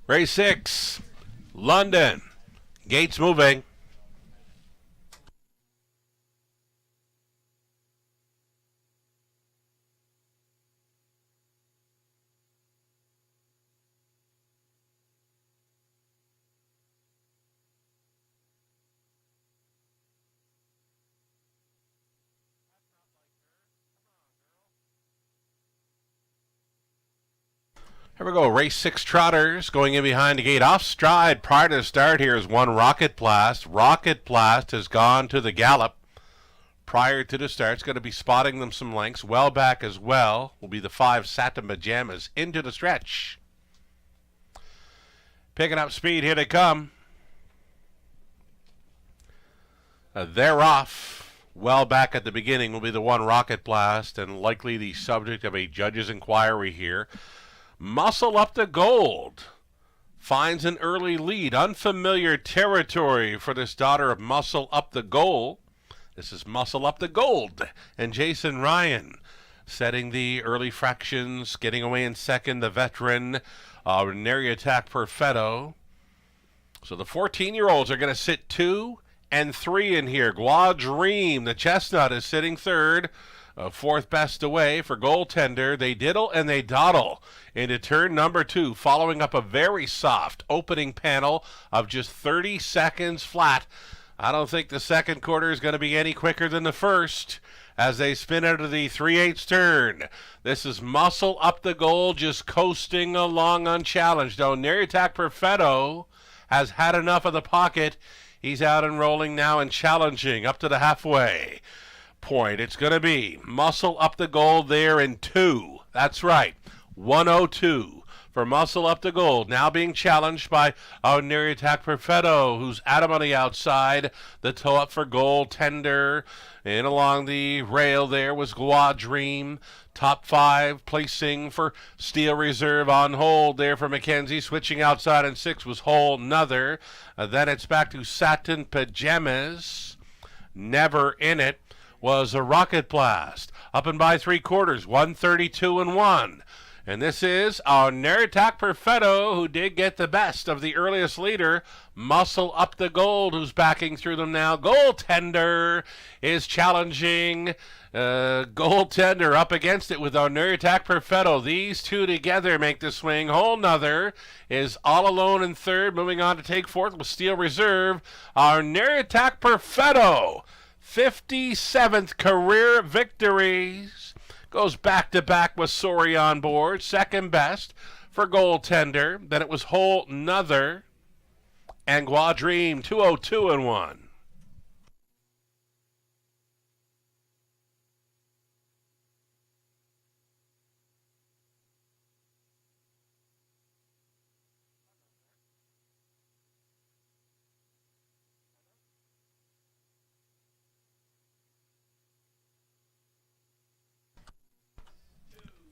Race 6, London. Gates moving. Here we go, race 6 trotters going in behind the gate. Off stride prior to the start here is one Rocket Blast. Rocket Blast has gone to the gallop prior to the start. It's going to be spotting them some lengths. Well back as well will be the 5 Satin Pajamas into the stretch. Picking up speed, here they come. They're off. Well back at the beginning will be the one Rocket Blast, and likely the subject of a judge's inquiry here. Muscle Up the Gold finds an early lead. Unfamiliar territory for this daughter of Muscle Up the Gold. This is Muscle Up the Gold. And Jason Ryan setting the early fractions, getting away in second, the veteran, Nary Attack Perfetto. So the 14-year-olds are going to sit 2 and 3 in here. Gua Dream, the chestnut, is sitting third. Fourth best away for Goaltender. They diddle and they dawdle into turn number 2, following up a very soft opening panel of just 30 seconds flat. I don't think the second quarter is going to be any quicker than the first as they spin out of the 3/8 turn. This is Muscle Up the Gold, just coasting along unchallenged. Though Nary Attack Perfetto has had enough of the pocket. He's out and rolling now and challenging up to the halfway point. It's going to be Muscle Up the Gold there in 2. That's right, 102 for Muscle Up the Gold. Now being challenged by Nary Attack Perfetto, who's Adam on the outside. The toe up for Goaltender. And along the rail there was Gua Dream. Top 5 placing for Steel Reserve on hold there for Mackenzie. Switching outside in 6 was Whole Nother. Then it's back to Satin Pajamas. Never in it was a Rocket Blast. Up and by 3/4, 132 and 1. And this is our Nary Attack Perfetto, who did get the best of the earliest leader, Muscle Up the Gold, who's backing through them now. Goaltender is challenging. Goaltender up against it with our Nary Attack Perfetto. These two together make the swing. Whole Nother is all alone in third, moving on to take fourth with Steel Reserve. Our Nary Attack Perfetto, 57th career victories. Goes back-to-back with Sori on board. Second best for Goaltender. Then it was Whole Nother and Gua Dream, 202 and 1.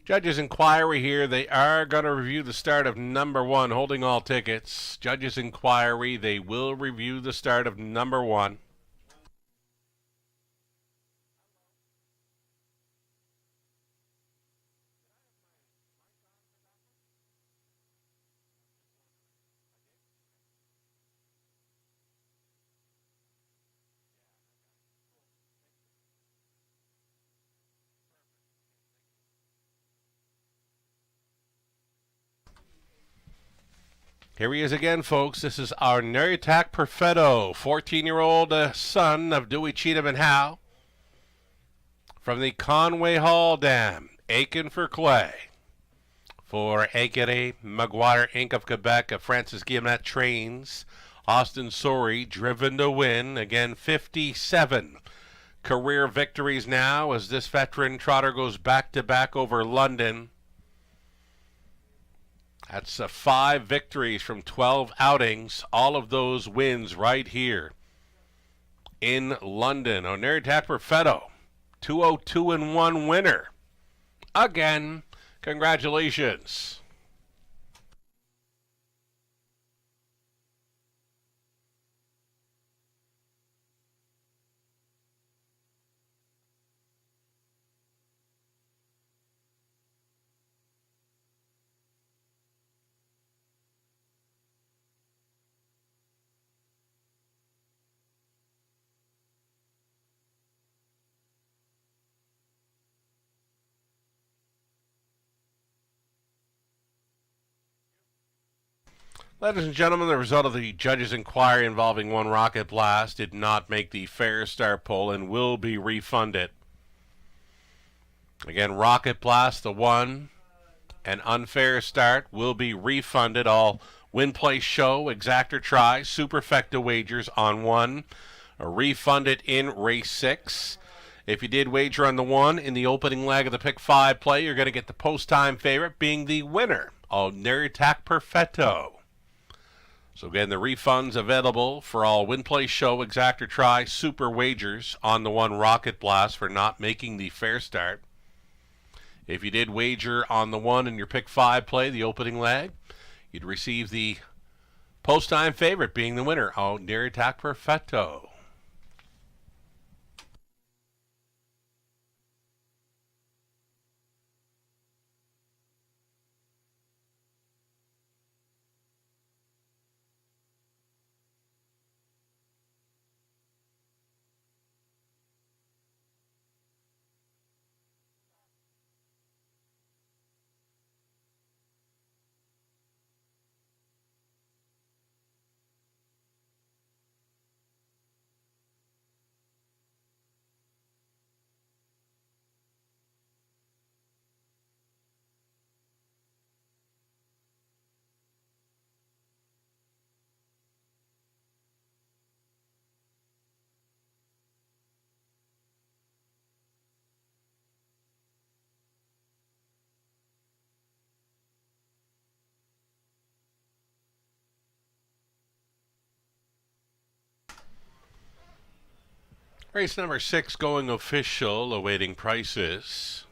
Judges' inquiry here. They are going to review the start of number 1, holding all tickets. Judges' inquiry. They will review the start of number 1. Here he is again, folks. This is our Neritak Perfetto, 14-year-old son of Dewey, Cheatham, and Howe, from the Conway Hall Dam, Aiken for Clay. For Aguirre, Maguire, Inc. of Quebec, Francis Guillemet Trains, Austin Sorey, driven to win, again 57 career victories now as this veteran trotter goes back-to-back over London. That's 5 victories from 12 outings, all of those wins right here in London. Neritak Perfetto, 202-1 winner. Again, congratulations. Ladies and gentlemen, the result of the judge's inquiry involving one Rocket Blast did not make the fair start poll and will be refunded. Again, Rocket Blast, the one, an unfair start, will be refunded. All win, play, show, exactor try, superfecta wagers on one are refunded in race 6. If you did wager on the one in the opening leg of the pick 5 play, you're going to get the post-time favorite being the winner of Neritak Perfetto. So again, the refunds available for all win, play, show, exactor try, super wagers on the one Rocket Blast for not making the fair start. If you did wager on the one in your pick 5 play, the opening leg, you'd receive the post-time favorite being the winner of Neritak Perfetto. Race number 6 going official, awaiting prices.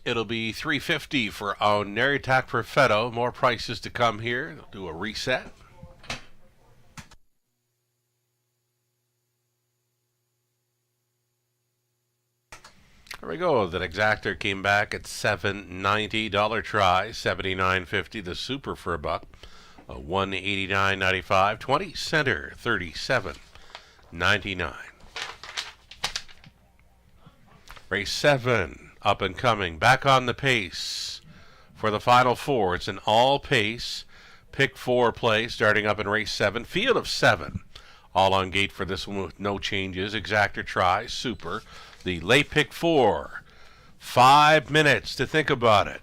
It'll be $350 for our Neritak Perfetto. More prices to come here. They'll do a reset. There we go. That exactor came back at $790. Dollar try, $79.50. The super for a buck, $189.95. 20 center, $37.99. Race 7, up and coming, back on the pace for the final 4. It's an all-pace pick 4 play starting up in race 7. Field of 7. All on gate for this one with no changes. Exactor try, super. The late pick 4. 5 minutes to think about it.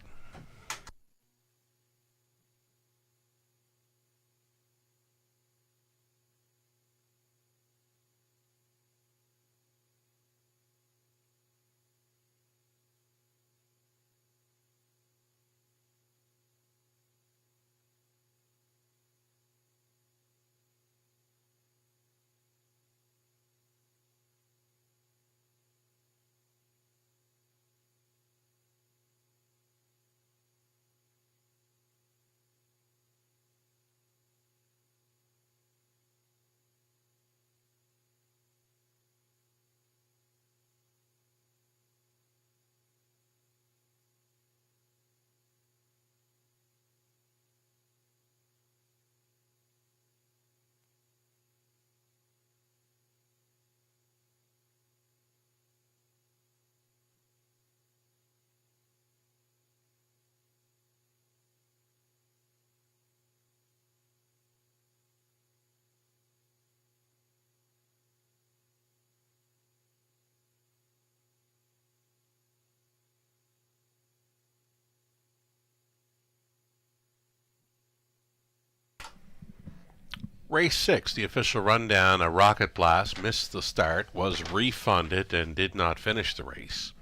Race 6, the official rundown, a Rocket Blast missed the start, was refunded, and did not finish the race.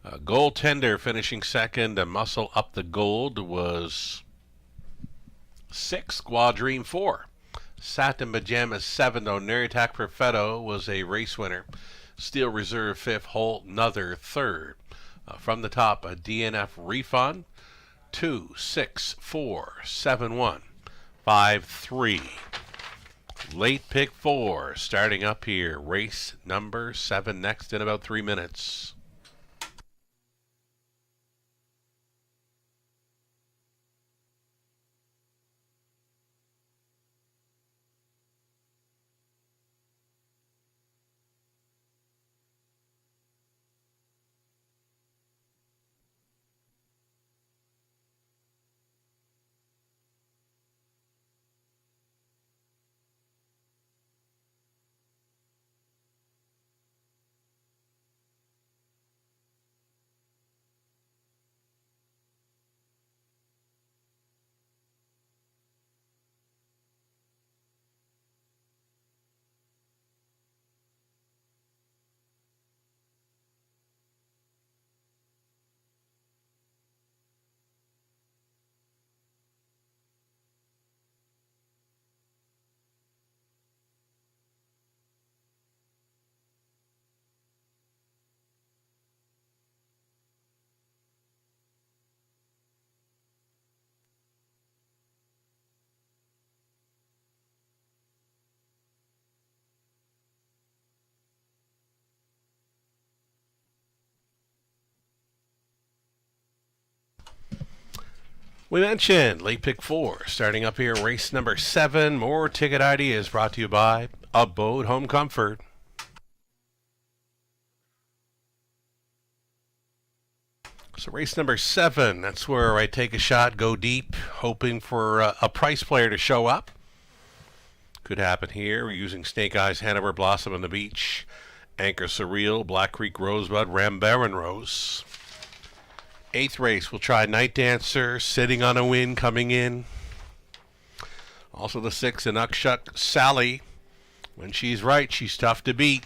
Goaltender finishing second, a Muscle Up the Gold was 6, Squadrine 4. Satin Pajamas 7, though Neritak Perfetto was a race winner. Steel Reserve 5th, Holt Nother 3rd. From the top, a DNF refund, 2, 6, 4, 7, 1, 5, 3. Late pick 4, starting up here. Race number 7 next in about 3 minutes. We mentioned late pick 4, starting up here, race number 7. More ticket ideas brought to you by Abode Home Comfort. So race number 7, that's where I take a shot, go deep, hoping for a price player to show up. Could happen here. We're using Snake Eyes, Hanover Blossom on the Beach, Anchor Surreal, Black Creek Rosebud, Rambaran Rose. 8th race, we'll try Night Dancer, Sitting on a Win coming in. Also the 6, Inukshuk Sally. When she's right, she's tough to beat.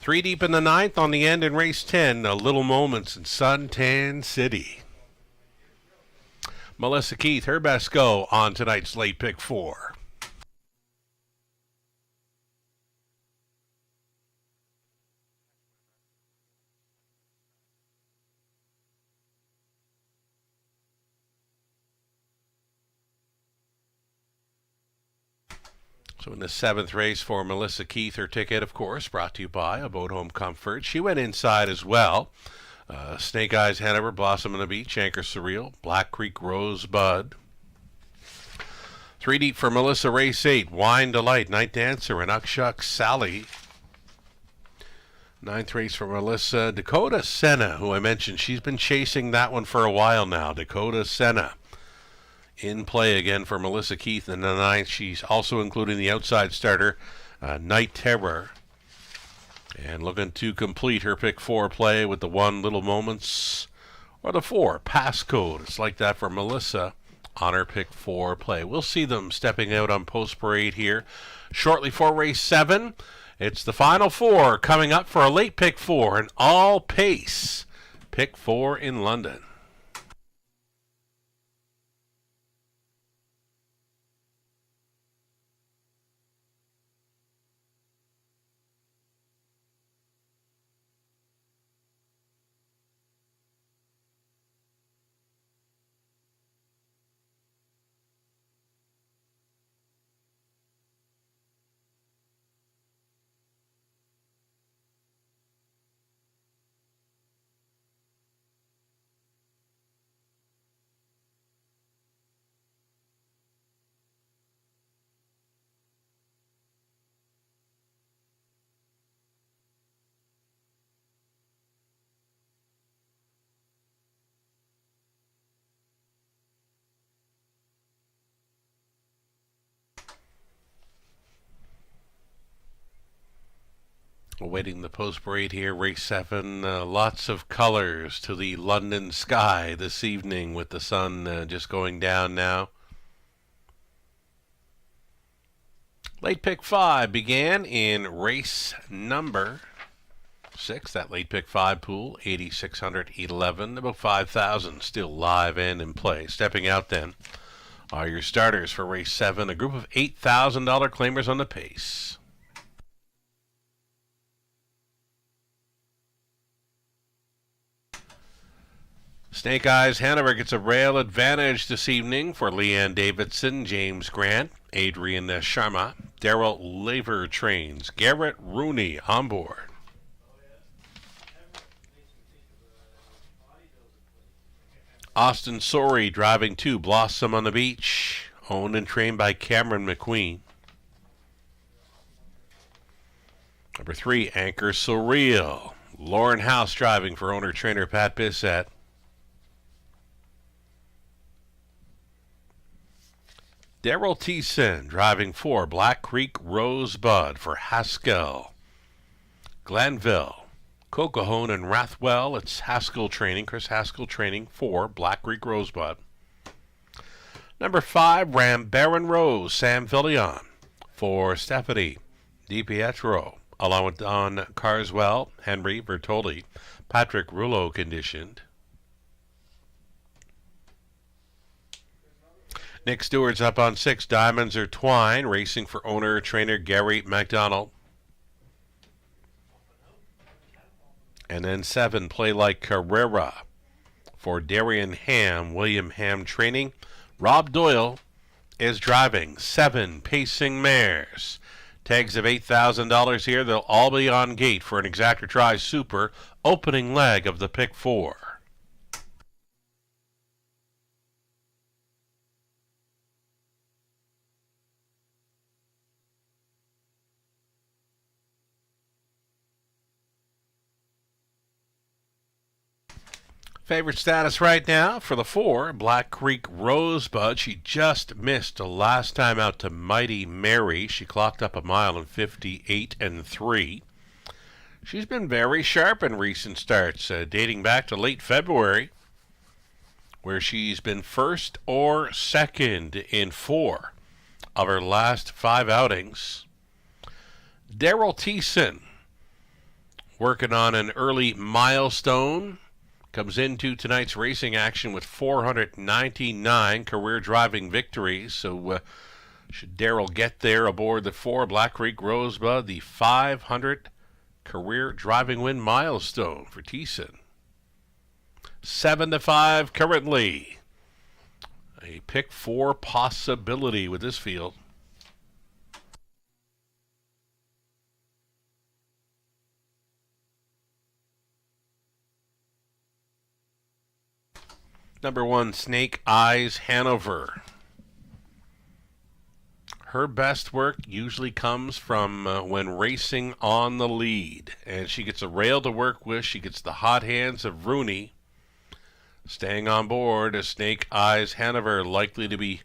3 deep in the 9th on the end in race 10, Little Moments in Suntan City. Melissa Keith, her best go on tonight's late pick 4. So in the 7th race for Melissa Keith, her ticket, of course, brought to you by Abode Home Comfort. She went inside as well. Snake Eyes, Hanover, Blossom on the Beach, Anchor Surreal, Black Creek Rosebud. 3 deep for Melissa, race 8, Wine Delight, Night Dancer, and Inukshuk Sally. 9th race for Melissa, Dakota Senna, who I mentioned. She's been chasing that one for a while now. Dakota Senna in play again for Melissa Keith in the 9th. She's also including the outside starter, Night Terror. And looking to complete her pick 4 play with the 1, Little Moments, or the 4, Passcode. It's like that for Melissa on her pick 4 play. We'll see them stepping out on Post Parade here shortly for race 7. It's the final 4 coming up for a late pick 4, an all pace pick 4 in London. Awaiting the post parade here, race 7. Lots of colors to the London sky this evening with the sun just going down now. Late pick 5 began in race number 6. That late pick 5 pool, 8,611. About 5,000 still live and in play. Stepping out then are your starters for race 7. A group of $8,000 claimers on the pace. Snake Eyes Hanover gets a rail advantage this evening for Leanne Davidson, James Grant, Adrian Sharma, Daryl Laver trains, Garrett Rooney on board. Austin Sorey driving 2, Blossom on the Beach, owned and trained by Cameron McQueen. Number 3, Anchor Surreal, Lauren House driving for owner-trainer Pat Bissett. Daryl Thiessen driving 4, Black Creek Rosebud for Haskell. Glanville, Cocohone and Rathwell. It's Haskell training, Chris Haskell training 4, Black Creek Rosebud. Number 5, Baron Rose, Sam Villion for Stephanie DiPietro, along with Don Carswell, Henry Bertoli, Patrick Rouleau conditioned. Nick Stewart's up on 6, Diamonds Are Twine, racing for owner-trainer Gary McDonald. And then 7, Play Like Carrera for Darian Ham, William Ham training. Rob Doyle is driving 7 Pacing Mares. Tags of $8,000 here. They'll all be on gate for an Exactor Try Super opening leg of the pick 4. Favorite status right now for the 4, Black Creek Rosebud. She just missed the last time out to Mighty Mary. She clocked up 1 mile in 58 3. She's been very sharp in recent starts, dating back to late February, where she's been first or second in 4 of her last 5 outings. Daryl Thiessen working on an early milestone. Comes into tonight's racing action with 499 career driving victories. So should Daryl get there aboard the 4, Black Creek Rosebud, the 500 career driving win milestone for Thiessen. 7-5 currently. A pick 4 possibility with this field. Number 1, Snake Eyes Hanover. Her best work usually comes from when racing on the lead. And she gets a rail to work with. She gets the hot hands of Rooney. Staying on board as Snake Eyes Hanover, likely to be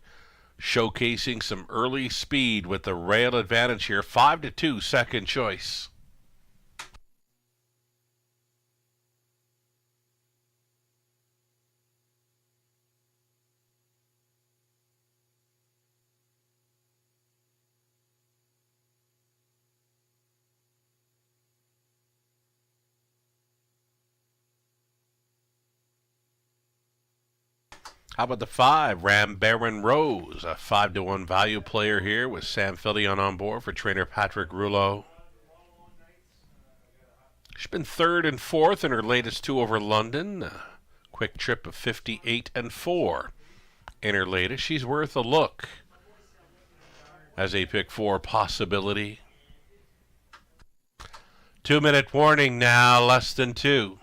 showcasing some early speed with the rail advantage here. 5-2 second choice. How about the 5, Baron Rose, a 5-1 value player here with Sam Fillion on board for trainer Patrick Rouleau. She's been 3rd and 4th in her latest 2 over London. A quick trip of 58 4 in her latest. She's worth a look as a pick 4 possibility. 2-minute warning now, less than 2.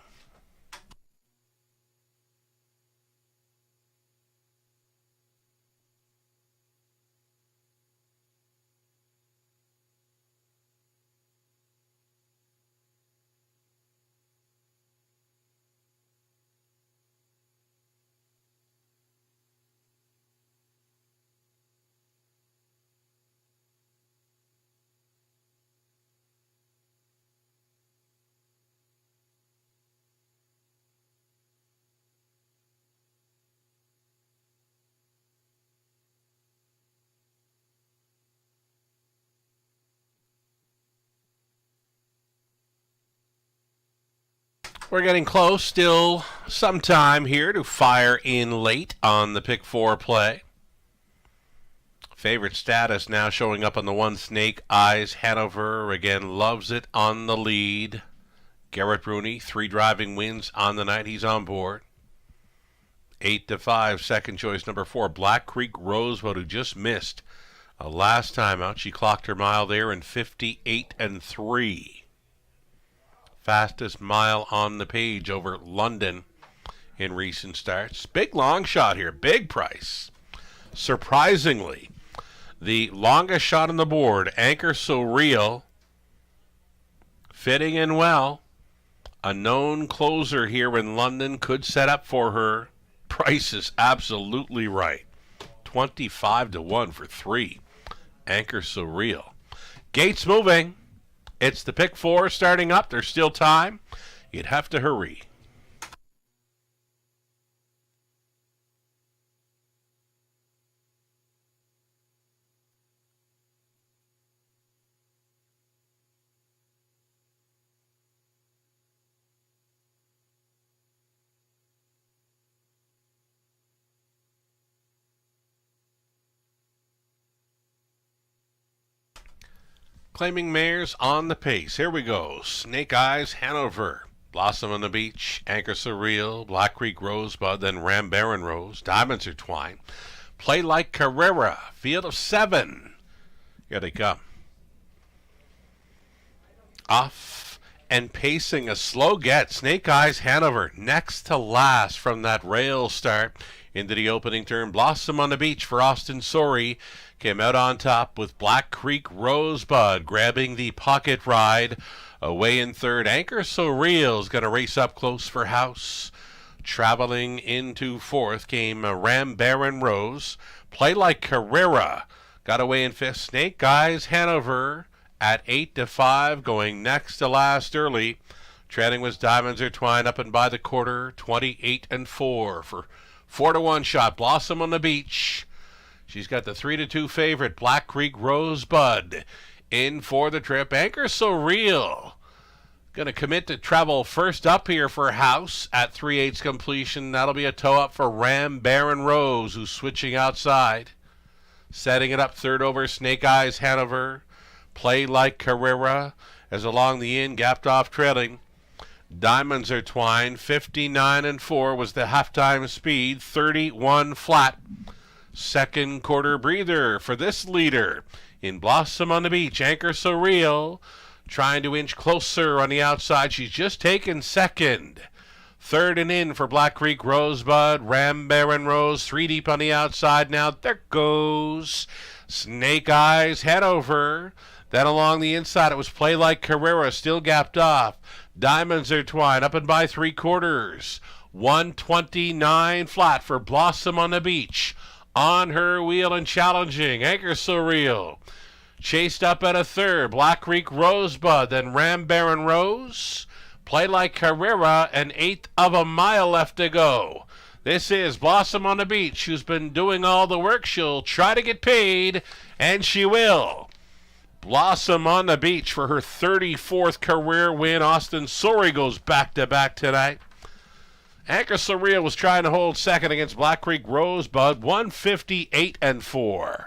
We're getting close. Still some time here to fire in late on the pick four play. Favorite status now showing up on the one. Snake Eyes Hanover again loves it on the lead. Garrett Bruni, 3 driving wins on the night. He's on board. 8-5, second choice number 4, Black Creek Rosebud, who just missed a last time out. She clocked her mile there in 58-3. Fastest mile on the page over London in recent starts. Big long shot here, big price. Surprisingly, the longest shot on the board, Anchor So Real, fitting in well. A known closer here in London could set up for her. Price is absolutely right. 25-1 for 3. Anchor So Real. Gates moving. It's the pick 4 starting up. There's still time. You'd have to hurry. Claiming mares on the pace. Here we go. Snake Eyes Hanover. Blossom on the Beach. Anchor So Real. Black Creek Rosebud. Then Ram Baron Rose. Diamonds Are Twine. Play Like Carrera. Field of 7. Here they come. Off and pacing. A slow get. Snake Eyes Hanover. Next to last from that rail start into the opening turn. Blossom on the Beach for Austin Sorey. Came out on top with Black Creek Rosebud grabbing the pocket ride. Away in third. Anchor So Real is going to race up close for House. Traveling into fourth came Ram Baron Rose. Play Like Carrera got away in fifth. Snake Eyes Hanover at 8-5, going next to last early. Treading was Diamonds Are Twine up and by the quarter. 28-4 for 4-1 shot. Blossom on the Beach. She's got the 3-2 favorite, Black Creek Rosebud, in for the trip. Anchor So Real going to commit to travel first up here for House at 3/8 completion. That'll be a toe up for Ram Baron Rose, who's switching outside. Setting it up third over Snake Eyes Hanover. Play Like Carrera as along the in, gapped off trailing. Diamonds Are Twine, 59-4 was the halftime speed, 31 flat. Second quarter breather for this leader in Blossom on the Beach. Anchor So Real trying to inch closer on the outside. She's just taken second. Third and in for Black Creek Rosebud. Ram Baron Rose 3 deep on the outside now. There goes Snake Eyes Hanover. Then along the inside it was Play Like Carrera, still gapped off. Diamonds Are Twine up and by 3/4. 129 flat for Blossom on the Beach. On her wheel and challenging. Anchor So Real. Chased up at a third. Black Creek Rosebud. Then Ram Baron Rose. Play Like Carrera. An 1/8 of a mile left to go. This is Blossom on the Beach, who's been doing all the work. She'll try to get paid, and she will. Blossom on the Beach for her 34th career win. Austin Sorey goes back-to-back tonight. Anchor So Real was trying to hold second against Black Creek Rosebud, 158-4.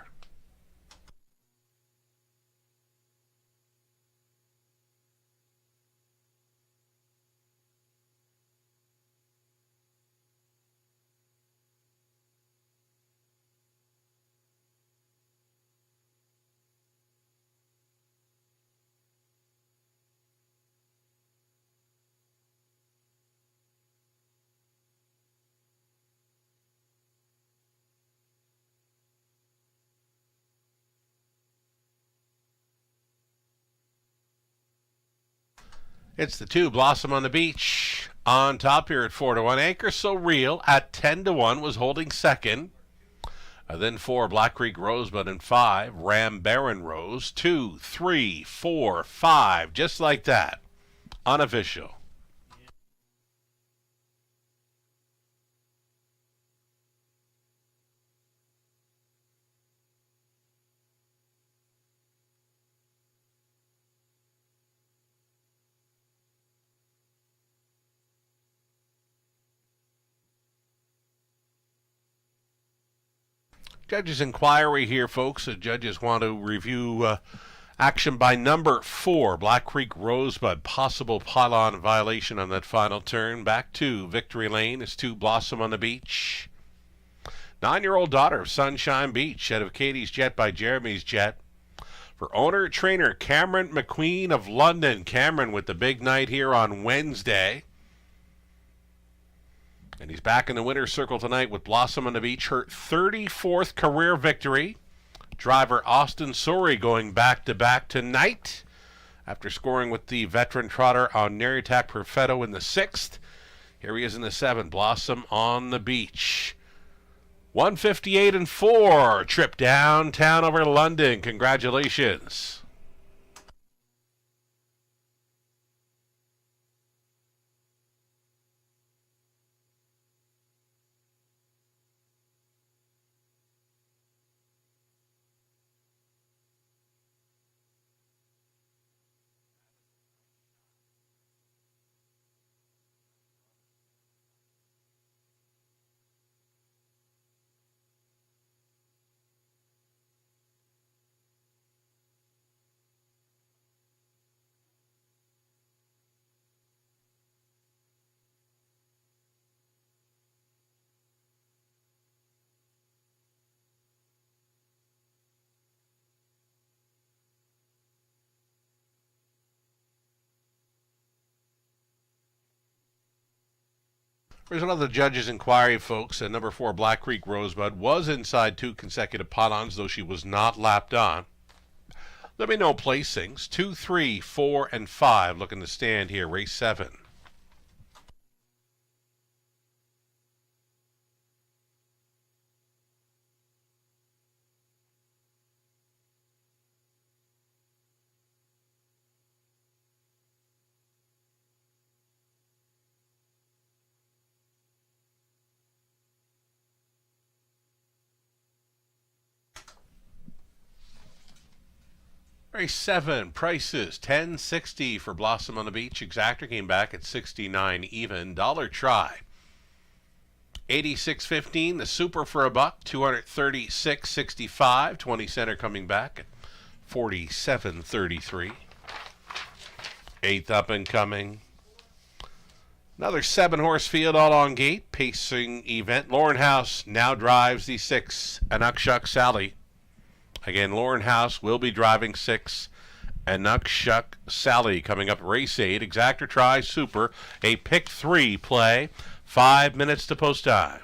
It's the 2, Blossom on the Beach. On top here at 4-1. Anchor So Real at 10-1 was holding second. Then 4, Black Creek Rosebud, and 5, Ram Baron Rose. 2, 3, 4, 5, just like that. Unofficial. Judge's inquiry here, folks. The judges want to review action by number 4, Black Creek Rosebud. Possible pylon violation on that final turn. Back to Victory Lane is 2, Blossom on the Beach. 9-year-old daughter of Sunshine Beach, out of Katie's Jet by Jeremy's Jet. For owner-trainer Cameron McQueen of London. Cameron with the big night here on Wednesday. And he's back in the winner's circle tonight with Blossom on the Beach, her 34th career victory. Driver Austin Sorey going back-to-back tonight after scoring with the veteran trotter on Neritak Perfetto in the 6th. Here he is in the 7th, Blossom on the Beach. 158 and 4, trip downtown over London. Congratulations. There's another judge's inquiry, folks. Number 4, Black Creek Rosebud was inside 2 consecutive pylons, though she was not lapped on. Let me know placings. 2, 3, 4, and 5 looking to stand here. Race 7. Race 7, prices $10.60 for Blossom on the Beach. Exactor came back at 69 even. Dollar try. $86.15. The Super for $1. $236.65. 20 center coming back at $47.33. 8th up and coming. Another 7-horse field all on gate. Pacing event. Lauren House now drives the 6, Anukshuk Sally. Again, Lauren House will be driving 6, Anukshuk Sally coming up race 8. Exactor try Super, a pick 3 play. 5 minutes to post time.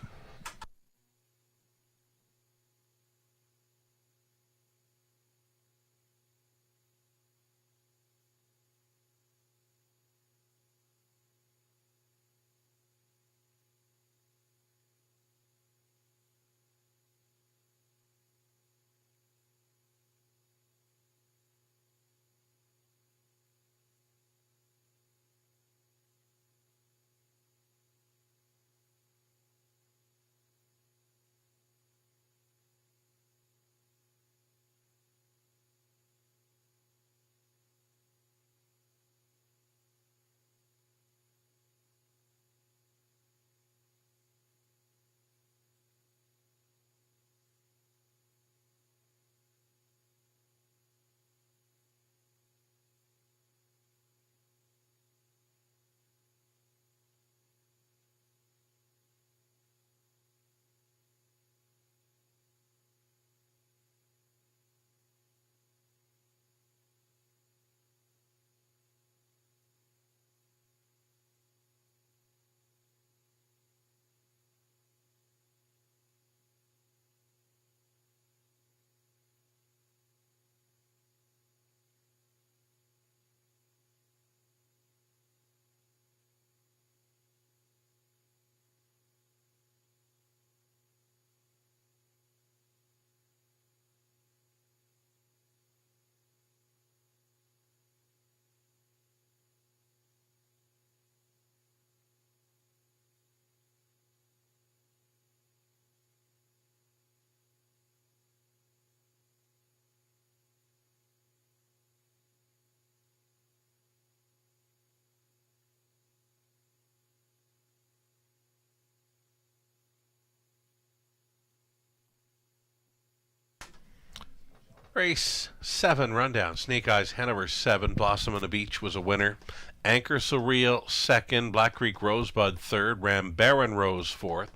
Race 7 rundown. Snake Eyes Hanover 7. Blossom on the Beach was a winner. Anchor Surreal second. Black Creek Rosebud third. Ram Baron Rose fourth.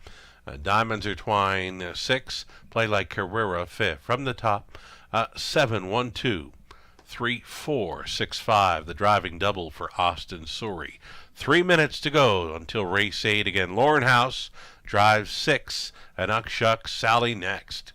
Diamonds Are Twine 6. Play Like Carrera fifth. From the top, 7 1 2 3 4 6 5. The driving double for Austin Surrey. 3 minutes to go until race 8 again. Lauren House drives 6. And Uckchuck Sally next.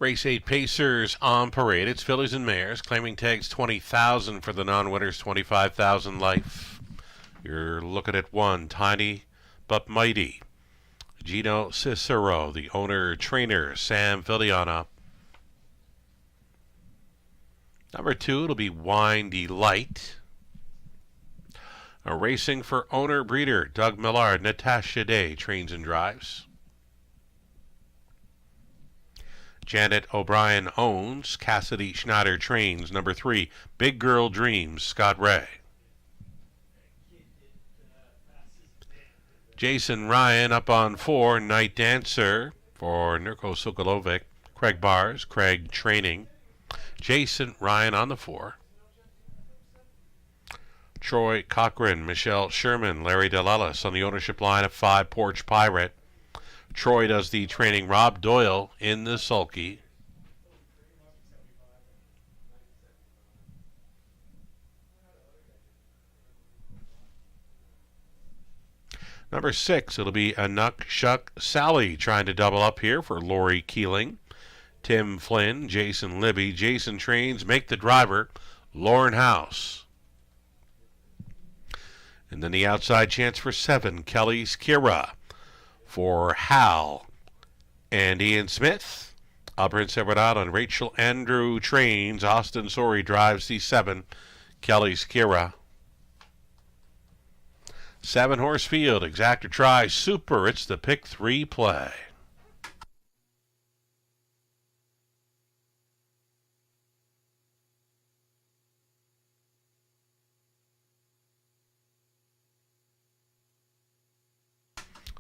Race 8 Pacers on parade. It's fillies and mares. Claiming tags 20,000 for the non-winners, 25,000 life. You're looking at 1, Tiny but Mighty. Gino Cicero, the owner-trainer, Sam Filiana. Number 2, it'll be Wine Delight. Racing for owner-breeder, Doug Millard. Natasha Day trains and drives. Janet O'Brien owns. Cassidy Schneider trains. Number 3, Big Girl Dreams, Scott Ray. Jason Ryan up on 4, Night Dancer for Nurko Sokolovic. Craig Bars, Craig training. Jason Ryan on the 4. Troy Cochran, Michelle Sherman, Larry Delalis on the ownership line of 5, Porch Pirate. Troy does the training. Rob Doyle in the sulky. Number 6, it'll be Anuk Shuck Sally trying to double up here for Lori Keeling. Tim Flynn, Jason Libby. Jason trains, Make the Driver, Lauren House. And then the outside chance for 7, Kelly's Kira for Hal and Ian Smith. Albert Several and Rachel Andrew trains. Austin Sori drives the 7, Kelly's Kira. 7 horse field, Exactor Try Super. It's the pick 3 play.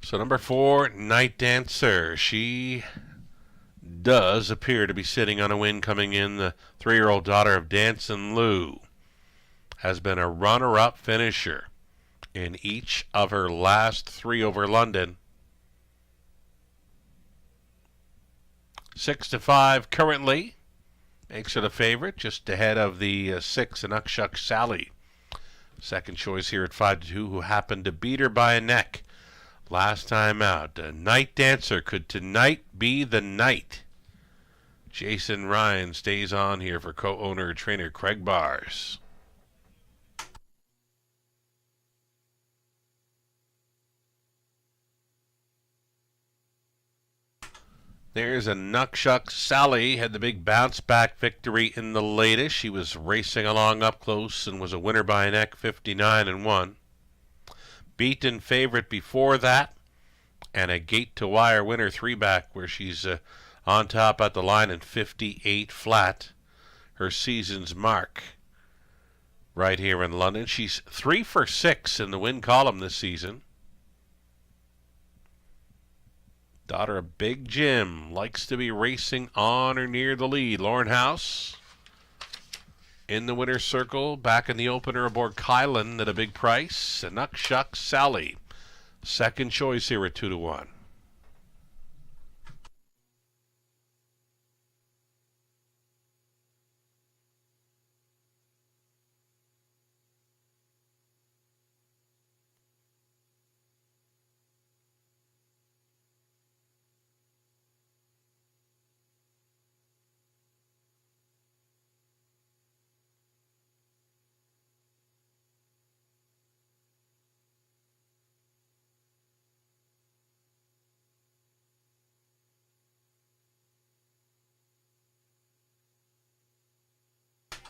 So number 4, Night Dancer. She does appear to be sitting on a win coming in. The 3-year-old daughter of Dancin' Lou has been a runner-up finisher in each of her last 3 over London. 6-5 currently. Makes her the favorite, just ahead of the 6, Anuk Sally. Second choice here at 5-2, who happened to beat her by a neck last time out. Night Dancer, could tonight be the night? Jason Ryan stays on here for co-owner trainer Craig Bars. There's Anuk Sally, had the big bounce back victory in the latest. She was racing along up close and was a winner by a neck, 59-1. Beaten favorite before that, and a gate-to-wire winner 3-back where she's on top at the line in 58 flat. Her season's mark right here in London. She's 3 for 6 in the win column this season. Daughter of Big Jim, likes to be racing on or near the lead. Lauren House in the winner's circle, back in the opener aboard Kylan at a big price. Anuk Sally, second choice here at 2-1.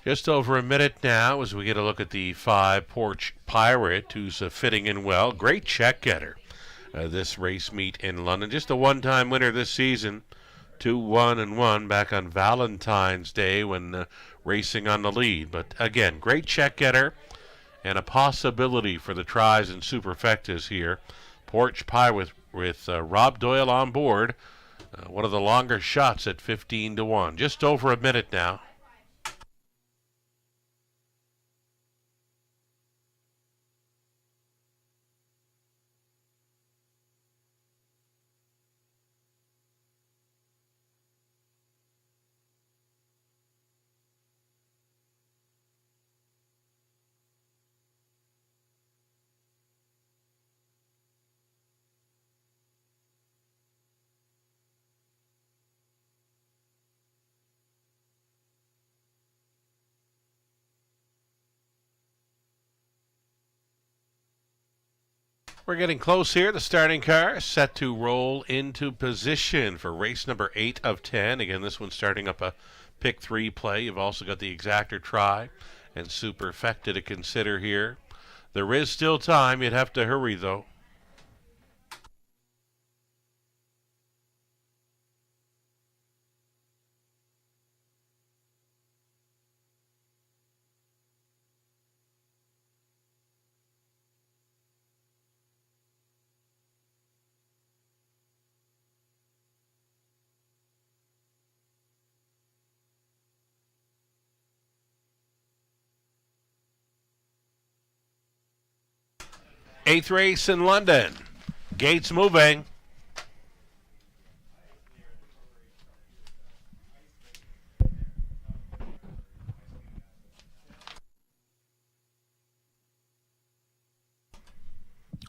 Just over a minute now as we get a look at the 5, Porch Pirate, who's fitting in well. Great check getter this race meet in London. Just a one-time winner this season, 2-1-1 back on Valentine's Day when racing on the lead. But again, great check getter and a possibility for the tries and superfectas here. Porch Pirate with Rob Doyle on board. One of the longer shots at 15-1. Just over a minute now. We're getting close here. The starting car set to roll into position for race number 8 of 10. Again, this one's starting up a pick 3 play. You've also got the exactor try and superfecta to consider here. There is still time. You'd have to hurry, though. Eighth race in London. Gates moving.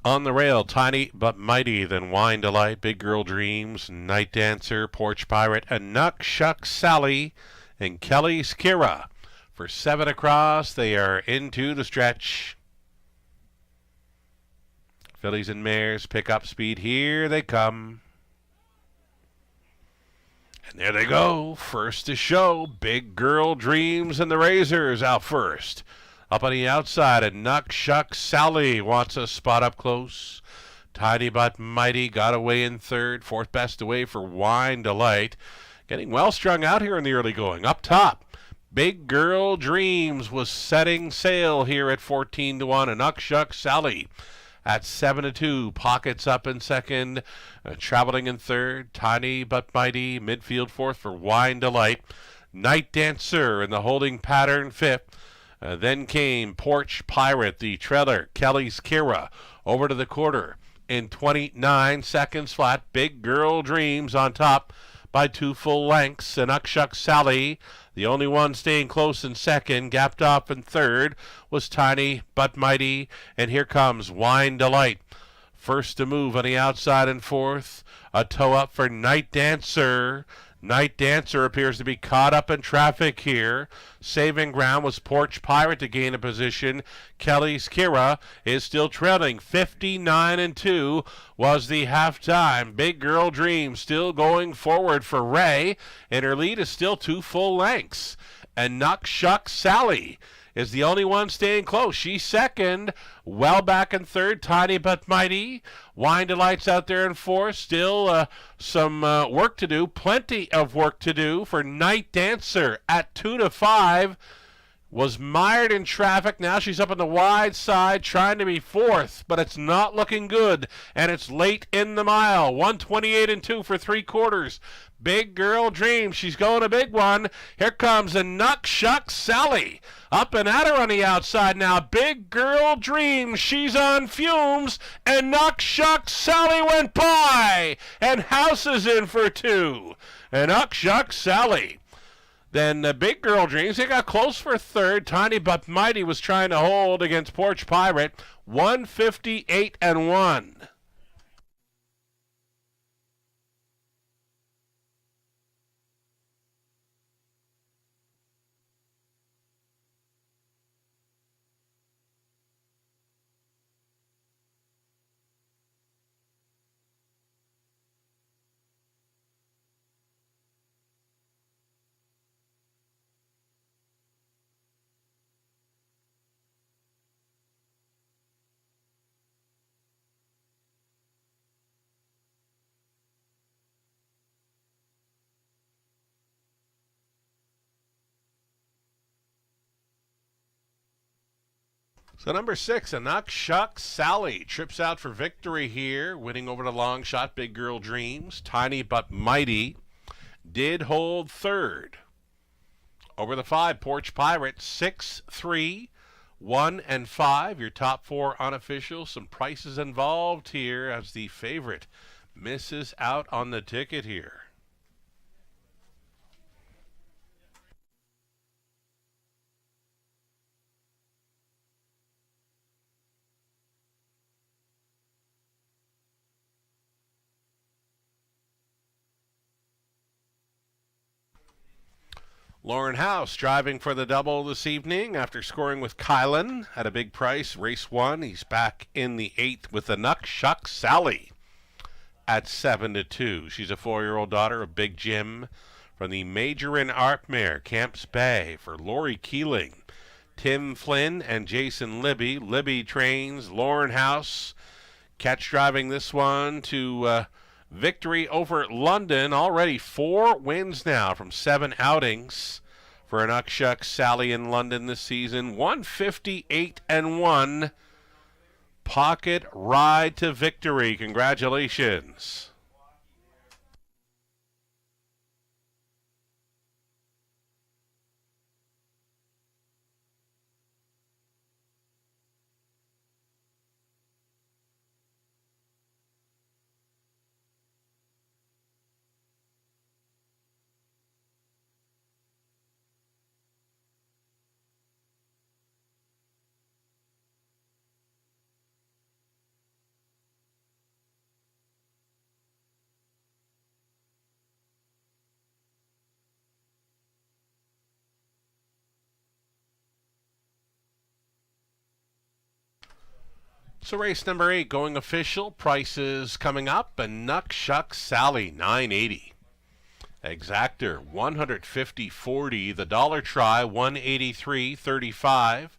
On the rail, Tiny but Mighty, then Wine Delight, Big Girl Dreams, Night Dancer, Porch Pirate, and Nuck Shuck Sally, and Kelly's Kira. For 7 across, they are into the stretch. Fillies and mares pick up speed. Here they come. And there they go. First to show. Big Girl Dreams and the Razors out first. Up on the outside, and Nuck Shuck Sally wants a spot up close. Tidy but Mighty got away in third. Fourth best away for Wine Delight. Getting well strung out here in the early going. Up top, Big Girl Dreams was setting sail here at 14-1. And Nuck Shuck Sally at 7-2. Pockets up in second. Traveling in third. Tiny but Mighty. Midfield fourth for Wine Delight. Night Dancer in the holding pattern fifth. Then came Porch Pirate, the trailer, Kelly's Kira, over to the quarter in 29 seconds flat. Big Girl Dreams on top by 2 full lengths. And Nuck Shuck Sally, the only one staying close in second, gapped off in third, was Tiny but Mighty. And here comes Wine Delight. First to move on the outside in fourth. A toe up for Night Dancer. Night Dancer appears to be caught up in traffic here. Saving ground was Porch Pirate to gain a position. Kelly's Kira is still trailing. 59-2 was the halftime. Big Girl Dream still going forward for Ray, and her lead is still 2 full lengths. And Nuck Shuck Sally is the only one staying close. She's second. Well back in third, Tiny but Mighty. Wine Delight's out there in fourth. Still some work to do. Plenty of work to do for Night Dancer at 2-5. Was mired in traffic. Now she's up on the wide side trying to be fourth, but it's not looking good, and it's late in the mile. 128-2 for 3/4. Big Girl Dream, she's going a big one. Here comes a Nuck Shuck Sally. Up and at her on the outside now. Big Girl Dream, she's on fumes, and Nuck Shuck Sally went by, and House is in for 2. And Nuck Shuck Sally. Then Big Girl Dreams, they got close for third. Tiny but Mighty was trying to hold against Porch Pirate. 158-1. So number 6, a Nuck Shuck Sally trips out for victory here, winning over the long shot Big Girl Dreams. Tiny but Mighty did hold third. Over the 5, Porch Pirate, 6, 3, 1, and 5. Your top 4 unofficial. Some prices involved here as the favorite misses out on the ticket here. Lauren House driving for the double this evening after scoring with Kylan at a big price. Race 1, he's back in the 8th with the Nuck Shuck Sally at 7-2. She's a 4-year-old daughter of Big Jim from the Majorin Art Mare, Camps Bay, for Lori Keeling, Tim Flynn, and Jason Libby. Libby trains Lauren House. Catch driving this one to victory over London. Already 4 wins now from 7 outings for an Uckshuck Sally in London this season. 158-1. Pocket ride to victory. Congratulations. So race number 8 going official. Prices coming up. And Nuck Shuck Sally, $9.80. Exactor, $150.40. The dollar try, $183.35.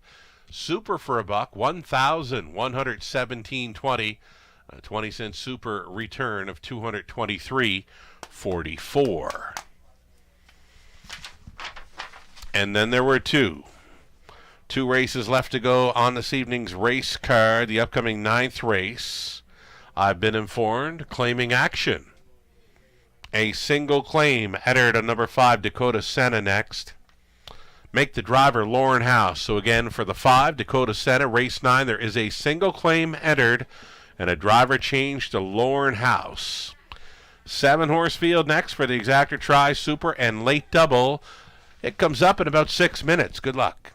Super for $1, $1,117.20. A 20-cent super return of $223.44. And then there were two races left to go on this evening's race card. The upcoming 9th race, I've been informed, claiming action. A single claim entered on number 5, Dakota Senna next. Make the driver Lauren House. So again, for the 5, Dakota Senna, race 9, there is a single claim entered and a driver change to Lauren House. 7-horse field next for the exactor try, super, and late double. It comes up in about 6 minutes. Good luck.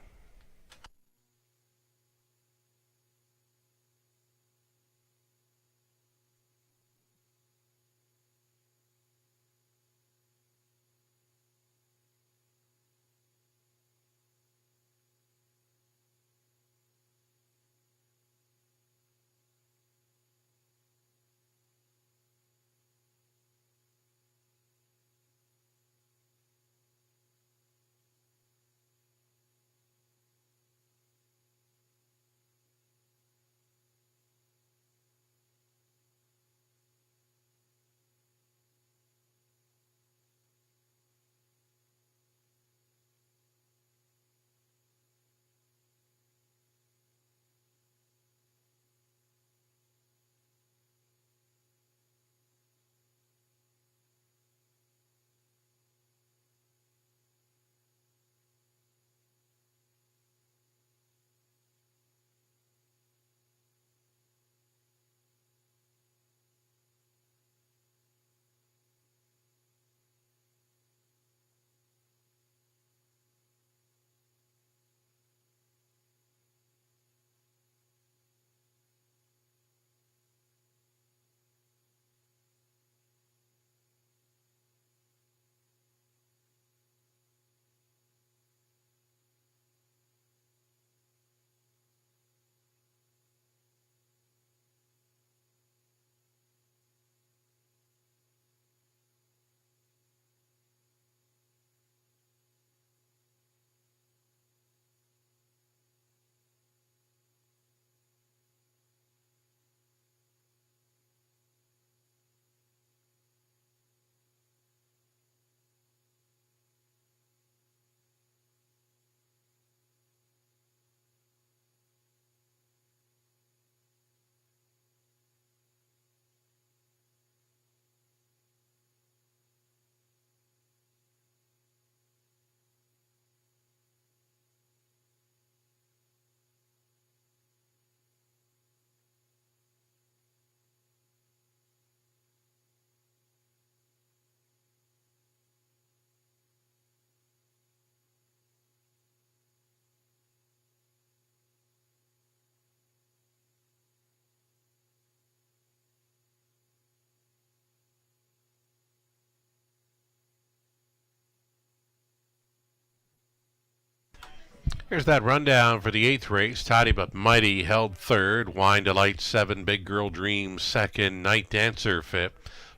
Here's that rundown for the 8th race. Tidy But Mighty held 3rd. Wine Delight 7. Big Girl Dream 2nd. Night Dancer 5th.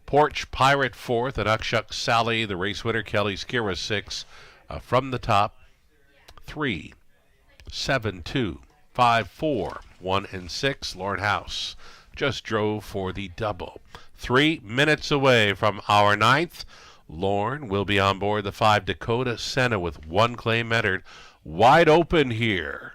Porch Pirate 4th. And Uckchuck Sally, the race winner. Kelly's Kira 6. From the top, 3, 7, 2, 5, 4, 1, and 6. Lord House just drove for the double. 3 minutes away from our 9th. Lorne will be on board the 5 Dakota Senna with 1 claim entered. Wide open here.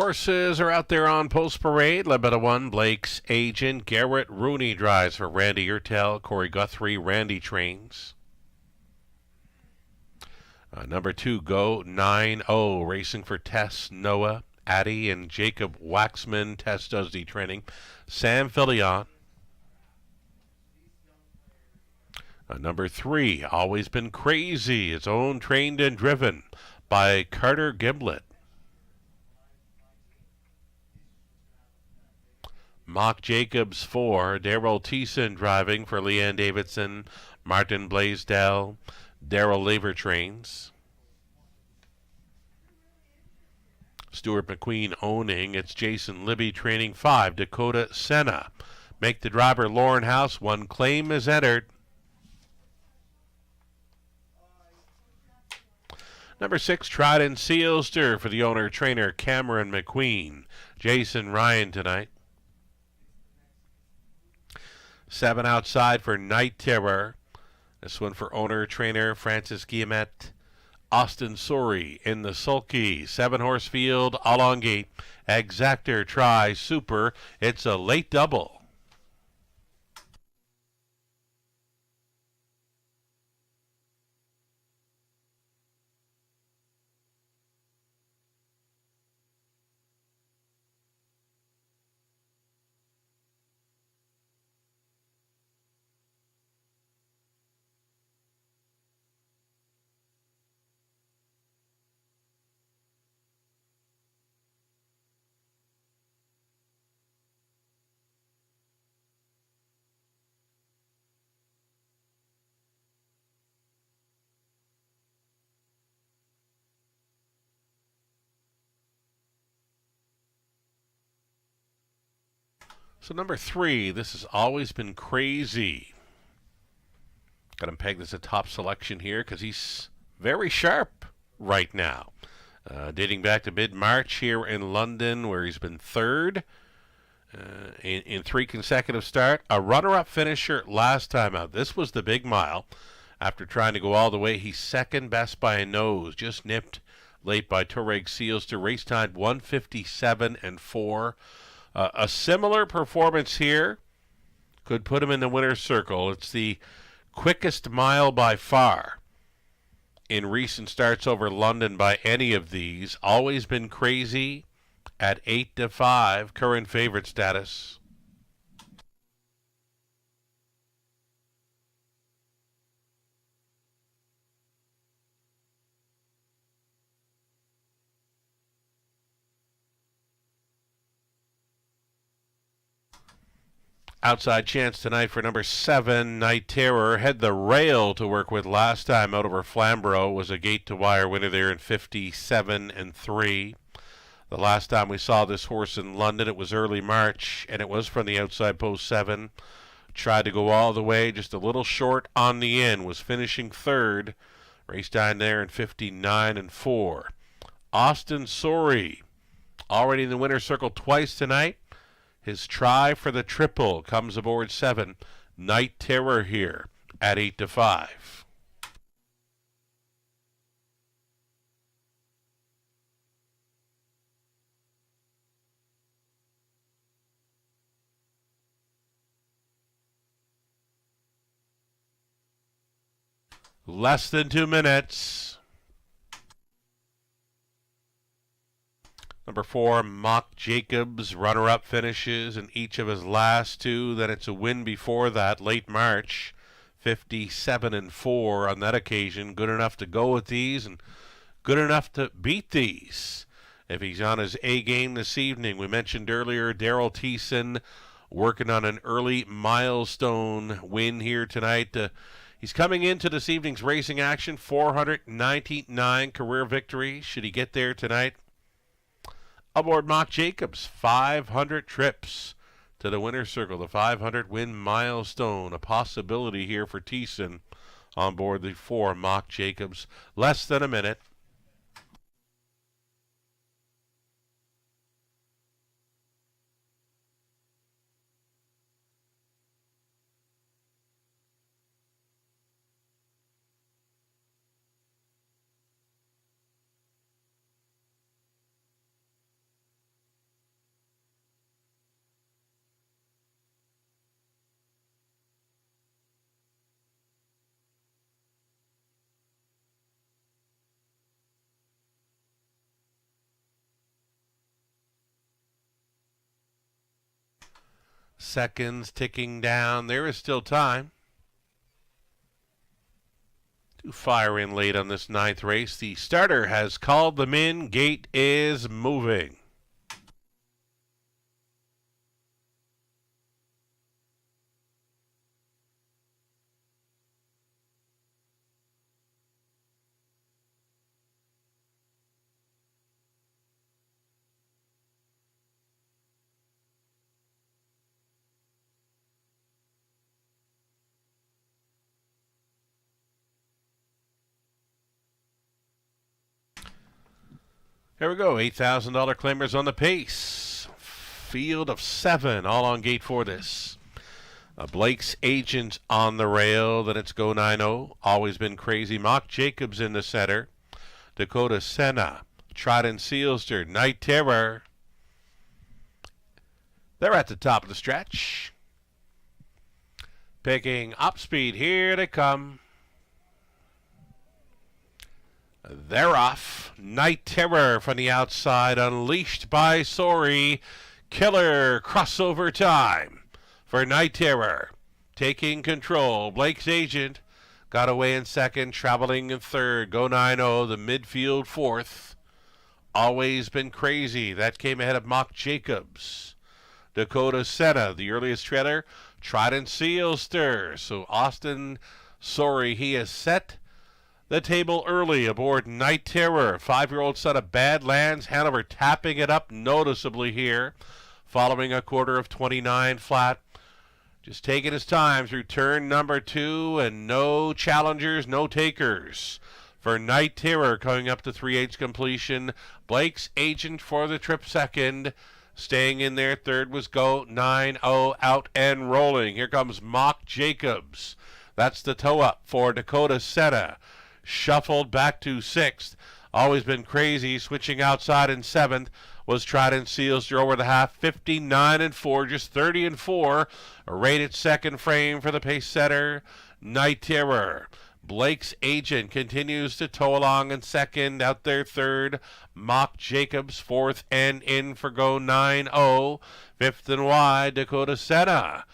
horses are out there on post parade. Led by the 1, Blake's agent Garrett Rooney drives for Randy Urtel. Corey Guthrie, Randy trains. Number 2, Go 9-0, racing for Tess Noah, Addie, and Jacob Waxman. Tess does the training. Sam Fillion. Number 3, Always Been Crazy. It's owned, trained, and driven by Carter Gimblett. Mock Jacobs 4, Daryl Thiessen driving for Leanne Davidson, Martin Blaisdell, Daryl Laver trains. Stuart McQueen owning. It's Jason Libby training 5, Dakota Senna. Make the driver Lauren House. 1 claim is entered. Number 6, Trident Sealster for the owner-trainer Cameron McQueen. Jason Ryan tonight. 7 outside for Night Terror. This one for owner-trainer Francis Guillemette. Austin Sori in the sulky. 7-horse field, Along Gate. Exactor Try Super. It's a late double. So number 3, This Has Always Been Crazy. Got him pegged as a top selection here because he's very sharp right now. Dating back to mid-March here in London, where he's been 3rd in 3 consecutive starts. A runner-up finisher last time out. This was the big mile. After trying to go all the way, he's 2nd best by a nose. Just nipped late by Torreg Sealster. Race time 1:57.4. A similar performance here could put him in the winner's circle. It's the quickest mile by far in recent starts over London by any of these. Always Been Crazy at 8-5, current favorite status. Outside chance tonight for number 7, Night Terror. Had the rail to work with last time out over Flamborough. Was a gate-to-wire winner there in 57-3. The last time we saw this horse in London, it was early March, and it was from the outside post 7. Tried to go all the way, just a little short on the end. Was finishing 3rd. Raced down there in 59-4. Austin Sori, already in the winner's circle twice tonight. His try for the triple comes aboard 7. Night Terror here at 8-5. Less than 2 minutes. Number 4, Mock Jacobs, runner-up finishes in each of his last 2. Then it's a win before that, late March, 57-4 on that occasion. Good enough to go with these and good enough to beat these. If he's on his A game this evening, we mentioned earlier Daryl Thiessen working on an early milestone win here tonight. He's coming into this evening's racing action, 499 career victory. Should he get there tonight? Aboard Mock Jacobs, 500 trips to the winner's circle, the 500 win milestone, a possibility here for Thiessen on board the 4 Mock Jacobs. Less than a minute. Seconds ticking down. There is still time to fire in late on this ninth race. The starter has called them in. Gate is moving. Here we go. $8,000 claimers on the pace. Field of 7, all on gate for this. Blake's Agent on the rail. Then it's Go 9-0. Always Been Crazy. Mock Jacobs in the center. Dakota Senna. Trident Sealster. Night Terror. They're at the top of the stretch. Picking up speed. Here they come. They're off. Night Terror from the outside, unleashed by Sori. Killer crossover time for Night Terror. Taking control. Blake's Agent got away in second, traveling in third. Go 9-0, the midfield fourth. Always Been Crazy. That came ahead of Mock Jacobs. Dakota Senna, the earliest treader. Trident Sealster. So Austin Sori, he is set the table early aboard Night Terror. 5-year-old son of Badlands. Hanover tapping it up noticeably here, following a quarter of 29 flat. Just taking his time through turn number 2, and no challengers, no takers for Night Terror coming up to 3/8 completion. Blake's Agent for the trip second. Staying in there, third was Go 9-0, out and rolling. Here comes Mock Jacobs. That's the toe up for Dakota Senna. Shuffled back to 6th. Always Been Crazy. Switching outside in 7th was Trident Sealster over the half. 59-4, just 30-4. Rated second frame for the pace setter, Night Terror. Blake's Agent continues to tow along in second. Out there third, Mock Jacobs. Fourth and in for Go 9-0. Fifth and wide, Dakota Senna.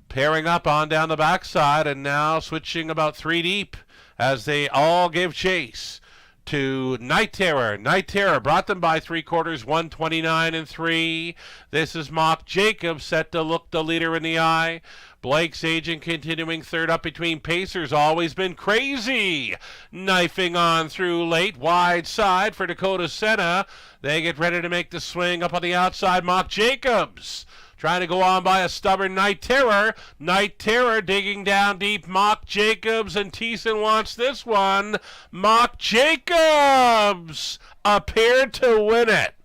Pairing up on down the backside, and now switching about 3 deep as they all give chase to Night Terror. Night Terror brought them by 3/4, 129-3. This is Mock Jacobs set to look the leader in the eye. Blake's Agent continuing third up between pacers. Always Been Crazy. Knifing on through late. Wide side for Dakota Senna. They get ready to make the swing up on the outside. Mock Jacobs trying to go on by a stubborn Night Terror. Night Terror digging down deep. Mock Jacobs, and Thiessen wants this one. Mock Jacobs appeared to win it.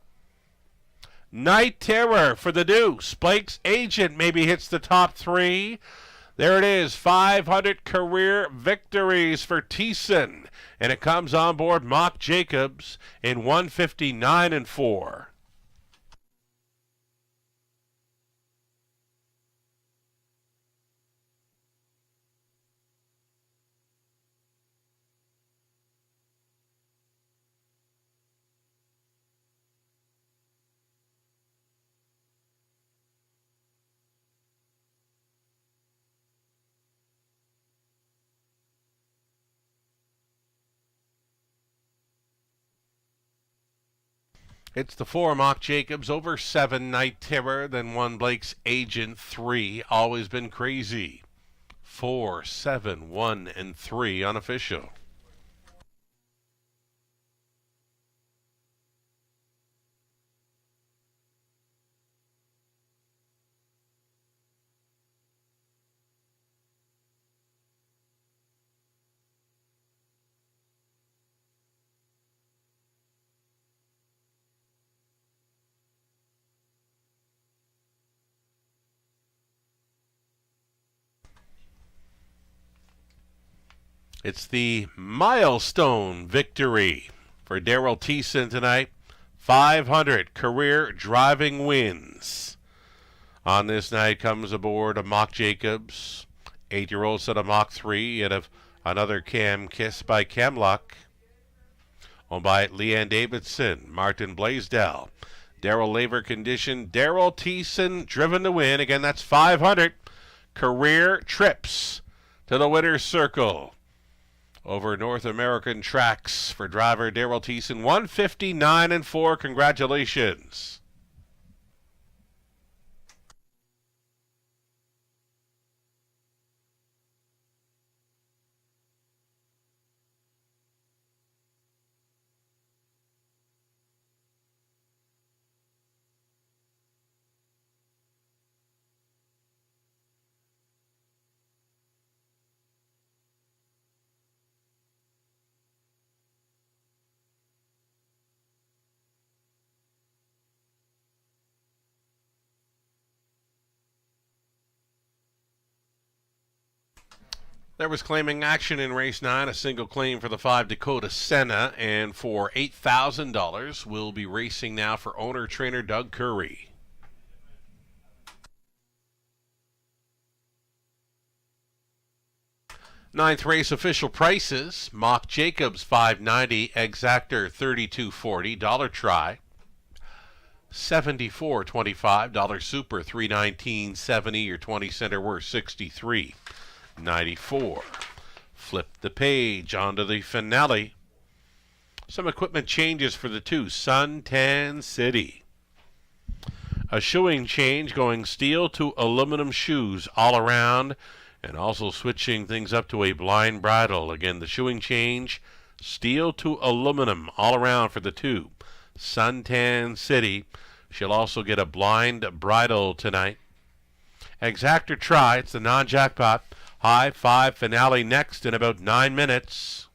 Night Terror for the deuce. Blake's Agent maybe hits the top 3. There it is, 500 career victories for Thiessen. And it comes on board Mock Jacobs in 159-4. It's the 4 Mock Jacobs, over 7 Night Terror, then 1 Blake's Agent, 3 Always Been Crazy. 4, 7, 1, and 3 unofficial. It's the milestone victory for Daryl Thiessen tonight. 500 career driving wins. On this night comes aboard a Mock Jacobs, 8-year-old son of Mach 3, and of another Cam Kiss by Camluck, owned by Leanne Davidson, Martin Blaisdell, Darrell Laver condition. Daryl Thiessen driven to win. Again, that's 500 career trips to the winner's circle over North American tracks for driver Daryl Thiessen. 159-4. Congratulations. There was claiming action in race 9, a single claim for the 5 Dakota Senna, and for $8,000 we'll be racing now for owner-trainer Doug Curry. Ninth race official prices. Mock Jacobs $5.90, Exactor $32.40, Dollar Try $74.25, Dollar Super $319.70, your 20-center worth $63.94. Flip the page onto the finale. Some equipment changes for the 2 Suntan City. A shoeing change, going steel to aluminum shoes all around, and also switching things up to a blind bridle. Again, the shoeing change, steel to aluminum all around for the 2 Suntan City. She'll also get a blind bridle tonight. Exactor Try, it's the non-jackpot. High 5 finale next in about 9 minutes.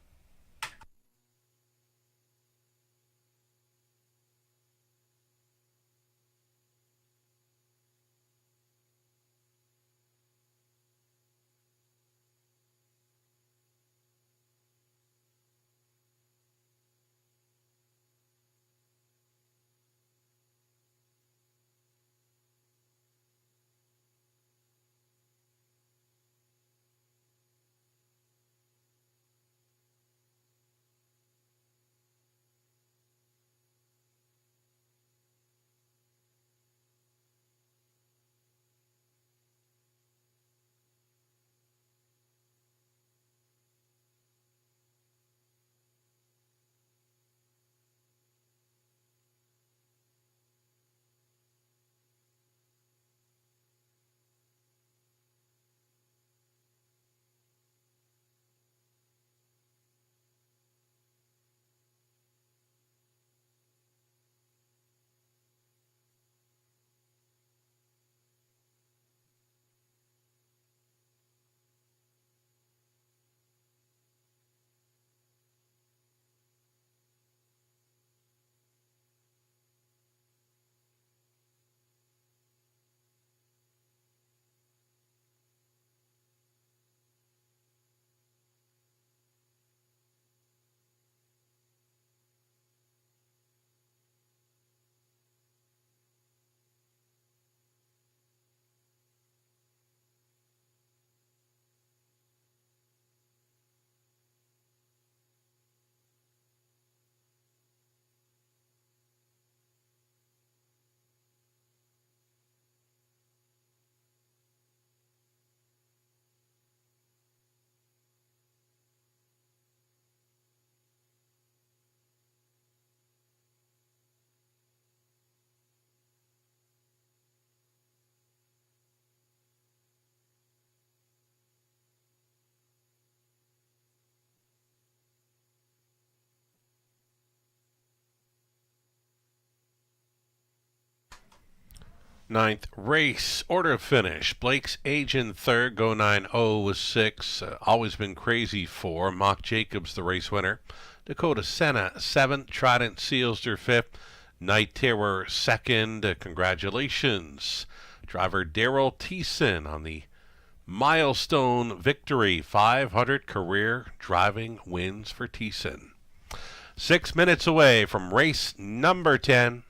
Ninth race, order of finish. Blake's Age in third, go 9-0 with 6. Always been crazy 4. Mock Jacobs, the race winner. Dakota Senna, 7th. Trident Sealster, 5th. Night Terror, 2nd. Congratulations. Driver Daryl Thiessen on the milestone victory. 500 career driving wins for Thiessen. 6 minutes away from race number 10.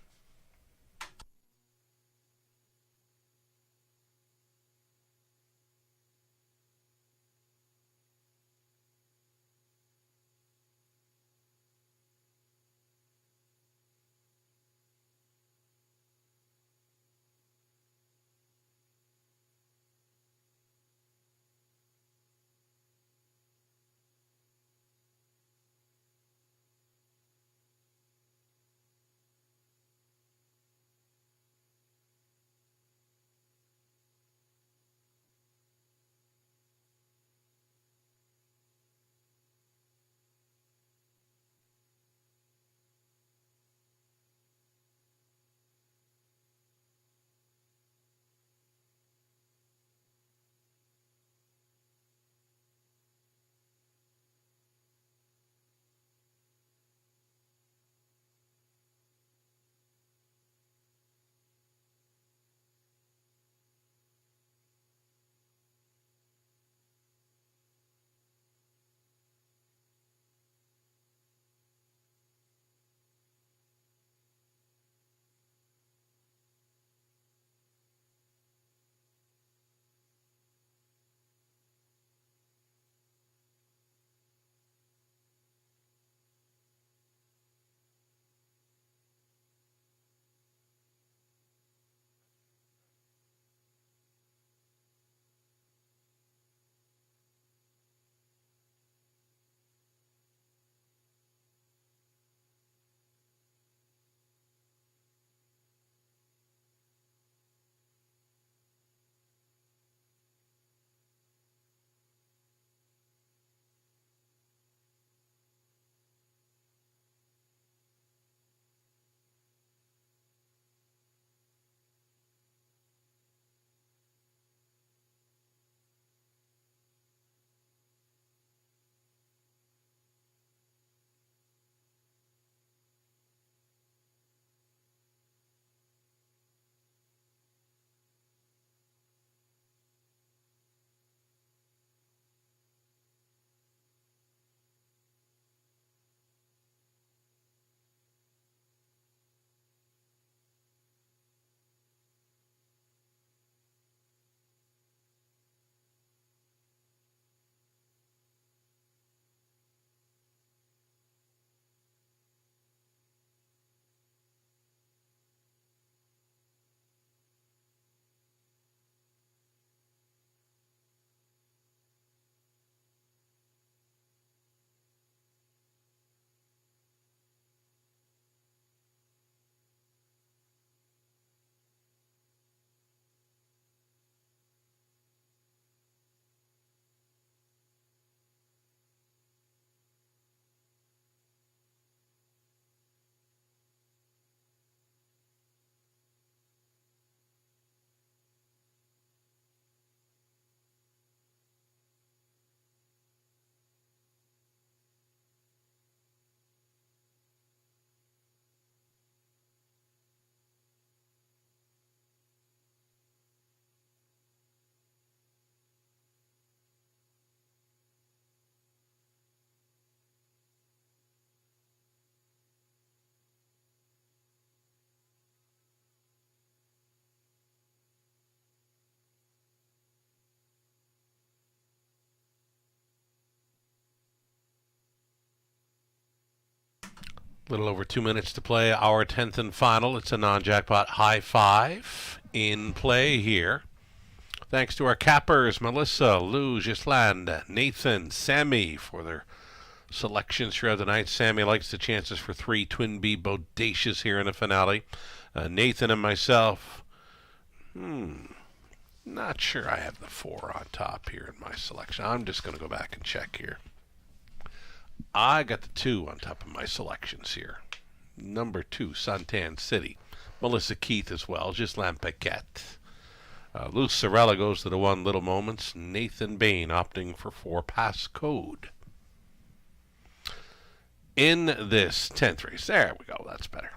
A little over 2 minutes to play our 10th and final. It's a non-jackpot high five in play here. Thanks to our cappers, Melissa, Lou, Gisland, Nathan, Sammy, for their selections throughout the night. Sammy likes the chances for 3 Twin B Bodacious here in the finale. Nathan and myself, not sure I have the 4 on top here in my selection. I'm just going to go back and check here. I got the 2 on top of my selections here. Number 2, Suntan City. Melissa Keith as well. Gisland Paquette. Lou Sorella goes to the 1 Little Moments. Nathan Bain opting for 4 Passcode. In this 10th race, there we go, that's better.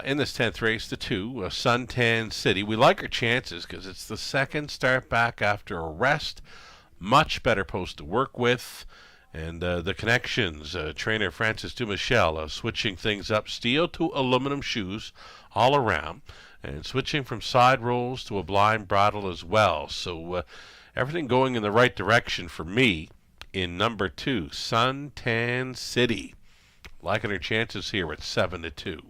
In this 10th race, the 2, Suntan City. We like our chances because it's the second start back after a rest. Much better post to work with. And the connections, trainer Francis Dumichel switching things up, steel to aluminum shoes all around, and switching from side rolls to a blind bridle as well. So everything going in the right direction for me in number 2, Suntan City. Liking her chances here at 7-2.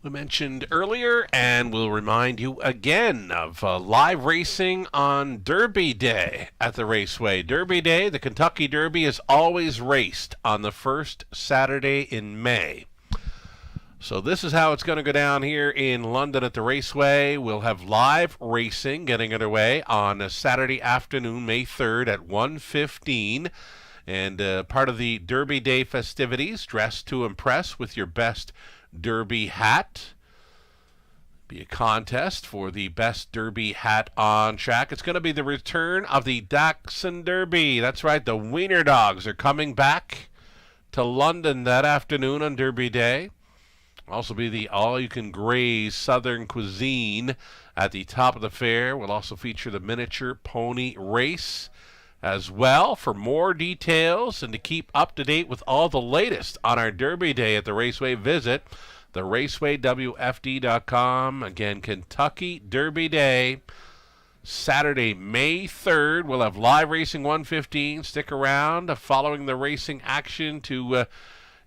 We mentioned earlier, and we'll remind you again of live racing on Derby Day at the Raceway. Derby Day, the Kentucky Derby, is always raced on the first Saturday in May. So this is how it's going to go down here in London at the Raceway. We'll have live racing getting underway on a Saturday afternoon, May 3rd at 1:15. And part of the Derby Day festivities, dress to impress with your best Derby hat. Be a contest for the best Derby hat on track. It's going to be the return of the Dachshund Derby. That's right, the Wiener Dogs are coming back to London that afternoon on Derby Day. Also be the all-you-can-graze Southern cuisine at the top of the fair. We'll also feature the miniature pony race as well. For more details and to keep up to date with all the latest on our Derby Day at the Raceway, visit theracewaywfd.com. Again, Kentucky Derby Day, Saturday, May 3rd. We'll have live racing 1:15. Stick around following the racing action to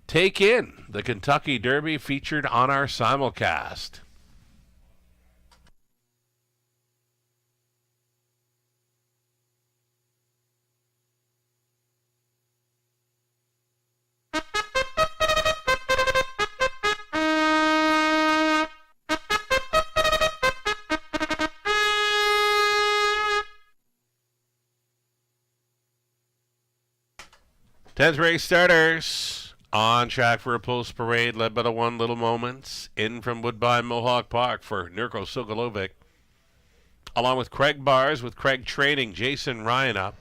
take in the Kentucky Derby featured on our simulcast. Tenth race starters on track for a post parade led by the 1 Little Moments. In from Woodbine Mohawk Park for Nurko Sokolovic. Along with Craig Bars, with Craig training Jason Ryan up.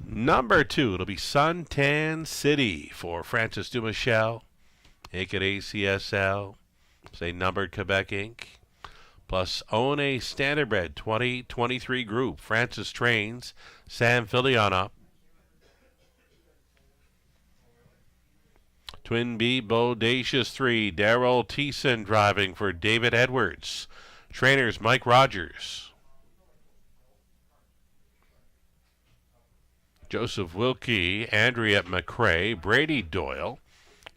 Number 2, it'll be Suntan City for Francis Dumichel, aka ACSL, say numbered Quebec Inc. Plus own a Standardbred 2023 group. Francis trains Sam Filion up. Twin B Bodacious 3, Daryl Thiessen driving for David Edwards. Trainers Mike Rogers. Joseph Wilkie, Andrea McCrae, Brady Doyle,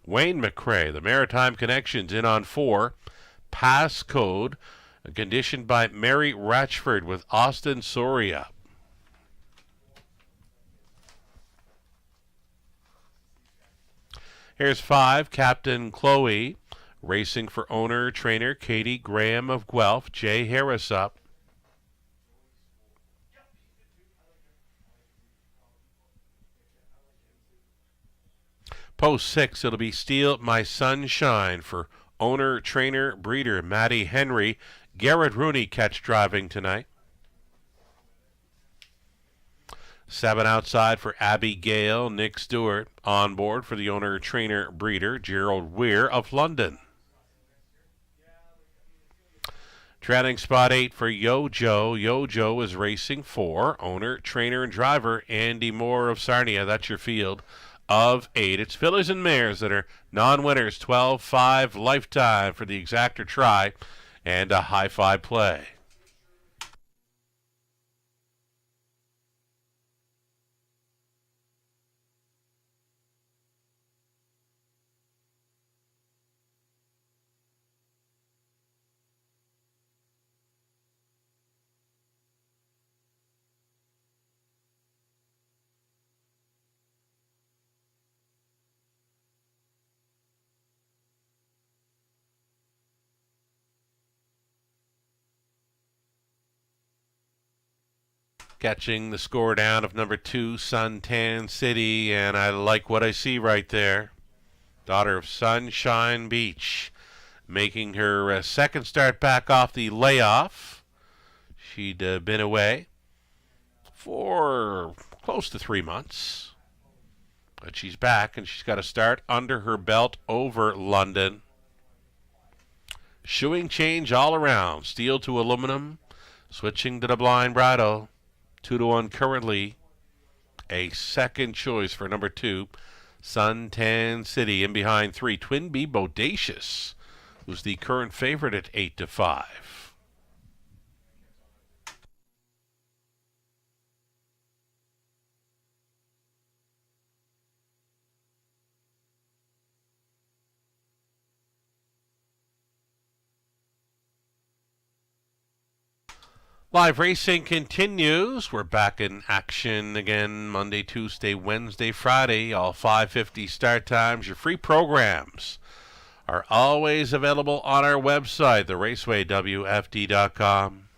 Wayne McCrae. The Maritime Connections in on 4. Passcode, conditioned by Mary Ratchford with Austin Soria. Here's 5, Captain Chloe, racing for owner, trainer Katie Graham of Guelph. Jay Harris up. Post 6, it'll be Steal My Sunshine for owner, trainer, breeder Maddie Henry. Garrett Rooney catch driving tonight. 7 outside for Abby Gale, Nick Stewart. On board for the owner, trainer, breeder Gerald Weir of London. Trailing spot 8 for Yojo. Yojo is racing 4. Owner, trainer, and driver Andy Moore of Sarnia. That's your field of 8. It's fillies and mares that are non-winners. 12-5 lifetime for the exactor try and a high-five play. Catching the score down of number 2, Suntan City, and I like what I see right there. Daughter of Sunshine Beach, making her second start back off the layoff. She'd been away for close to 3 months, but she's back, and she's got a start under her belt over London. Shoeing change all around. Steel to aluminum, switching to the blind bridle. 2-1 currently. A second choice for number 2, Suntan City. In behind 3, Twin B Bodacious, who's the current favorite at 8-5. Live racing continues. We're back in action again Monday, Tuesday, Wednesday, Friday. All 5:50 start times. Your free programs are always available on our website, theRaceWayWFD.com.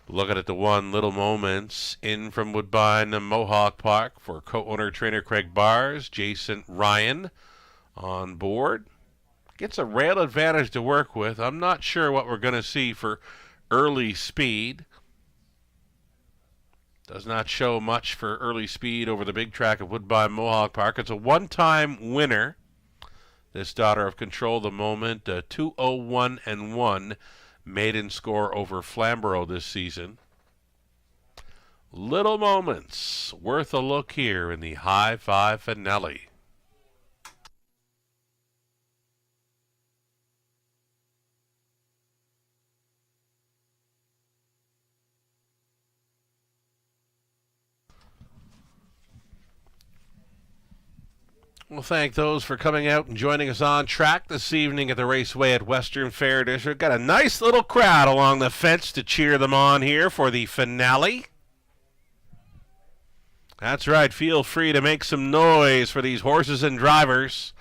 Looking at the one Little Moments in from Woodbine Mohawk Park for co-owner trainer Craig Bars. Jason Ryan on board. Gets a rail advantage to work with. I'm not sure what we're going to see for early speed. Does not show much for early speed over the big track of Woodbine Mohawk Park. It's a one-time winner. This Daughter of Control, the moment, 201-1 maiden score over Flamborough this season. Little Moments, worth a look here in the High Five finale. We'll thank those for coming out and joining us on track this evening at the Raceway at Western Fair District. Got a nice little crowd along the fence to cheer them on here for the finale. That's right. Feel free to make some noise for these horses and drivers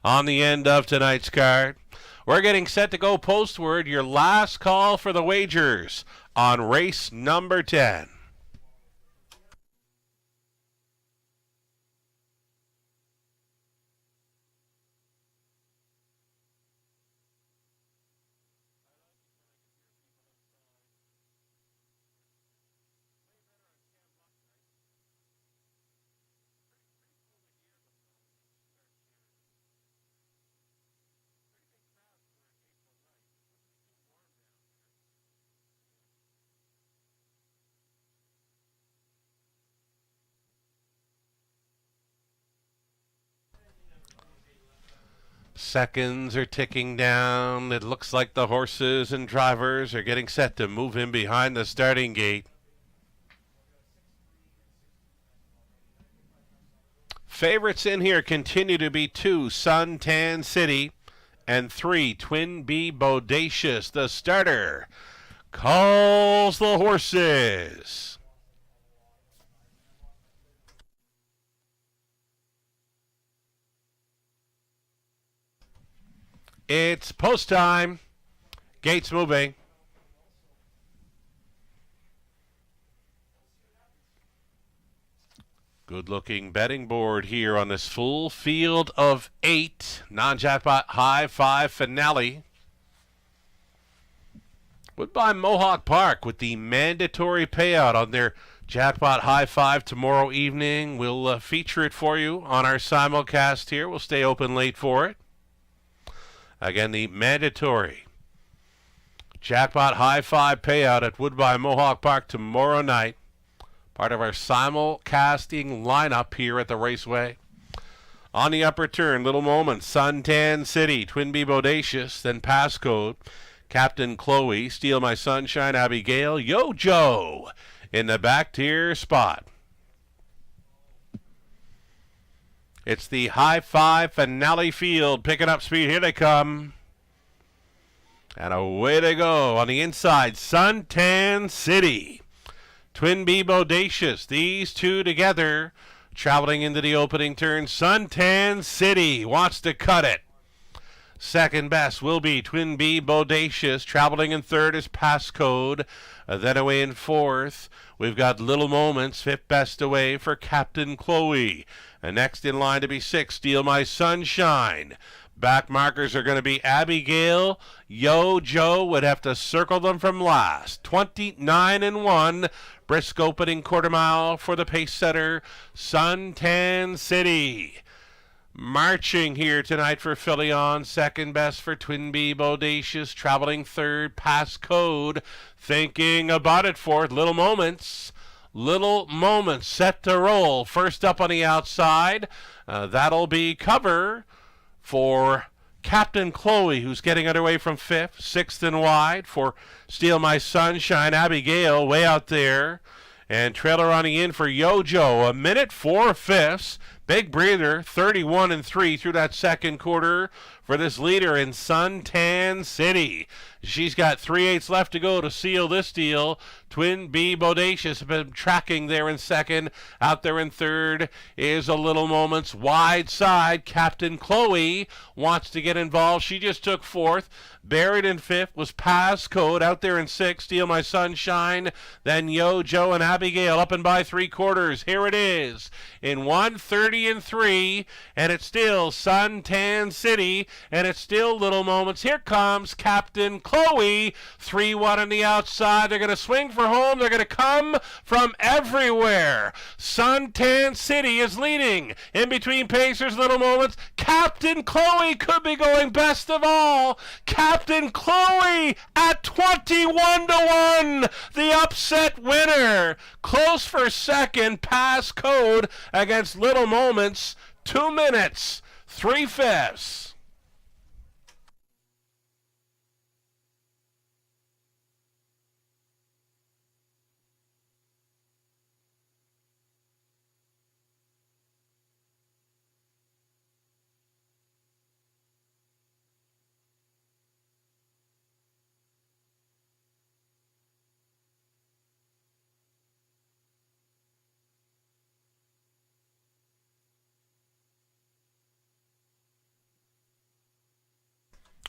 on the end of tonight's card. We're getting set to go postward. Your last call for the wagers on race number 10. Seconds are ticking down. It looks like the horses and drivers are getting set to move in behind the starting gate. Favorites in here continue to be 2, Suntan City, and 3, Twin B Bodacious. The starter calls the horses. It's post time. Gates moving. Good looking betting board here on this full field of 8 non-jackpot high 5 finale. Woodbine Mohawk Park with the mandatory payout on their jackpot high 5 tomorrow evening. We'll feature it for you on our simulcast here. We'll stay open late for it. Again, the mandatory Jackpot high five payout at Woodbine Mohawk Park tomorrow night. Part of our simulcasting lineup here at the Raceway. On the upper turn, Little Moments, Suntan City, Twin Bee Bodacious, then Passcode, Captain Chloe, Steal My Sunshine, Abigail, Yo Joe in the back tier spot. It's the high five finale field picking up speed. Here they come. And away they go on the inside, Suntan City. Twin Bee Bodacious, these two together, traveling into the opening turn. Suntan City wants to cut it. Second best will be Twin Bee Bodacious. Traveling in third is Passcode. Then away in fourth, we've got Little Moments. Fifth best away for Captain Chloe. And next in line to be sixth, Steal My Sunshine. Back markers are going to be Abigail. Yo Joe would have to circle them from last. 29-1. Brisk opening quarter mile for the pace setter, Suntan City. Marching here tonight for Philly-on. Second best for Twin Bee Bodacious. Traveling third, Passcode. Thinking about it fourth, Little Moments. Little Moments set to roll. First up on the outside. That'll be cover for Captain Chloe, who's getting underway from fifth. Sixth and wide for Steal My Sunshine. Abigail way out there. And trailer on the in for Yo Joe. 1 4/5. Big breather, 31-3 through that second quarter for this leader in Suntan City. She's got 3/8 left to go to seal this deal. Twin Bee Bodacious have been tracking there in second. Out there in third is a Little Moments. Wide side, Captain Chloe wants to get involved. She just took fourth. Buried in fifth was Passcode. Out there in sixth, Steal My Sunshine. Then Yo Joe and Abigail up and by 3/4. Here it is in 1:30-3, and it's still Suntan City, and it's still Little Moments. Here comes Captain Chloe. 3-1 on the outside. They're going to swing for home. They're going to come from everywhere. Suntan City is leading. In between Pacers, Little Moments. Captain Chloe could be going best of all. Captain Chloe at 21-1. The upset winner. Close for second. Passcode against Little Moments. 2 minutes, 3/5.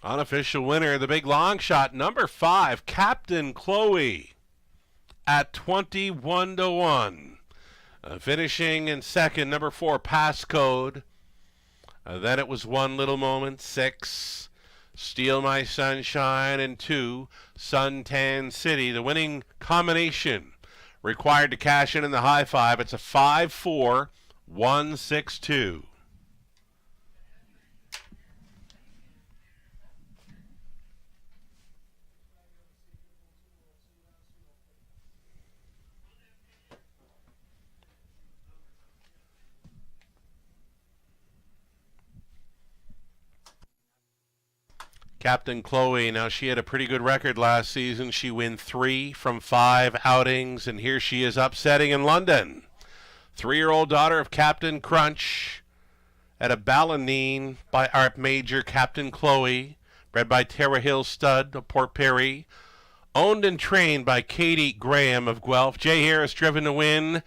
Unofficial winner, the big long shot, number 5, Captain Chloe at 21-1. Finishing in second, number 4, Passcode. Then it was 1 Little Moment, 6, Steal My Sunshine, and 2, Suntan City. The winning combination required to cash in the high five. It's a 5-4-1-6-2. Captain Chloe, now she had a pretty good record last season. She won 3 from 5 outings, and here she is upsetting in London. 3-year-old daughter of Captain Crunch at a Ballanine by Art Major, Captain Chloe, bred by Terra Hill Stud of Port Perry, owned and trained by Katie Graham of Guelph. Jay Harris driven to win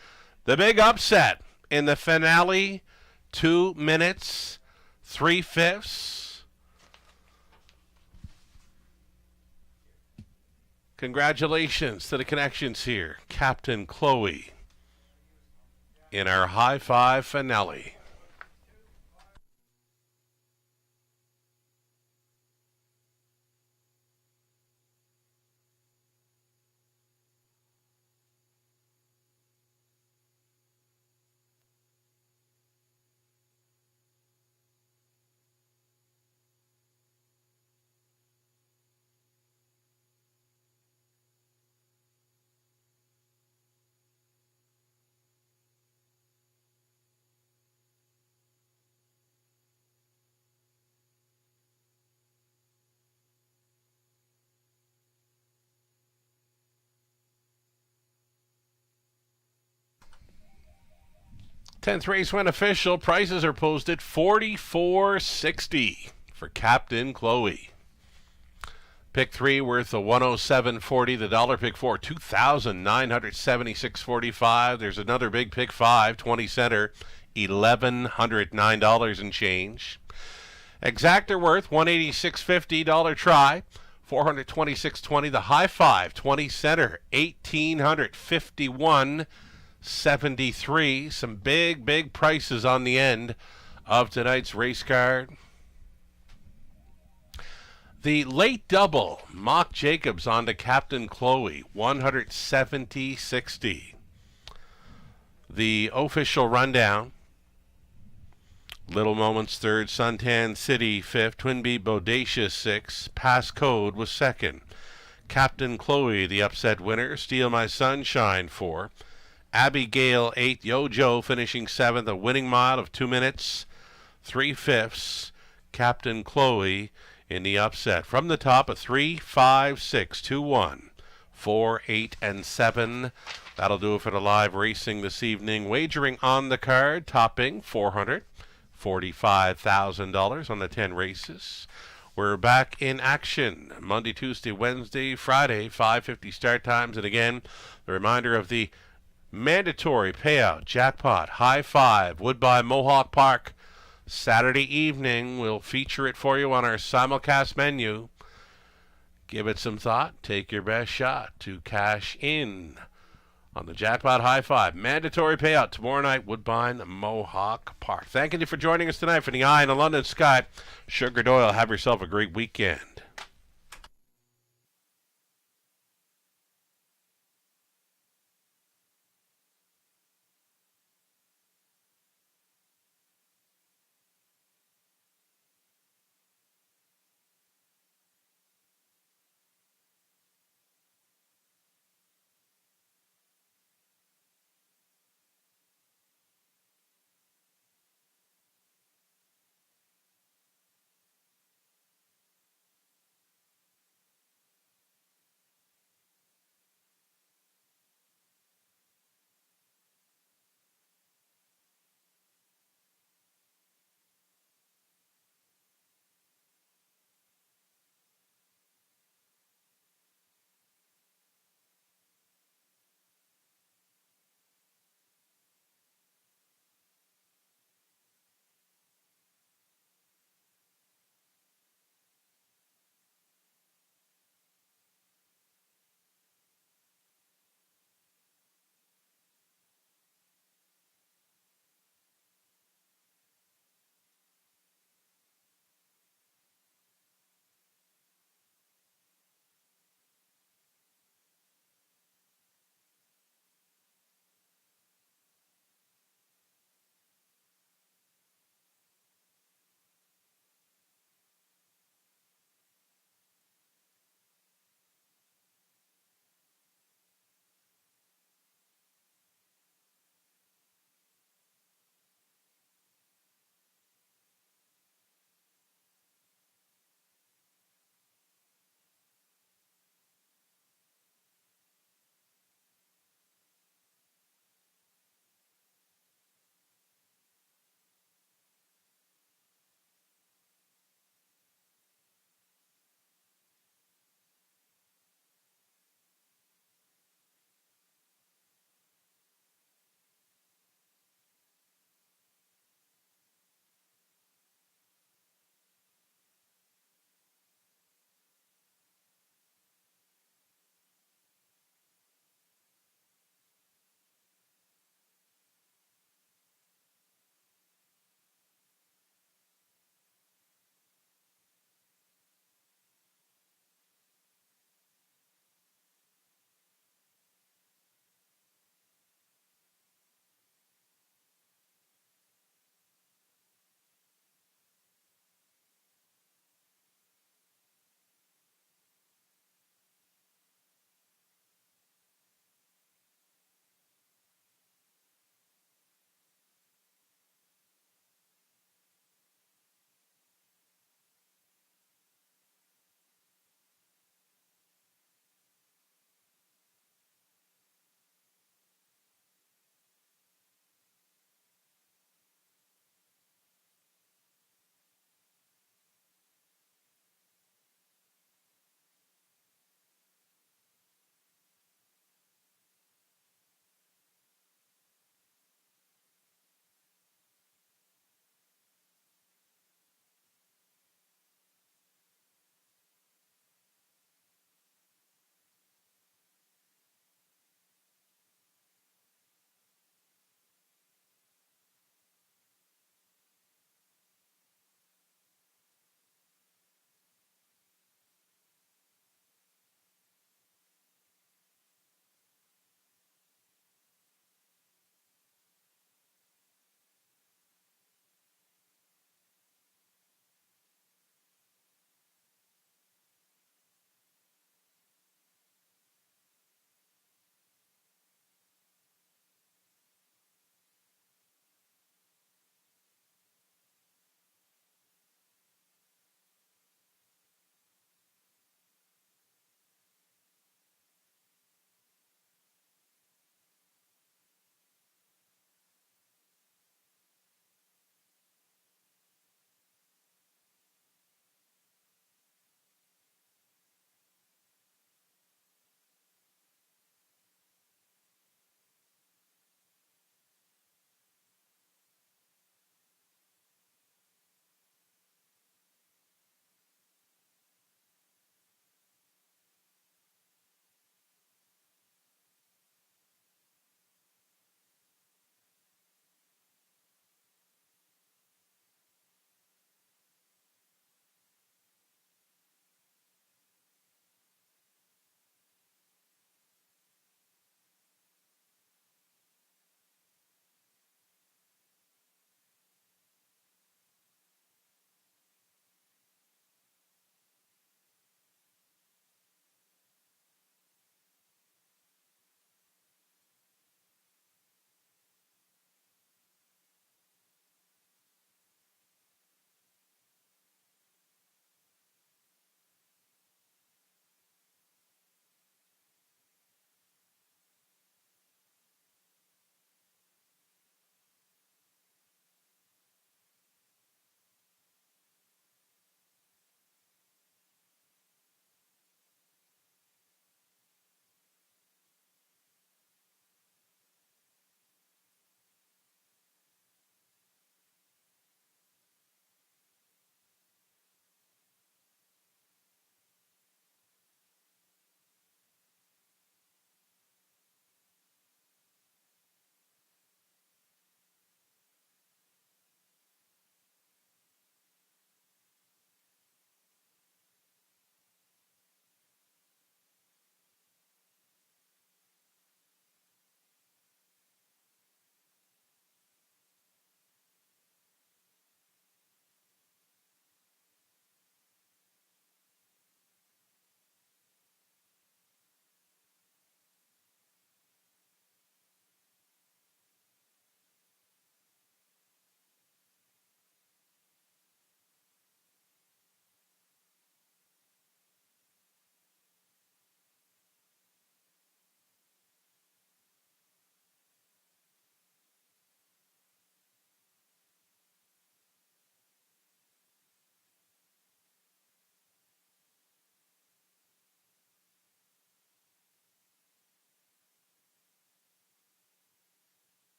the big upset in the finale, 2 minutes, 3/5. Congratulations to the connections here. Captain Chloe in our high five finale. 10th race went official. Prices are posted $44.60 for Captain Chloe. Pick 3 worth a $107.40. The dollar pick 4, $2,976.45. There's another big pick 5, 20 center, $1,109 and change. Exactor worth $186.50. Dollar try, $426.20. The high 5, 20 center, $1,851.73. Some big prices on the end of tonight's race card. The late double, Mock Jacobs onto Captain Chloe, $170.60. The official rundown: Little Moments third, Suntan City fifth, Twinbee Bodacious sixth, Passcode was second. Captain Chloe, the upset winner, Steal My Sunshine 4. Abigail 8th, Yo-Jo finishing 7th, a winning mile of 2 minutes, 3/5. Captain Chloe in the upset. From the top, a 3, 5, 6, 2, 1, 4, 8, and 7. That'll do it for the live racing this evening. Wagering on the card, topping $445,000 on the 10 races. We're back in action Monday, Tuesday, Wednesday, Friday, 5:50 start times. And again, the reminder of the mandatory payout jackpot high 5 Woodbine Mohawk Park Saturday evening. We'll feature it for you on our simulcast menu. Give it some thought. Take your best shot to cash in on the jackpot high 5 mandatory payout tomorrow night, Woodbine Mohawk Park. Thanking you for joining us tonight. For the eye in the London sky, Sugar Doyle, have yourself a great weekend.